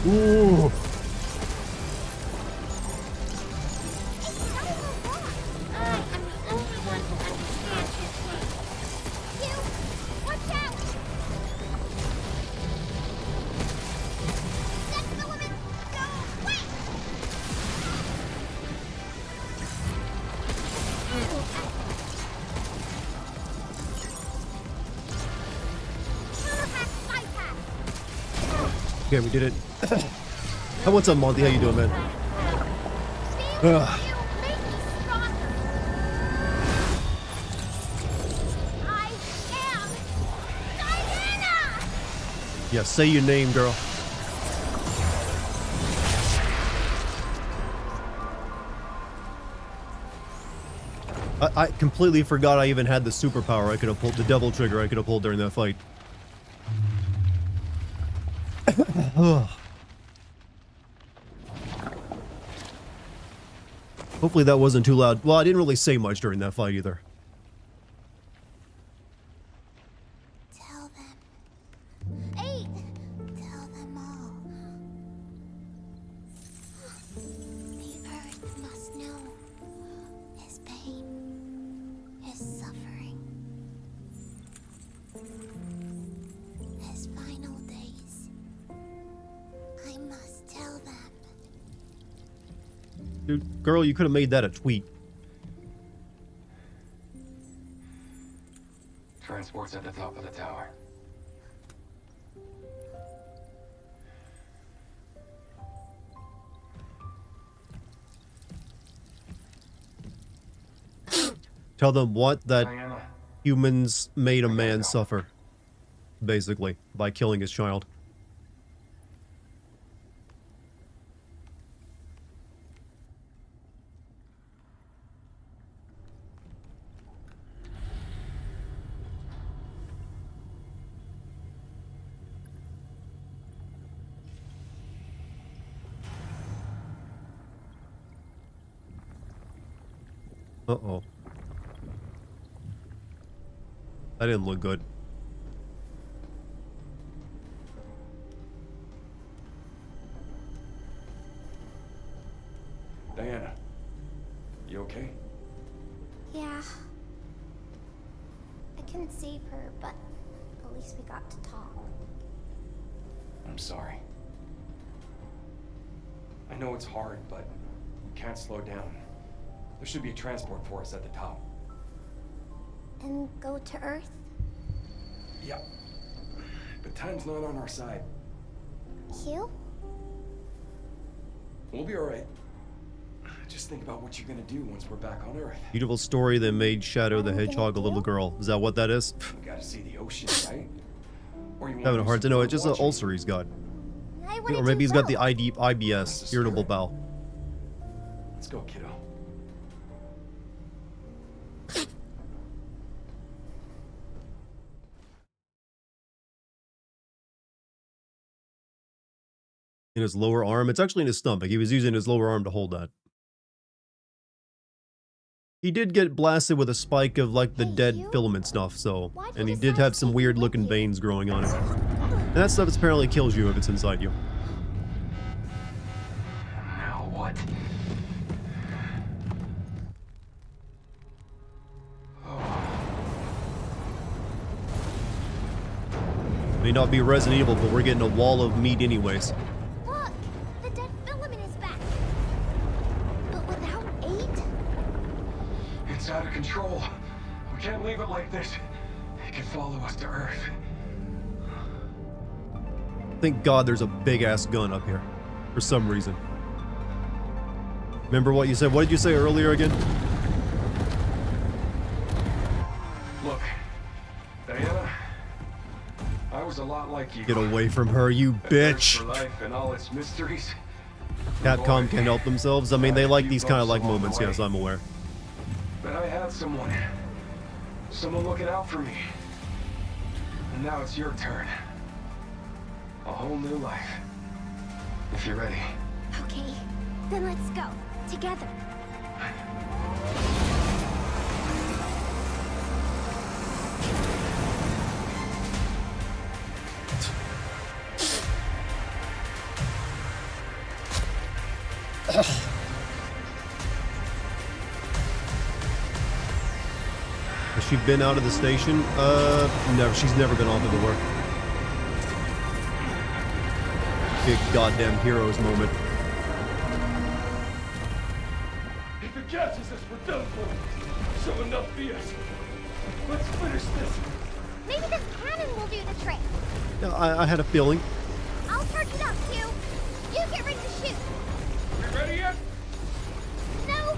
Ooh. Okay, we did it. Hey, what's up, Monty? How you doing, man? Ugh. Yeah, say your name, girl. I completely forgot I even had the superpower I could have pulled, the devil trigger I could have pulled during that fight. Hopefully that wasn't too loud. Well, I didn't really say much during that fight either. Tell them. 8! Tell them all. The Earth must know his pain, his suffering, his final days. I must tell them. Dude, girl, you could have made that a tweet. Transport's at the top of the tower. Tell them what? That Diana, humans made a man suffer. Basically, by killing his child. Uh-oh. That didn't look good. Diana, you okay? Yeah. I couldn't save her, but at least we got to talk. I'm sorry. I know it's hard, but we can't slow down. There should be a transport for us at the top. And go to Earth? Yeah. But time's not on our side. Hugh? We'll be alright. Just think about what you're gonna do once we're back on Earth. Beautiful story that made Shadow the Hedgehog a little girl. Is that what that is? We gotta see the ocean, right? Or you Having a hard to know. It's just an watching? ulcer he's got. I wanna Or maybe do he's got the both. IBS, irritable bowel. Let's go, kiddo. in his lower arm. It's actually in his stomach. He was using his lower arm to hold that. He did get blasted with a spike of like the dead filament stuff, so, and he did have some weird looking veins growing on him. And that stuff apparently kills you if it's inside you. Now what? May not be Resident Evil, but we're getting a wall of meat anyways. Look! The dead filament is back! But without 8? It's out of control. We can't leave it like this. It can follow us to Earth. Thank God there's a big ass gun up here. For some reason. Remember what you said? What did you say earlier again? Look, Diana, I was a lot like you. Get away from her, you At Thirst bitch! for life and all its mysteries. Capcom can't help themselves. I mean, they like these kind of like moments, yes, I'm aware. But I had someone looking out for me. And now it's your turn. A whole new life. If you're ready. Okay, then let's go. Together. Has she been out of the station? Never. She's never been off of the work. Big goddamn heroes moment. If it catches us, we're done for. So enough BS. Let's finish this. Maybe this cannon will do the trick. Yeah, I had a feeling. I'll charge it up, Hugh. You get ready to shoot. We ready yet? No,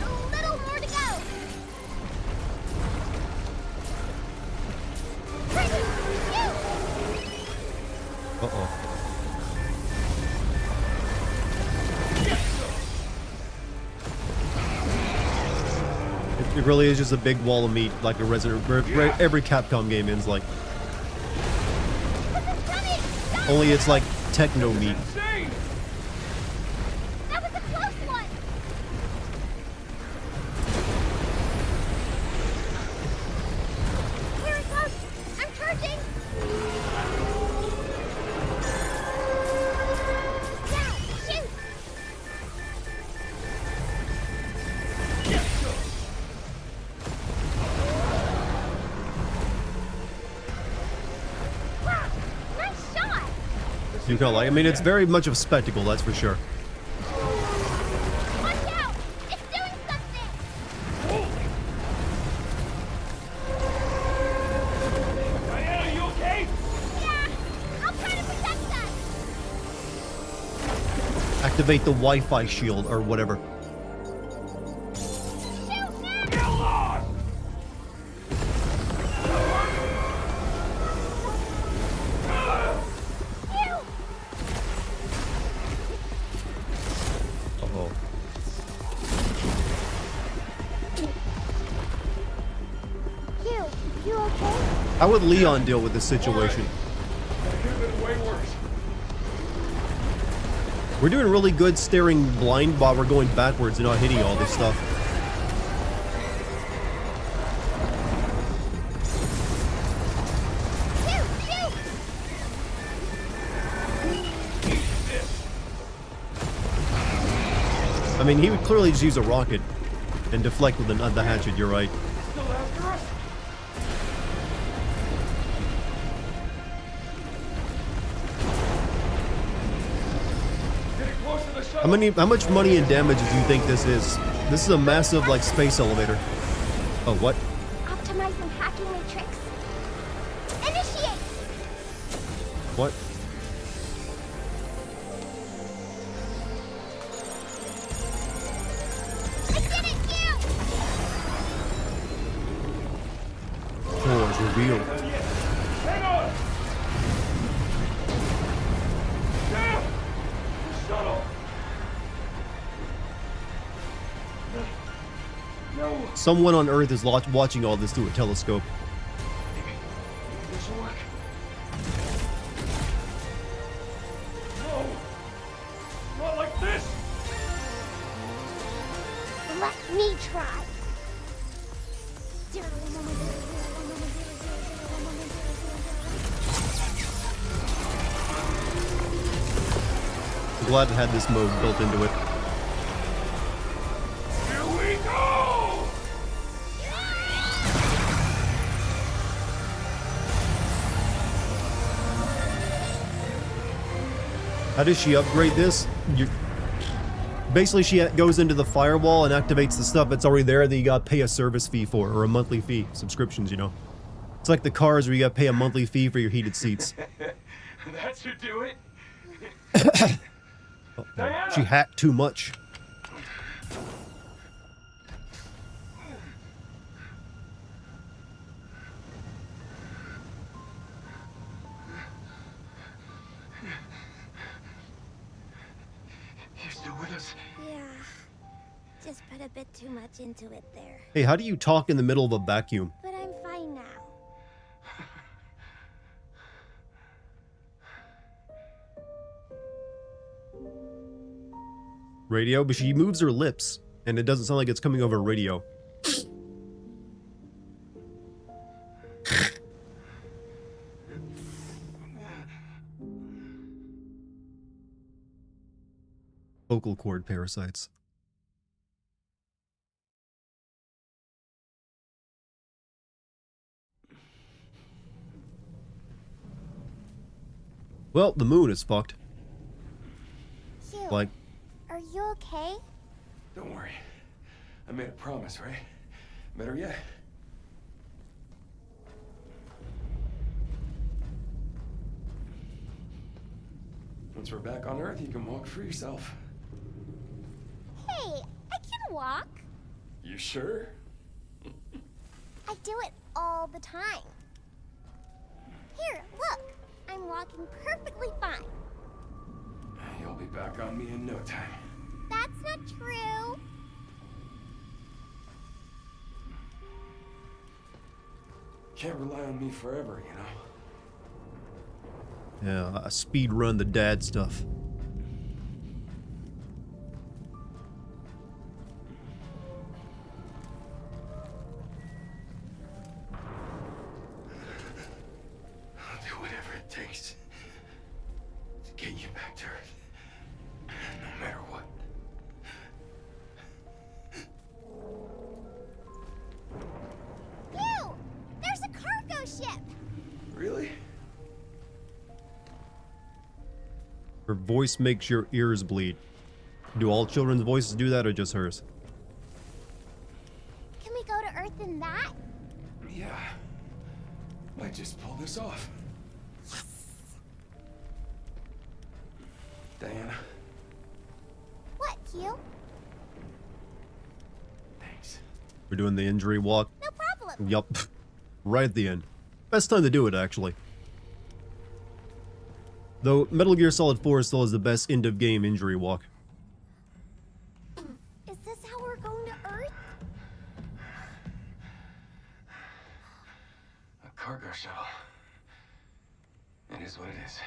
a little more to go. Ready, shoot! Uh-oh. It really is just a big wall of meat, like a Resident every Capcom game ends like. Only it's like techno meat. Insane! That was a close one. Here it goes. I'm charging. Now, shoot. Wow, nice shot. You kind of like. I mean, it's very much of a spectacle, that's for sure. Watch out. It's doing something. Diana, you okay? Yeah, I'll try to protect us. Activate the Wi-Fi shield or whatever. Shoot now. Get lost! Hugh. Uh-oh. Hugh, you okay? How would Leon deal with this situation? That could have been way worse. We're doing really good staring blind while we're going backwards and not hitting all this stuff. Shoot, shoot. I mean, he would clearly just use a rocket and deflect with the hatchet, you're right. Still after us? Getting close to the shuttle. How much money and damages do you think this is? This is a massive, like, space elevator. Oh, what? Optimize and hacking matrix. Initiate. What? I did it, Hugh. Oh, it's revealed. Hang on! Damn! The shuttle! No! Someone on Earth is watching all this through a telescope. This will work. No! Let me try. I'm glad it had this mode built into it. Here we go! How does she upgrade this? Basically, she goes into the firewall and activates the stuff that's already there that you gotta pay a service fee for, or a monthly fee. Subscriptions, you know. It's like the cars where you gotta pay a monthly fee for your heated seats. That should do it. She hacked too much. You still with us? Yeah. Just put a bit too much into it there. Hey, how do you talk in the middle of a vacuum? But I'm fine now. Radio, but she moves her lips, and it doesn't sound like it's coming over radio. Vocal cord parasites. Well, the moon is fucked. Hugh, Like, are you okay? Don't worry. I made a promise, right? Better yet. Once we're back on Earth, you can walk for yourself. Hey, I can walk. You sure? I do it all the time. Here, look. I'm walking perfectly fine. You'll be back on me in no time. That's not true. Can't rely on me forever, you know? yeah, speed run the dad stuff. I'll do whatever it takes to get you back to Earth. No matter what. Hugh, there's a cargo ship. Really? Her voice makes your ears bleed. Do all children's voices do that, or just hers? Can we go to Earth in that? Yeah. Might just pull this off. Diana, What, Hugh? thanks. We're doing the injury walk. No problem. Yup. Right at the end. Best time to do it, actually. Though, Metal Gear Solid 4 still has the best end-of-game injury walk. Is this how we're going to Earth? A cargo shuttle. It is what it is.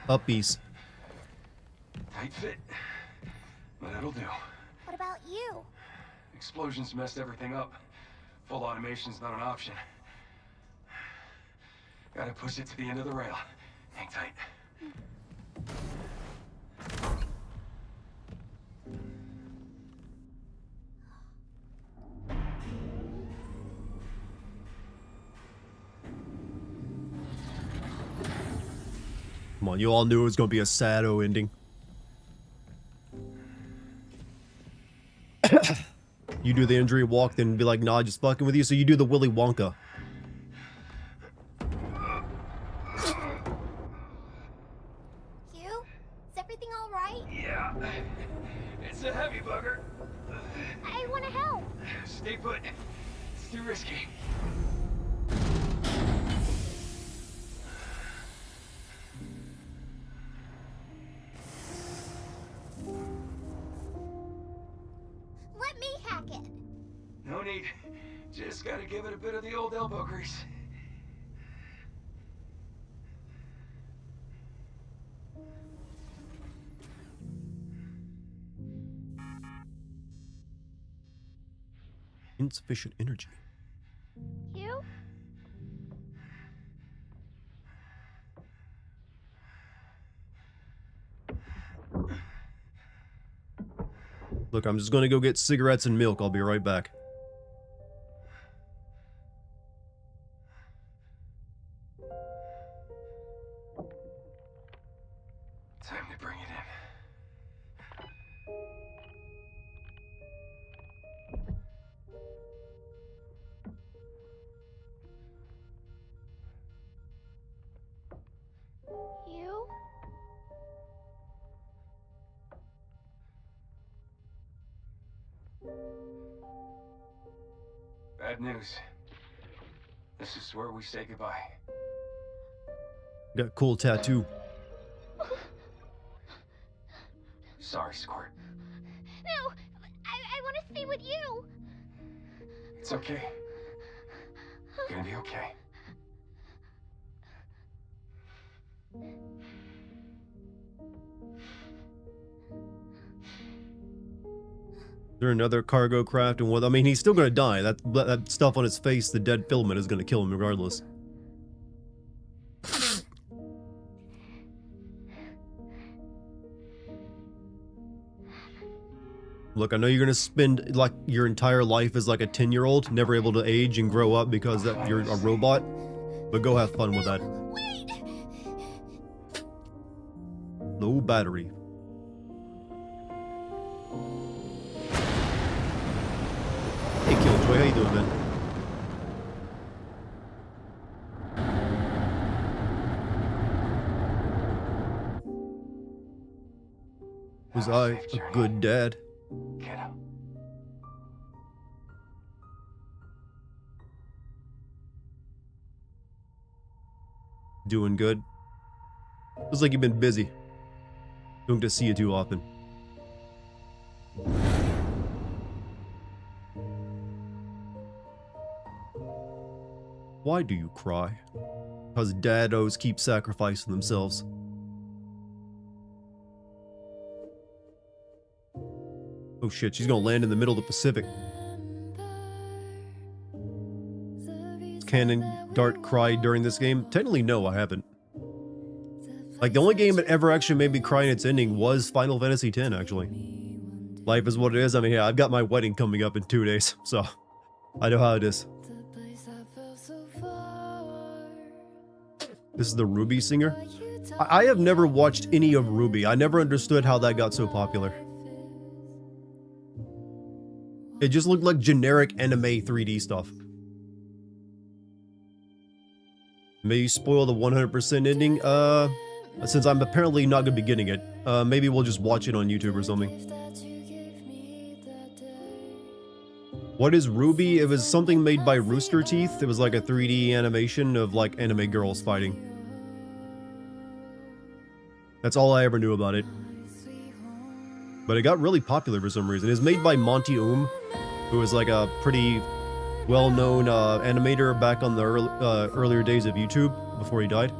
Uppies. Tight fit. But that'll do. What about you? Explosions messed everything up. Full automation's not an option. Gotta push it to the end of the rail. Hang tight. Come on, you all knew it was gonna be a sad-o ending. You do the injury walk, then be like, nah, just fucking with you. So you do the Willy Wonka. Hugh? Is everything all right? Yeah. It's a heavy bugger. I want to help. Stay put. It's too risky. Let me hack it. No need. Just gotta give it a bit of the old elbow grease. Insufficient energy. Hugh? Look, I'm just gonna go get cigarettes and milk. I'll be right back. Time to bring it in. Hugh? Bad news. This is where we say goodbye. Got a cool tattoo. Sorry, Squirt. No! I want to stay with you! It's okay. Gonna be okay. There another cargo craft and what? I mean, he's still gonna die. That stuff on his face, the dead filament, is gonna kill him regardless. Look, I know you're gonna spend like your entire life as like a 10-year-old, never able to age and grow up because that you're a robot. But go have fun with that. Wait! Low battery. Hey, Killjoy, how you doing, man? Was I a good dad? Get him. Doing good. Feels like you've been busy. Don't get to see you too often. Why do you cry? Because daddos keep sacrificing themselves. Oh shit, she's gonna land in the middle of the Pacific. Canon Dart cried during this game? Technically, no, I haven't. Like, the only game that ever actually made me cry in its ending was Final Fantasy X, actually. Life is what it is. I mean, yeah, I've got my wedding coming up in 2 days, so I know how it is. This is the Ruby singer? I have never watched any of Ruby. I never understood how that got so popular. It just looked like generic anime 3D stuff. May you spoil the 100% ending? Since I'm apparently not gonna be getting it, maybe we'll just watch it on YouTube or something. What is Ruby? It was something made by Rooster Teeth. It was like a 3D animation of like anime girls fighting. That's all I ever knew about it. But it got really popular for some reason. It's made by Monty who was like a pretty well-known animator back on the earlier days of YouTube before he died.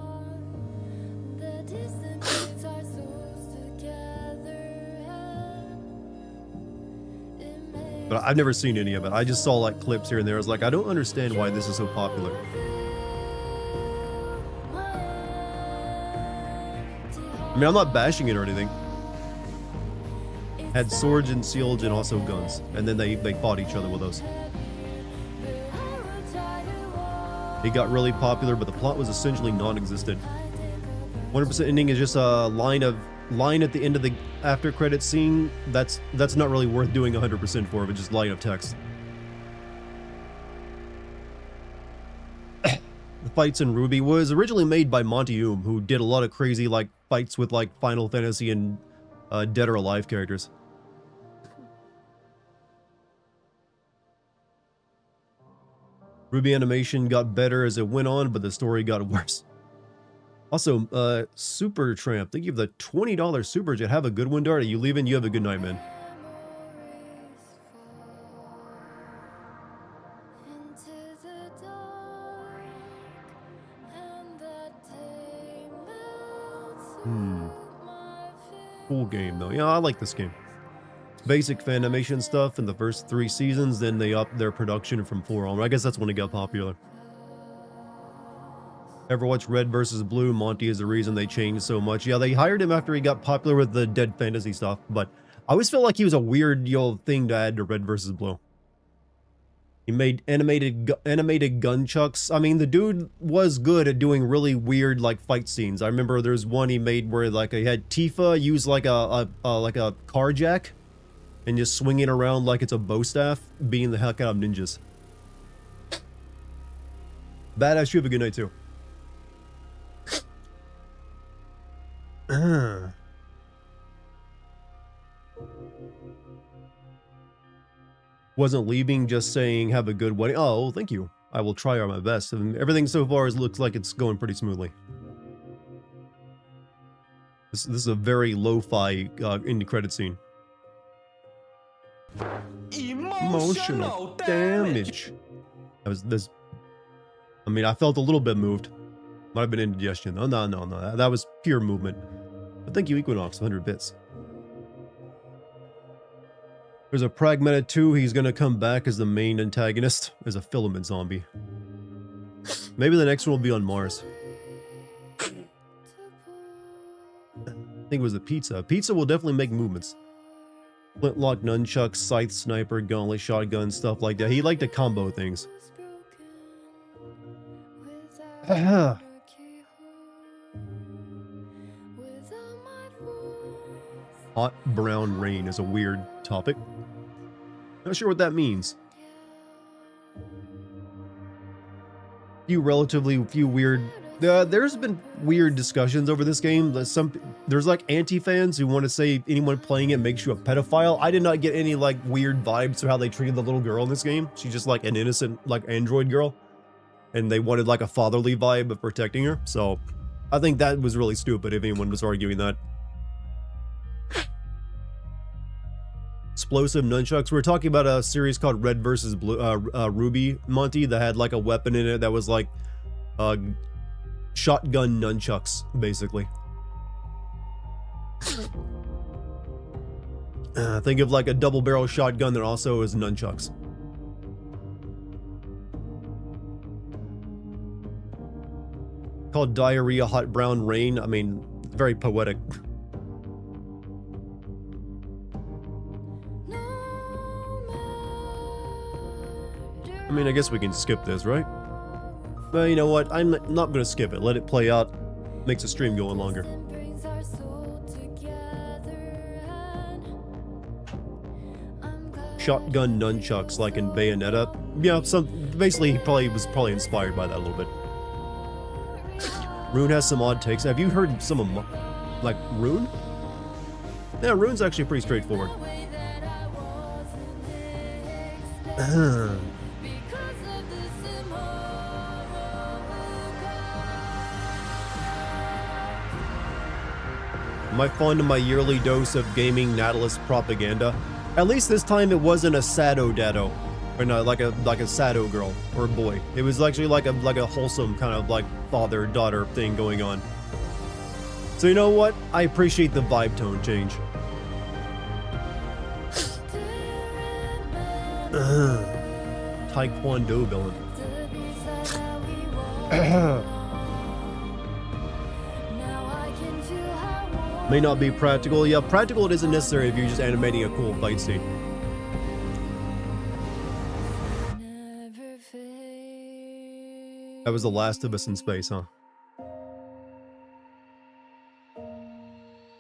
But I've never seen any of it. I just saw like clips here and there. I was like, I don't understand why this is so popular. I mean, I'm not bashing it or anything. Had swords and shields and also guns. And then they fought each other with those. It got really popular, but the plot was essentially non-existent. 100% ending is just a line at the end of the after credits scene. That's not really worth doing 100% for, but just line of text. The fights in Ruby was originally made by Monty who did a lot of crazy like fights with like Final Fantasy and Dead or Alive characters. Ruby animation got better as it went on, but the story got worse. Also, Super Tramp, thank you for the $20 super chat. Have a good one, Dart. Are you leaving? You have a good night, man. Cool game, though. Yeah, I like this game. basic fanimation stuff in the first 3 seasons, then they upped their production from 4 on. I guess that's when it got popular. Ever watch Red versus Blue? Monty is the reason they changed so much. Yeah, they hired him after he got popular with the Dead Fantasy stuff, but I always felt like he was a weird, thing to add to Red versus Blue. He made animated gunchucks. I mean, the dude was good at doing really weird, like, fight scenes. I remember there's one he made where, like, he had Tifa use, like, a car jack and just swing it around like it's a bow staff, beating the heck out of ninjas. Badass, you have a good night, too. Wasn't leaving, just saying have a good wedding. Oh, well, thank you. I will try my best. And everything so far looks like it's going pretty smoothly. This is a very lo-fi end credit scene. Emotional damage. That was this. I mean, I felt a little bit moved. Might have been indigestion. Oh, no. That was pure movement. But thank you, Equinox, 100 bits. There's a Pragmatic 2. He's gonna come back as the main antagonist, as a filament zombie. Maybe the next one will be on Mars. I think it was the pizza. Pizza will definitely make movements. Flintlock, nunchucks, scythe, sniper, gauntlet, shotgun, stuff like that. He liked to combo things. Hot brown rain is a weird topic. Not sure what that means. Relatively few weird. There's been weird discussions over this game. There's like anti-fans who want to say anyone playing it makes you a pedophile. I did not get any like weird vibes to how they treated the little girl in this game. She's just like an innocent like android girl, and they wanted like a fatherly vibe of protecting her. So I think that was really stupid if anyone was arguing that. Explosive nunchucks. We're talking about a series called Red versus Blue, Ruby, Monty, that had like a weapon in it that was like shotgun nunchucks, basically. Think of like a double barrel shotgun that also is nunchucks. Called Diarrhea Hot Brown Rain. I mean, very poetic. I mean, I guess we can skip this, right? Well, you know what? I'm not gonna skip it. Let it play out. Makes the stream go on longer. Shotgun nunchucks, like in Bayonetta. Yeah, basically he was probably inspired by that a little bit. Rune has some odd takes. Have you heard some of like Rune? Yeah, Rune's actually pretty straightforward. Am I fond of my yearly dose of gaming Nautilus propaganda? At least this time it wasn't a sado dado, or no, like a sado girl or a boy. It was actually like a wholesome kind of like father-daughter thing going on. So you know what? I appreciate the vibe tone change. Taekwondo villain. May not be practical. Yeah, practical it isn't necessary if you're just animating a cool fight scene. That was The Last of Us in space, huh?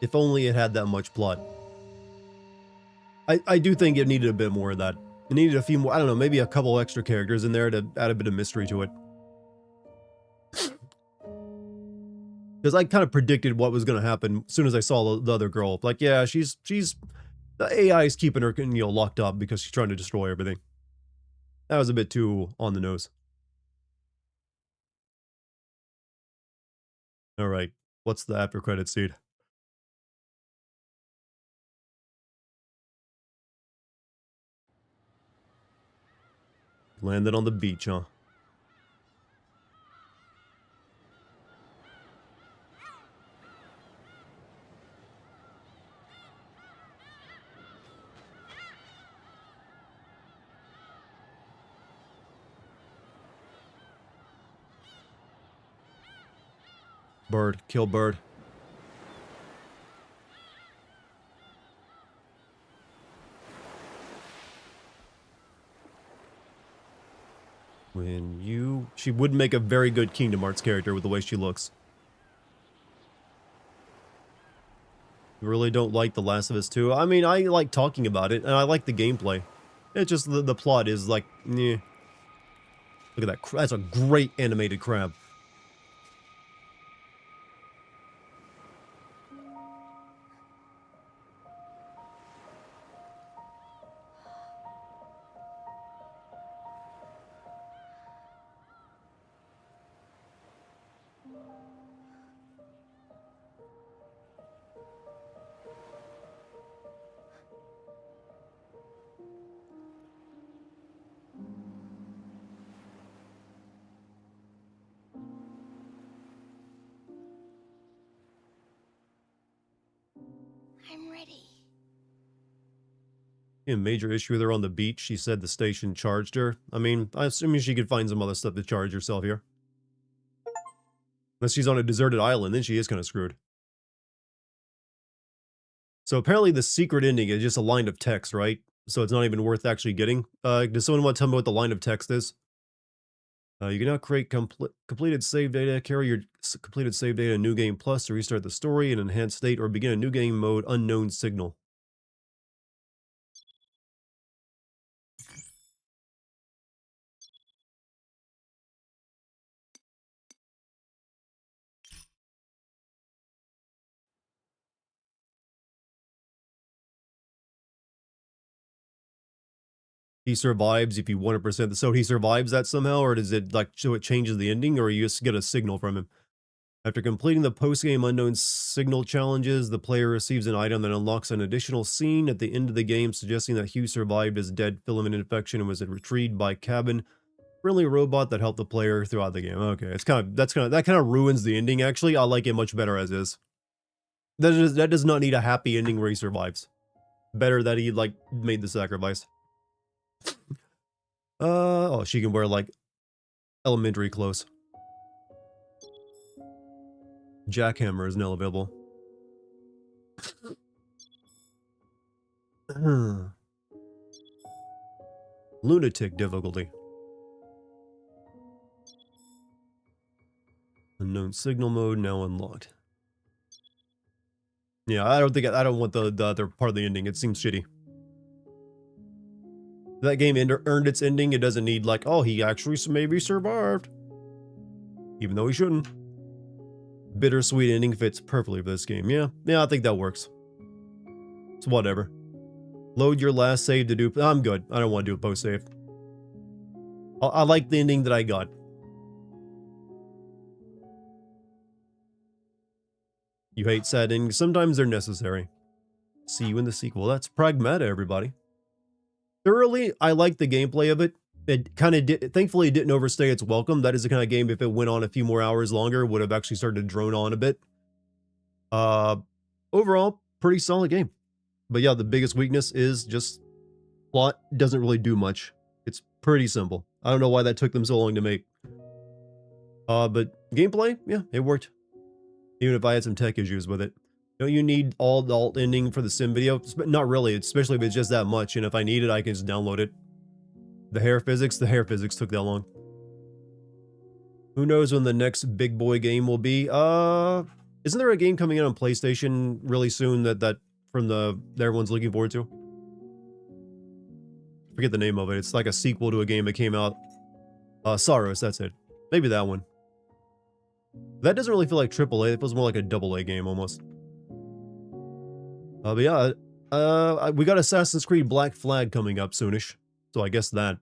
If only it had that much plot. I do think it needed a bit more of that. It needed a few more, I don't know, maybe a couple extra characters in there to add a bit of mystery to it. Because I kind of predicted what was going to happen as soon as I saw the other girl. Like, yeah, she's the AI is keeping her, locked up because she's trying to destroy everything. That was a bit too on the nose. All right, what's the after credit scene? Landed on the beach, huh? Bird. Kill bird. When you... She would make a very good Kingdom Hearts character with the way she looks. You really don't like The Last of Us 2? I mean, I like talking about it, and I like the gameplay. It's just the plot is like, eh. Look at that. That's a great animated crab. I'm ready. A major issue with her on the beach. She said the station charged her. I mean, I'm assuming she could find some other stuff to charge herself here. Unless she's on a deserted island, then she is kind of screwed. So apparently the secret ending is just a line of text, right? So it's not even worth actually getting. Does someone want to tell me what the line of text is? You can now create completed save data, carry your completed save data in New Game Plus to restart the story in enhanced state, or begin a new game mode unknown signal. He survives if you 100%. So he survives that somehow, or does it like so it changes the ending, or you just get a signal from him? After completing the post-game unknown signal challenges, the player receives an item that unlocks an additional scene at the end of the game, suggesting that Hugh survived his dead filament infection and was retrieved by Cabin, friendly robot that helped the player throughout the game. Okay, it's that kind of ruins the ending. Actually, I like it much better as is. That does not need a happy ending where he survives. Better that he like made the sacrifice. Oh, she can wear like elementary clothes. Jackhammer is now available. Lunatic difficulty. Unknown signal mode now unlocked. Yeah, I don't want the other part of the ending. It seems shitty. That game earned its ending. It doesn't need like, oh, he actually maybe survived, even though he shouldn't. Bittersweet ending fits perfectly for this game. Yeah, I think that works. It's whatever. Load your last save to do... I'm good. I don't want to do a post-save. I like the ending that I got. You hate sad endings. Sometimes they're necessary. See you in the sequel. That's Pragmatic, everybody. Thoroughly, I like the gameplay of it. It kind of did... Thankfully, it didn't overstay its welcome. That is the kind of game, if it went on a few more hours longer, would have actually started to drone on a bit. Overall, pretty solid game. But yeah, the biggest weakness is just plot doesn't really do much. It's pretty simple. I don't know why that took them so long to make. But gameplay, yeah, it worked. Even if I had some tech issues with it. Don't you need all the alt ending for the sim video? Not really, especially if it's just that much. And if I need it, I can just download it. The hair physics took that long. Who knows when the next big boy game will be? Isn't there a game coming out on PlayStation really soon that everyone's looking forward to? Forget the name of it. It's like a sequel to a game that came out. Sorrows, that's it. Maybe that one. That doesn't really feel like AAA. It feels more like a AA game almost. But yeah, we got Assassin's Creed Black Flag coming up soonish. So I guess that.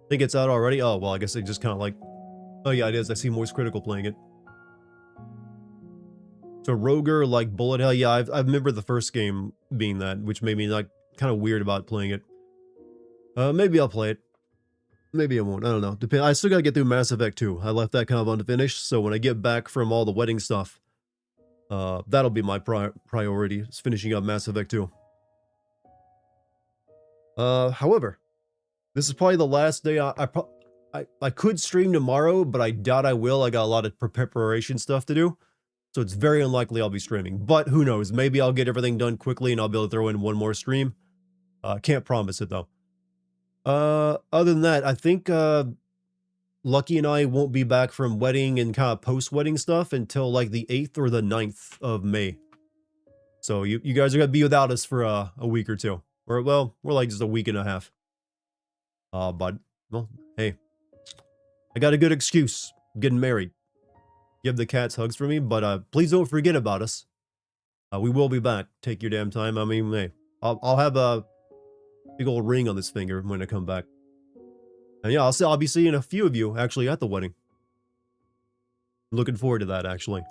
Think it's out already? Oh, well, I guess they just kind of like... Oh yeah, it is. I see Moist Critical playing it. So Roger, like Bullet Hell, yeah, I remember the first game being that, which made me like kind of weird about playing it. Maybe I'll play it. Maybe I won't. I don't know. I still gotta get through Mass Effect 2. I left that kind of unfinished, so when I get back from all the wedding stuff, that'll be my priority, is finishing up Mass Effect 2. However, this is probably the last day I I could stream tomorrow, but I doubt I will. I got a lot of preparation stuff to do. So it's very unlikely I'll be streaming. But who knows? Maybe I'll get everything done quickly and I'll be able to throw in one more stream. Can't promise it though. Other than that, I think Lucky and I won't be back from wedding and kind of post-wedding stuff until like the 8th or the 9th of May. So you guys are going to be without us for a week or two. Or, well, we're like just a week and a half. But, well, hey. I got a good excuse. I'm getting married. Give the cats hugs for me, but please don't forget about us. We will be back. Take your damn time. I mean, hey, I'll have a big old ring on this finger when I come back. And yeah, I'll be seeing a few of you actually at the wedding. Looking forward to that actually.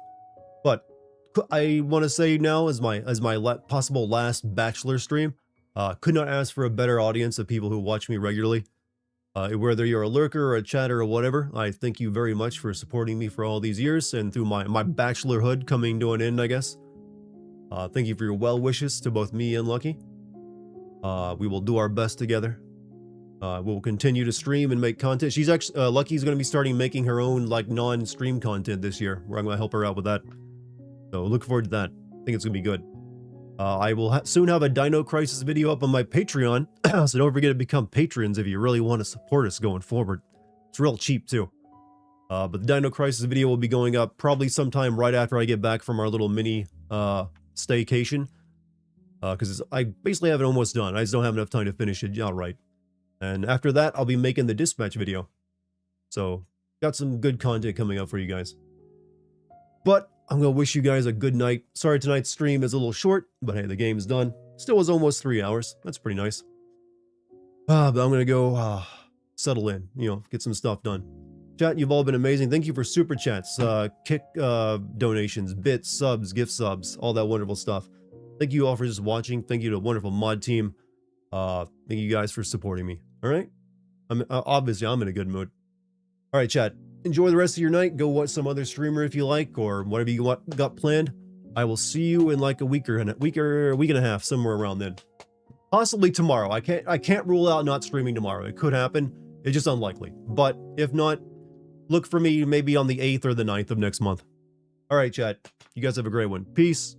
But I want to say now as my possible last bachelor stream, could not ask for a better audience of people who watch me regularly. Whether you're a lurker or a chatter or whatever, I thank you very much for supporting me for all these years and through my bachelorhood coming to an end, I guess. Thank you for your well wishes to both me and Lucky. We will do our best together. We'll continue to stream and make content. She's actually, Lucky's going to be starting making her own, like, non-stream content this year, where I'm going to help her out with that. So look forward to that. I think it's going to be good. I will soon have a Dino Crisis video up on my Patreon, so don't forget to become patrons if you really want to support us going forward. It's real cheap, too. But the Dino Crisis video will be going up probably sometime right after I get back from our little mini staycation. Because I basically have it almost done. I just don't have enough time to finish it outright. And after that, I'll be making the dispatch video. So, got some good content coming up for you guys. But, I'm going to wish you guys a good night. Sorry tonight's stream is a little short, but hey, the game's done. Still was almost 3 hours. That's pretty nice. But I'm going to go settle in, get some stuff done. Chat, you've all been amazing. Thank you for super chats, kick donations, bits, subs, gift subs, all that wonderful stuff. Thank you all for just watching. Thank you to the wonderful mod team. Thank you guys for supporting me. All right? Obviously, I'm in a good mood. All right, chat. Enjoy the rest of your night. Go watch some other streamer if you like, or whatever you got planned. I will see you in like a week and a half, somewhere around then. Possibly tomorrow. I can't rule out not streaming tomorrow. It could happen. It's just unlikely. But if not, look for me maybe on the 8th or the 9th of next month. All right, chat. You guys have a great one. Peace.